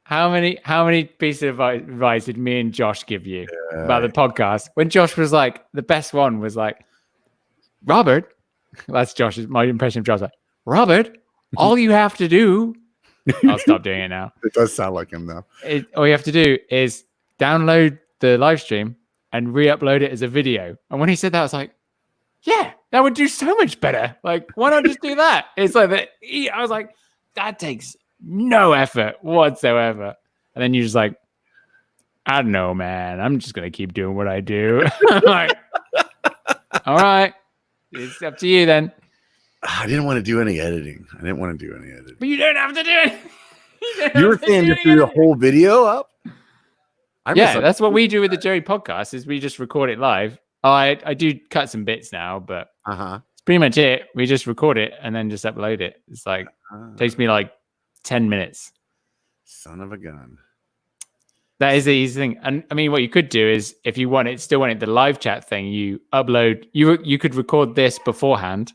How many pieces of advice did me and Josh give you about the podcast? When Josh was like, the best one was like, Robert, that's Josh's, my impression of Josh, like, Robert, all you have to do, I'll stop doing it now. It does sound like him though. All you have to do is download the live stream and re-upload it as a video. And when he said that, I was like, yeah, that would do so much better. Like, why not just do that? It's like that. I was like, that takes no effort whatsoever. And then you're just like, I don't know, man. I'm just gonna keep doing what I do. I'm like, all right, it's up to you then. I didn't want to do any editing. But you don't have to do it. You were saying you threw the whole video up? Yeah, that's what we do with the Joey podcast. Is we just record it live. Oh, I do cut some bits now, but it's pretty much it. We just record it and then just upload it. It's like takes me like 10 minutes. Son of a gun. That is the easy thing. And I mean, what you could do is if you still wanted the live chat thing, you upload, you could record this beforehand,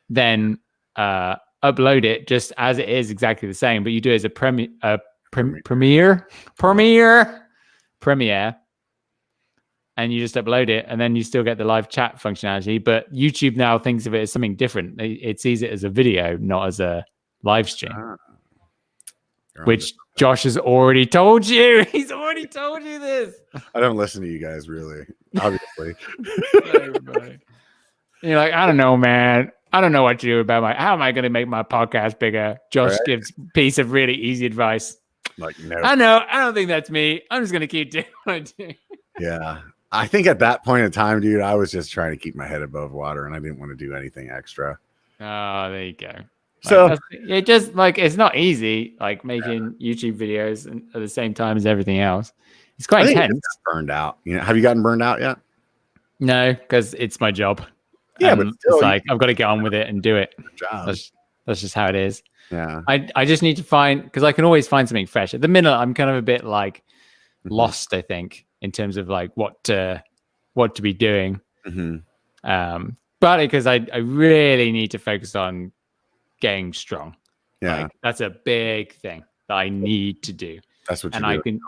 then upload it just as it is exactly the same, but you do it as a premiere, and you just upload it and then you still get the live chat functionality. But YouTube now thinks of it as something different. It sees it as a video, not as a live stream. Which Josh has already told you. He's already told you this. I don't listen to you guys, really, obviously. You're like, I don't know, man. I don't know what to do about how am I going to make my podcast bigger? Josh gives a piece of really easy advice. Like, no. I know. I don't think that's me. I'm just going to keep doing what I do. Yeah. I think at that point in time, dude, I was just trying to keep my head above water and I didn't want to do anything extra. Oh, there you go. So it just like it's not easy, like making YouTube videos at the same time as everything else. It's quite intense. Burned out. Have you gotten burned out yet? No, because it's my job. Yeah, but still, it's like I've got to get on with it and do it. Job. That's just how it is. Yeah. I just need to find, because I can always find something fresh. At the minute, I'm kind of a bit like lost, I think, in terms of like what to be doing. But because I really need to focus on getting strong. Yeah. Like, that's a big thing that I need to do. That's what you do.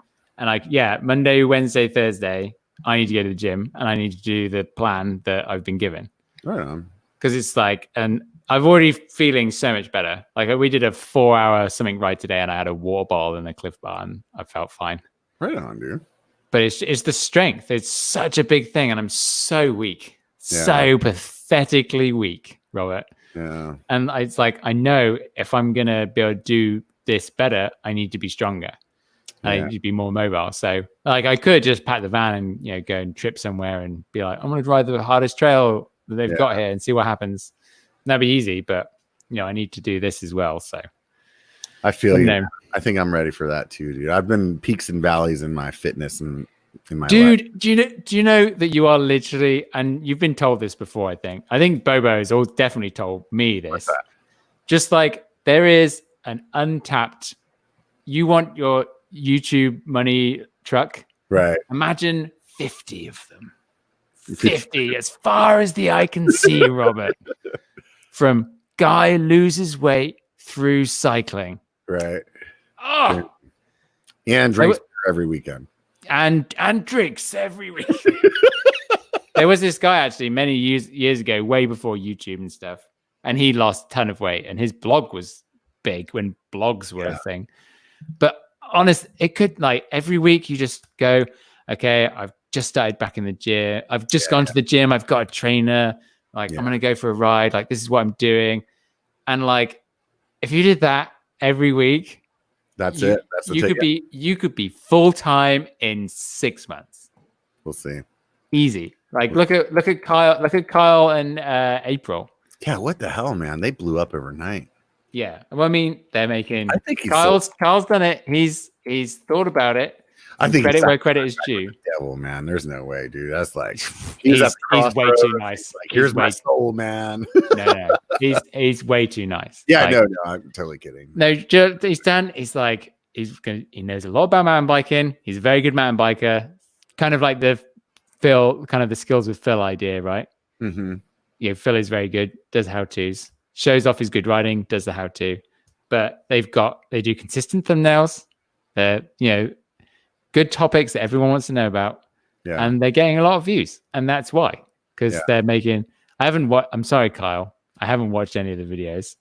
Monday, Wednesday, Thursday, I need to go to the gym and I need to do the plan that I've been given. Right on. Because it's like, and I've already feeling so much better. Like we did a 4-hour something right today and I had a water bottle and a Cliff Bar and I felt fine. Right on, dude. But it's the strength. It's such a big thing and I'm so weak. So pathetically weak, Robert. Yeah. And it's like, I know if I'm going to be able to do this better, I need to be stronger. I need to be more mobile. So like I could just pack the van and, go and trip somewhere and be like, I'm going to drive the hardest trail that they've got here and see what happens. And that'd be easy, but I need to do this as well. So I feel you. I think I'm ready for that too, dude. I've been peaks and valleys in my fitness and in my life. Do you know that you are literally, and you've been told this before, I think Bobo has definitely told me this. Just like there is an untapped, you want your YouTube money truck, right? Imagine 50 of them. 50 as far as the eye can see, Robert. From guy loses weight through cycling. Right. Oh. And drinks every weekend. And drinks every week. There was this guy actually many years ago, way before YouTube and stuff, and he lost a ton of weight, and his blog was big when blogs were a thing. But honest, it could like every week you just go, okay, I've just started back in the gym. I've just gone to the gym. I've got a trainer. Like I'm going to go for a ride. Like this is what I'm doing. And like, if you did that every week, that's it. That's you could be full-time in 6 months. We'll see. Easy. Like look at Kyle and April. Yeah. What the hell, man? They blew up overnight. Yeah. Well, I mean, they're making, I think Kyle's done it. He's thought about it. I think credit where credit is due. Devil, man. There's no way, dude. That's like he's way too nice. Like, here's my soul, man. No. He's way too nice. Yeah, like, no, I'm totally kidding. No, he's done. He's like he knows a lot about mountain biking. He's a very good mountain biker. Kind of like the skills with Phil idea, right? Mm-hmm. Yeah, Phil is very good. Does how-tos. Shows off his good riding. Does the how-to. But they do consistent thumbnails. Good topics that everyone wants to know about, and they're getting a lot of views, and that's why, because they're making. I'm sorry, Kyle, I haven't watched any of the videos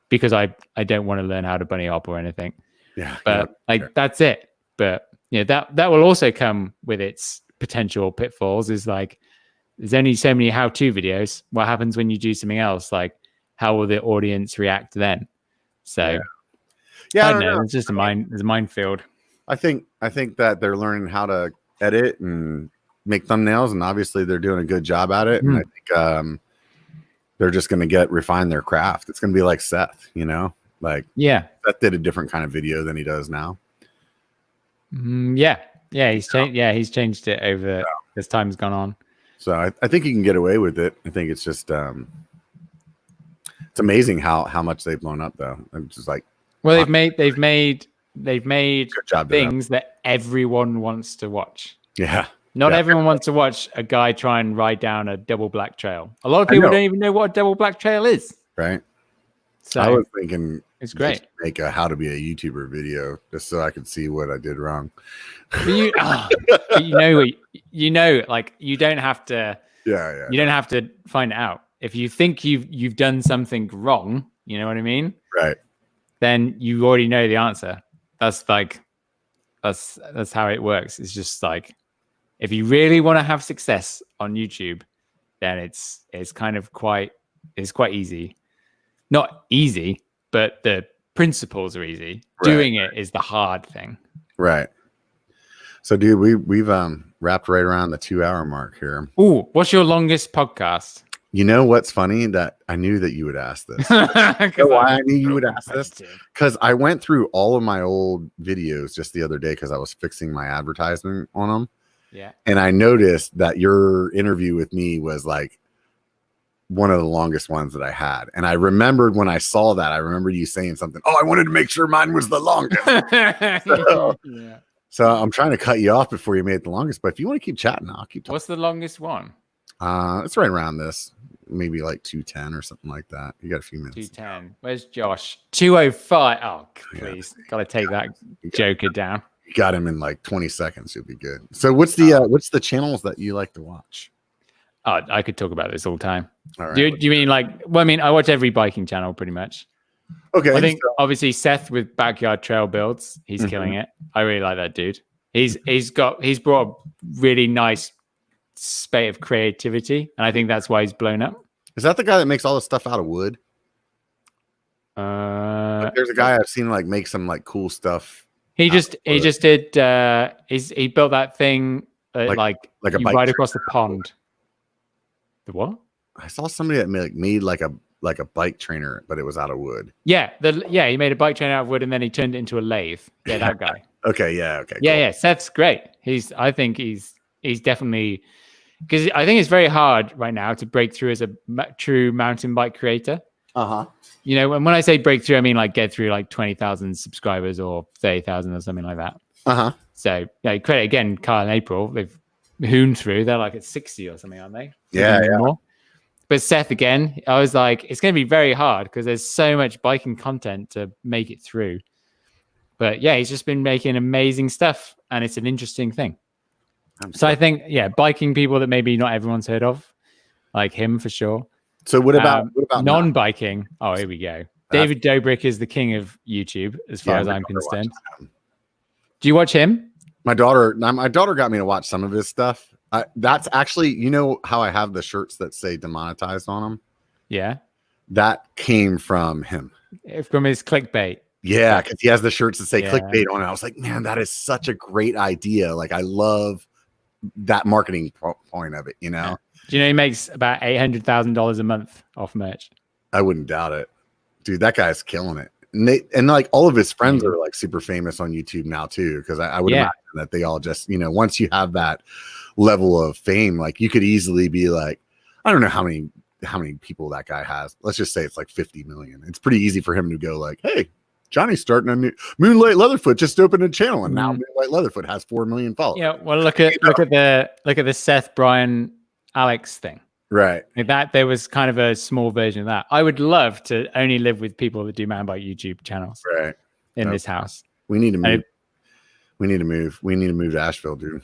because I don't want to learn how to bunny hop or anything. Yeah, but that's it. But that will also come with its potential pitfalls. Is like there's only so many how-to videos. What happens when you do something else? Like how will the audience react then? So I don't know. It's just there's a minefield. I think that they're learning how to edit and make thumbnails, and obviously they're doing a good job at it. And I think they're just going to refine their craft. It's going to be like Seth, like Seth did a different kind of video than he does now. He's changed. Yeah, he's changed it over as time's gone on. So I think he can get away with it. I think it's just it's amazing how much they've blown up, though. I'm just like, well, they've made things that everyone wants to watch. Yeah. Not everyone wants to watch a guy try and ride down a double black trail. A lot of people don't even know what a double black trail is. Right. So I was thinking it's great. Make a how to be a YouTuber video just so I could see what I did wrong. But like you don't have to. Yeah. You don't have to find it out. If you think you've done something wrong, you know what I mean? Right. Then you already know the answer. That's how it works. It's just like if you really want to have success on YouTube, then it's quite easy. Not easy, but the principles are easy. Right. Doing it is the hard thing. Right. So, dude, we've wrapped right around the 2-hour mark here. Ooh, what's your longest podcast? You know what's funny? That I knew that you would ask this. Why I knew you would ask this? Because I went through all of my old videos just the other day because I was fixing my advertisement on them. Yeah. And I noticed that your interview with me was like one of the longest ones that I had. And I remembered when I saw that, I remember you saying something. Oh, I wanted to make sure mine was the longest. So I'm trying to cut you off before you made it the longest. But if you want to keep chatting, I'll keep talking. What's the longest one? It's right around this. Maybe like 210 or something like that. You got a few minutes. 210. Where's Josh? 205. Oh, please. Got to take that joker down. You got him in like 20 seconds. You'll be good. So what's the channels that you like to watch? Oh, I could talk about this all the time. All right. Do you mean like, well, I mean, I watch every biking channel pretty much. Okay. I think obviously Seth with backyard trail builds, he's killing it. I really like that dude. He's brought a really nice spate of creativity, and I think that's why he's blown up. Is that the guy that makes all the stuff out of wood? Like there's a guy I've seen like make some like cool stuff. He just did. He built that thing like a bike ride across the pond. The what? I saw somebody that made like a bike trainer, but it was out of wood. Yeah, he made a bike trainer out of wood, and then he turned it into a lathe. Yeah, that guy. Okay, yeah, okay. Yeah, cool. Yeah. Seth's great. I think he's definitely, because I think it's very hard right now to break through as a true mountain bike creator. You know, and when I say breakthrough, I mean like get through like 20,000 subscribers or 30,000 or something like that. So yeah, credit again, Kyle and April. They've hooned through. They're like at 60 or something, aren't they? Yeah. More. But Seth again, I was like, it's going to be very hard because there's so much biking content to make it through. But yeah, he's just been making amazing stuff, and it's an interesting thing. So I think, biking people that maybe not everyone's heard of, like him for sure. So what about non-biking? Oh, here we go. David Dobrik is the king of YouTube, as far as I'm concerned. Do you watch him? My daughter got me to watch some of his stuff. That's actually, you know how I have the shirts that say demonetized on them? Yeah. That came from him. From his clickbait. Yeah, because he has the shirts that say clickbait on it. I was like, man, that is such a great idea. Like, I love that marketing point of it, you know? Do you know he makes about $800,000 a month off merch? I wouldn't doubt it. Dude, that guy's killing it. And like all of his friends are like super famous on YouTube now too, because I would imagine that they all just, you know, once you have that level of fame, like you could easily be like, I don't know how many people that guy has. Let's just say it's like 50 million. It's pretty easy for him to go like, hey, Johnny's starting a new Moonlight Leatherfoot just opened a channel, and now Moonlight Leatherfoot has 4 million followers. Yeah, well, look at the Seth, Brian, Alex thing. Right. Like that there was kind of a small version of that. I would love to only live with people that do mountain bike YouTube channels. Right. In this house. We need to move. We need to move to Asheville, dude.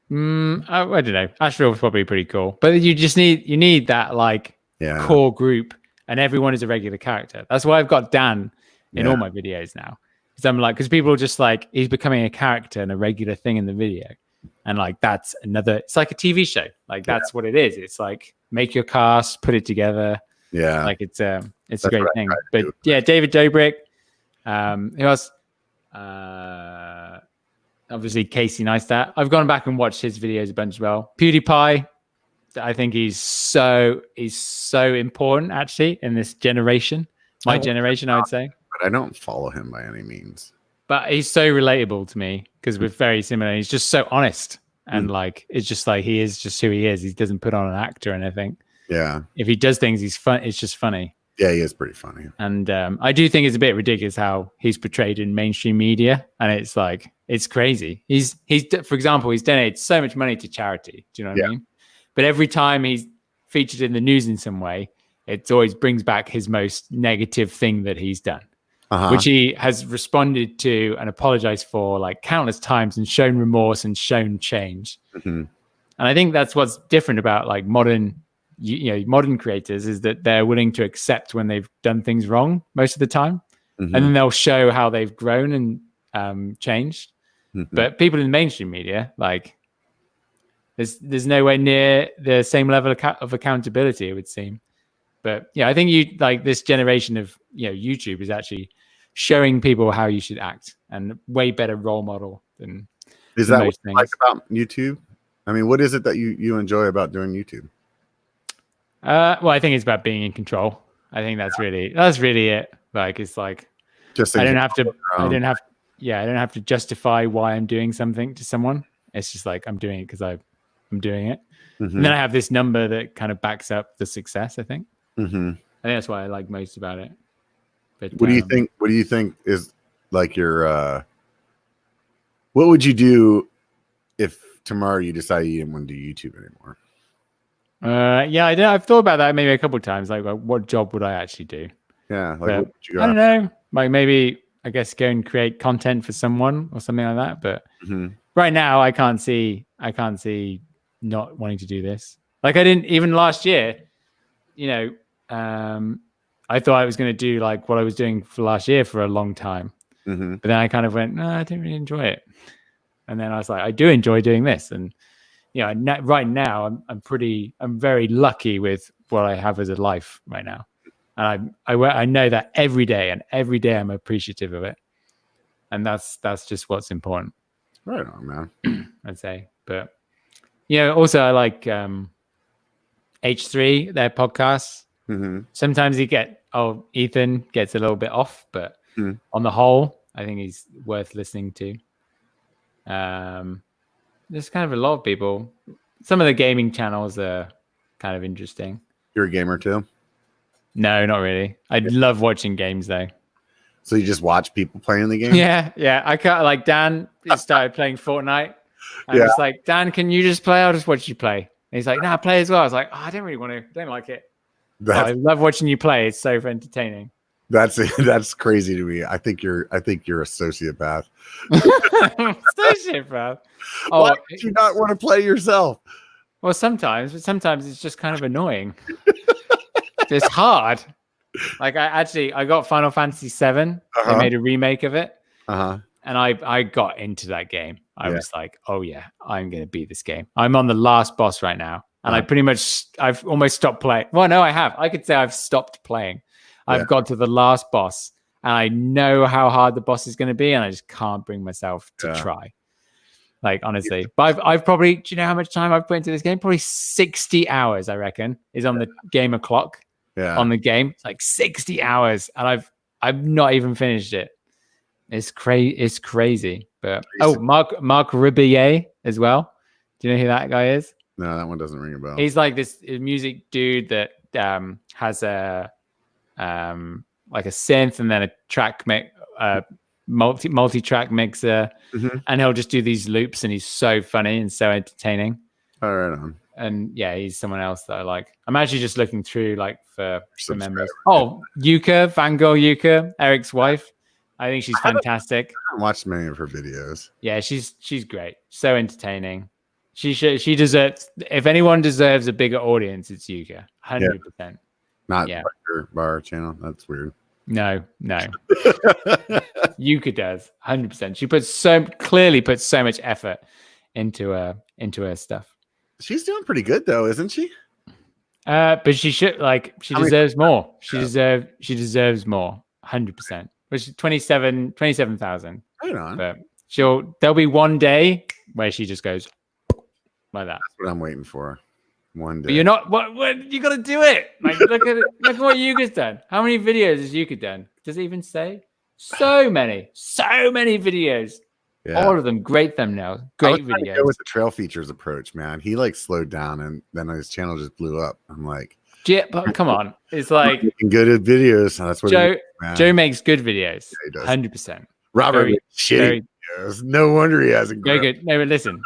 I don't know. Asheville's probably pretty cool, but you need that like core group, and everyone is a regular character. That's why I've got Dan in all my videos now. Because I'm like, because people are just like, he's becoming a character and a regular thing in the video. And like, it's like a TV show. Like that's what it is. It's like, make your cast, put it together. Yeah. Like it's a great thing. But yeah, David Dobrik. Who else? Obviously Casey Neistat. I've gone back and watched his videos a bunch as well. PewDiePie. I think he's so important actually in this generation. My generation, I would say. But I don't follow him by any means. But he's so relatable to me because we're very similar. He's just so honest. And like, it's just like, he is just who he is. He doesn't put on an act or anything. Yeah. If he does things, he's fun. It's just funny. Yeah, he is pretty funny. And I do think it's a bit ridiculous how he's portrayed in mainstream media. And it's like, it's crazy. He's for example, he's donated so much money to charity. Do you know what I mean? But every time he's featured in the news in some way, it always brings back his most negative thing that he's done. Which he has responded to and apologized for like countless times and shown remorse and shown change. And I think that's what's different about like modern creators is that they're willing to accept when they've done things wrong most of the time. And then they'll show how they've grown and changed. But people in mainstream media, like there's nowhere near the same level of accountability, it would seem. But yeah, I think this generation of YouTube is actually showing people how you should act, and way better role model than. Is that what you like about YouTube? I mean, what is it that you enjoy about doing YouTube? Well, I think it's about being in control. I think that's really it. Like it's like I don't have to justify why I'm doing something to someone. It's just like I'm doing it because I I'm doing it. And then I have this number that kind of backs up the success, I think. I think that's what I like most about it. But what do you think? What do you think is like your? What would you do if tomorrow you decide you didn't want to do YouTube anymore? Yeah, I've thought about that maybe a couple of times. Like, what job would I actually do? Yeah, like but, what would you go I don't know. Like maybe I guess go and create content for someone or something like that. But right now, I can't see not wanting to do this. Like I didn't even last year. You know, I thought I was going to do like what I was doing for last year for a long time. But then I kind of went, no, I didn't really enjoy it. And then I was like, I do enjoy doing this. And, you know, right now I'm very lucky with what I have as a life right now. And I know that every day I'm appreciative of it. And that's just what's important. Right on, man. I'd say. But, you know, also I like H3, their podcasts. Sometimes Ethan gets a little bit off, but on the whole, I think he's worth listening to. There's kind of a lot of people. Some of the gaming channels are kind of interesting. You're a gamer too? No, not really. I love watching games though. So you just watch people playing the game? Yeah. I can't like Dan started playing Fortnite. I was like, Dan, can you just play? I'll just watch you play. And he's like, no, play as well. I was like, I don't really want to. Don't like it. I love watching you play. It's so entertaining. That's crazy to me. I think you're a sociopath. Sociopath. Why would you not want to play yourself? Well, sometimes it's just kind of annoying. It's hard. Like I got Final Fantasy VII. They made a remake of it. And I got into that game. I was like, oh yeah, I'm gonna beat this game. I'm on the last boss right now. And I've almost stopped playing. Well, no, I have. I could say I've stopped playing. I've got to the last boss and I know how hard the boss is going to be. And I just can't bring myself to try. Like, honestly. But I've probably, do you know how much time I've put into this game? Probably 60 hours, I reckon, is on the gamer clock on the game. It's like 60 hours. And I've not even finished it. It's crazy. But Mark Ribier as well. Do you know who that guy is? No, that one doesn't ring a bell. He's like this music dude that has a like a synth and then a track multi-track mixer, and he'll just do these loops, and he's so funny and so entertaining. All right on. And yeah, he's someone else that I like. I'm actually just looking through like for members. Oh, Yuka, Fangirl Yuka, Eric's wife. I think she's fantastic. I haven't watched many of her videos. Yeah, she's great. So entertaining. She deserves. If anyone deserves a bigger audience, it's Yuka. 100%. Not BR Bar channel. That's weird. No. Yuka does 100%. She clearly puts so much effort into her stuff. She's doing pretty good though, isn't she? But she should she deserves more. She deserves more. 100%. Which is 27,000. Right on. But there'll be one day where she just goes like that. That's what I'm waiting for. One day. But you're not. What you got to do it. Like look at it. Look at what Yuka's done. How many videos has Yuka done? Does it even say? So many videos. Yeah. All of them great thumbnails, great videos. Go with the trail features approach, man. He like slowed down and then his channel just blew up. I'm like, yeah, but come on, it's like good at videos. That's what Joe makes good videos. Yeah, 100%. Robert shitty videos. No wonder he hasn't grown. Very good. No, but listen.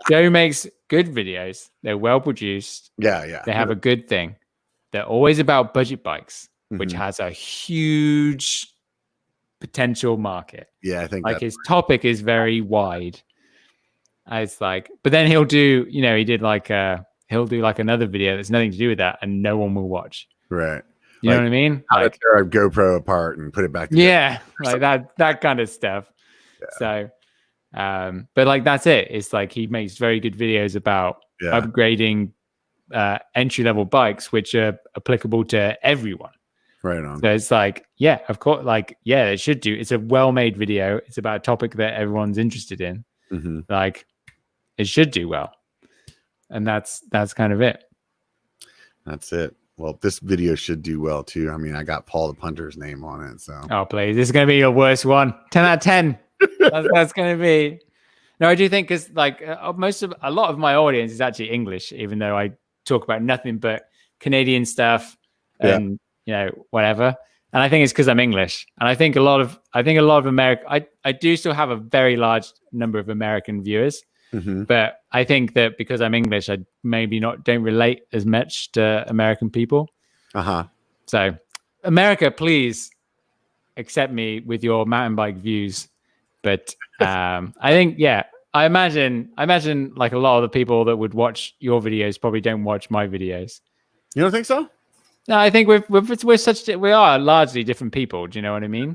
Joe makes good videos. They're well produced. Yeah. They have a good thing. They're always about budget bikes, which has a huge potential market. Yeah, I think like his topic is very wide. It's like, but then he'll do, he'll do like another video that's nothing to do with that, and no one will watch. Right. You know what I mean? How to tear a GoPro apart and put it back together. Yeah, like that kind of stuff. Yeah. So, but like that's it. It's like he makes very good videos about upgrading entry level bikes, which are applicable to everyone. Right on. So it's like, yeah, of course, like, yeah, it should do. It's a well-made video. It's about a topic that everyone's interested in. Like, it should do well. And that's kind of it. That's it. Well, this video should do well too. I mean, I got Paul the Punter's name on it. So please, this is gonna be your worst one. 10 out of 10. That's gonna be. No, I do think because like a lot of my audience is actually English, even though I talk about nothing but Canadian stuff and whatever. And I think it's because I'm English, and I think a lot of America. I do still have a very large number of American viewers, but I think that because I'm English, I maybe don't relate as much to American people. So, America, please accept me with your mountain bike views. But I think, I imagine like a lot of the people that would watch your videos probably don't watch my videos. You don't think so? No, I think we are largely different people. Do you know what I mean?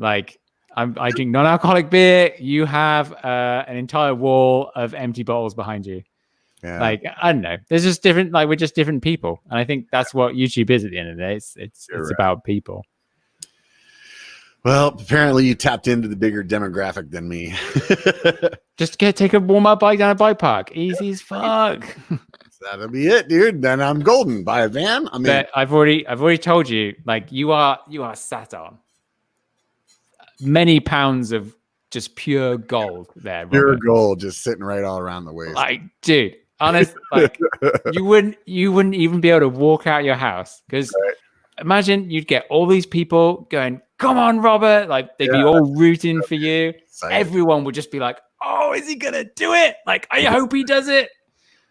Like I drink non-alcoholic beer. You have an entire wall of empty bottles behind you. Yeah. Like I don't know. There's just different. Like we're just different people, and I think that's what YouTube is at the end of the day. It's right. About people. Well, apparently you tapped into the bigger demographic than me. Just take a warm-up bike down a bike park. Easy as fuck. That'll be it, dude. Then I'm golden. Buy a van. I mean, but I've already told you, like you are sat on many pounds of just pure gold there. Robert. Pure gold, just sitting right all around the waist. Like, dude, honest, like you wouldn't even be able to walk out your house because imagine you'd get all these people going, "Come on, Robert!" Like they'd be all rooting for you. Everyone would just be like, "Oh, is he gonna do it? Like, I hope he does it."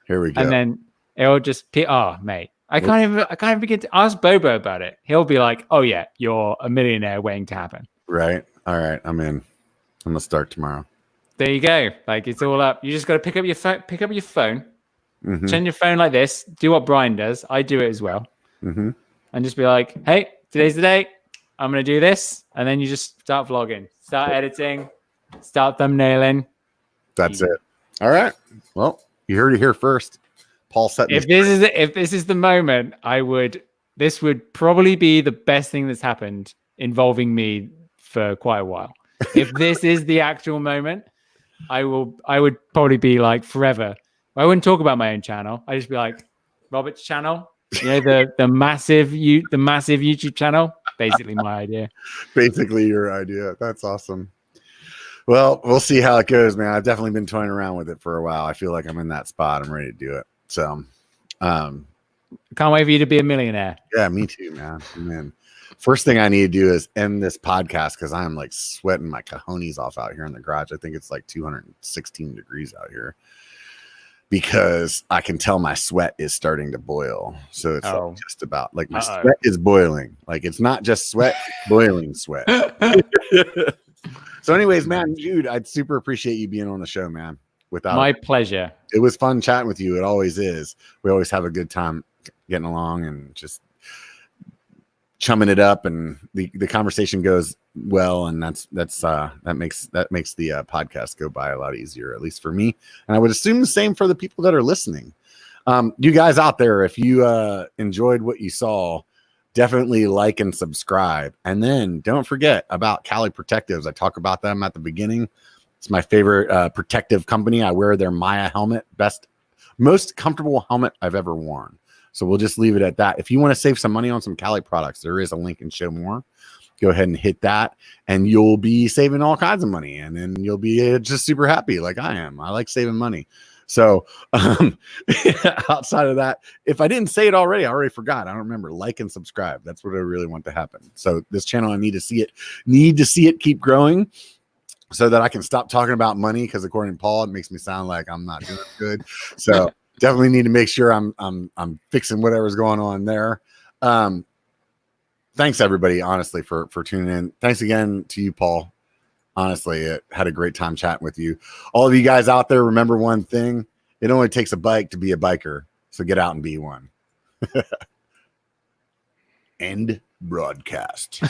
Here we go. And then it'll just mate. I can't even begin to ask Bobo about it. He'll be like, "Oh yeah, you're a millionaire waiting to happen." Right. All right. I'm in. I'm gonna start tomorrow. There you go. Like it's all up. You just got to pick up your phone, turn your phone like this. Do what Brian does. I do it as well. And just be like, "Hey, today's the day. I'm gonna do this," and then you just start vlogging, start editing, start thumbnailing. That's it. All right. Well. You heard it here first. Paul set. If this is the moment, this would probably be the best thing that's happened involving me for quite a while. If this is the actual moment, I would probably be like forever. I wouldn't talk about my own channel. I'd just be like Robert's channel. You know, the massive YouTube channel. Basically my idea. Basically your idea. That's awesome. Well, we'll see how it goes, man. I've definitely been toying around with it for a while. I feel like I'm in that spot. I'm ready to do it. So, can't wait for you to be a millionaire. Yeah, me too, man. First thing I need to do is end this podcast because I'm like sweating my cojones off out here in the garage. I think it's like 216 degrees out here because I can tell my sweat is starting to boil. So it's like just about like my sweat is boiling. Like it's not just sweat, it's boiling sweat. So anyways, man, dude, I'd super appreciate you being on the show, man. My pleasure. It was fun chatting with you. It always is. We always have a good time getting along and just chumming it up, and the conversation goes well, and that makes the podcast go by a lot easier, at least for me. And I would assume the same for the people that are listening. You guys out there, if you enjoyed what you saw, definitely like and subscribe. And then don't forget about Cali Protectives. I talk about them at the beginning. It's my favorite protective company. I wear their Maya helmet, most comfortable helmet I've ever worn. So we'll just leave it at that. If you want to save some money on some Cali products, there is a link in Show More. Go ahead and hit that, and you'll be saving all kinds of money. And then you'll be just super happy like I am. I like saving money. So outside of that, if I didn't say it already, I already forgot. I don't remember. Like and subscribe. That's what I really want to happen. So this channel, I need to see it keep growing so that I can stop talking about money, because according to Paul, it makes me sound like I'm not doing good. So definitely need to make sure I'm fixing whatever's going on there. Thanks everybody, honestly, for tuning in. Thanks again to you, Paul. Honestly, it had a great time chatting with you. All of you guys out there, remember one thing: it only takes a bike to be a biker. So get out and be one. End broadcast.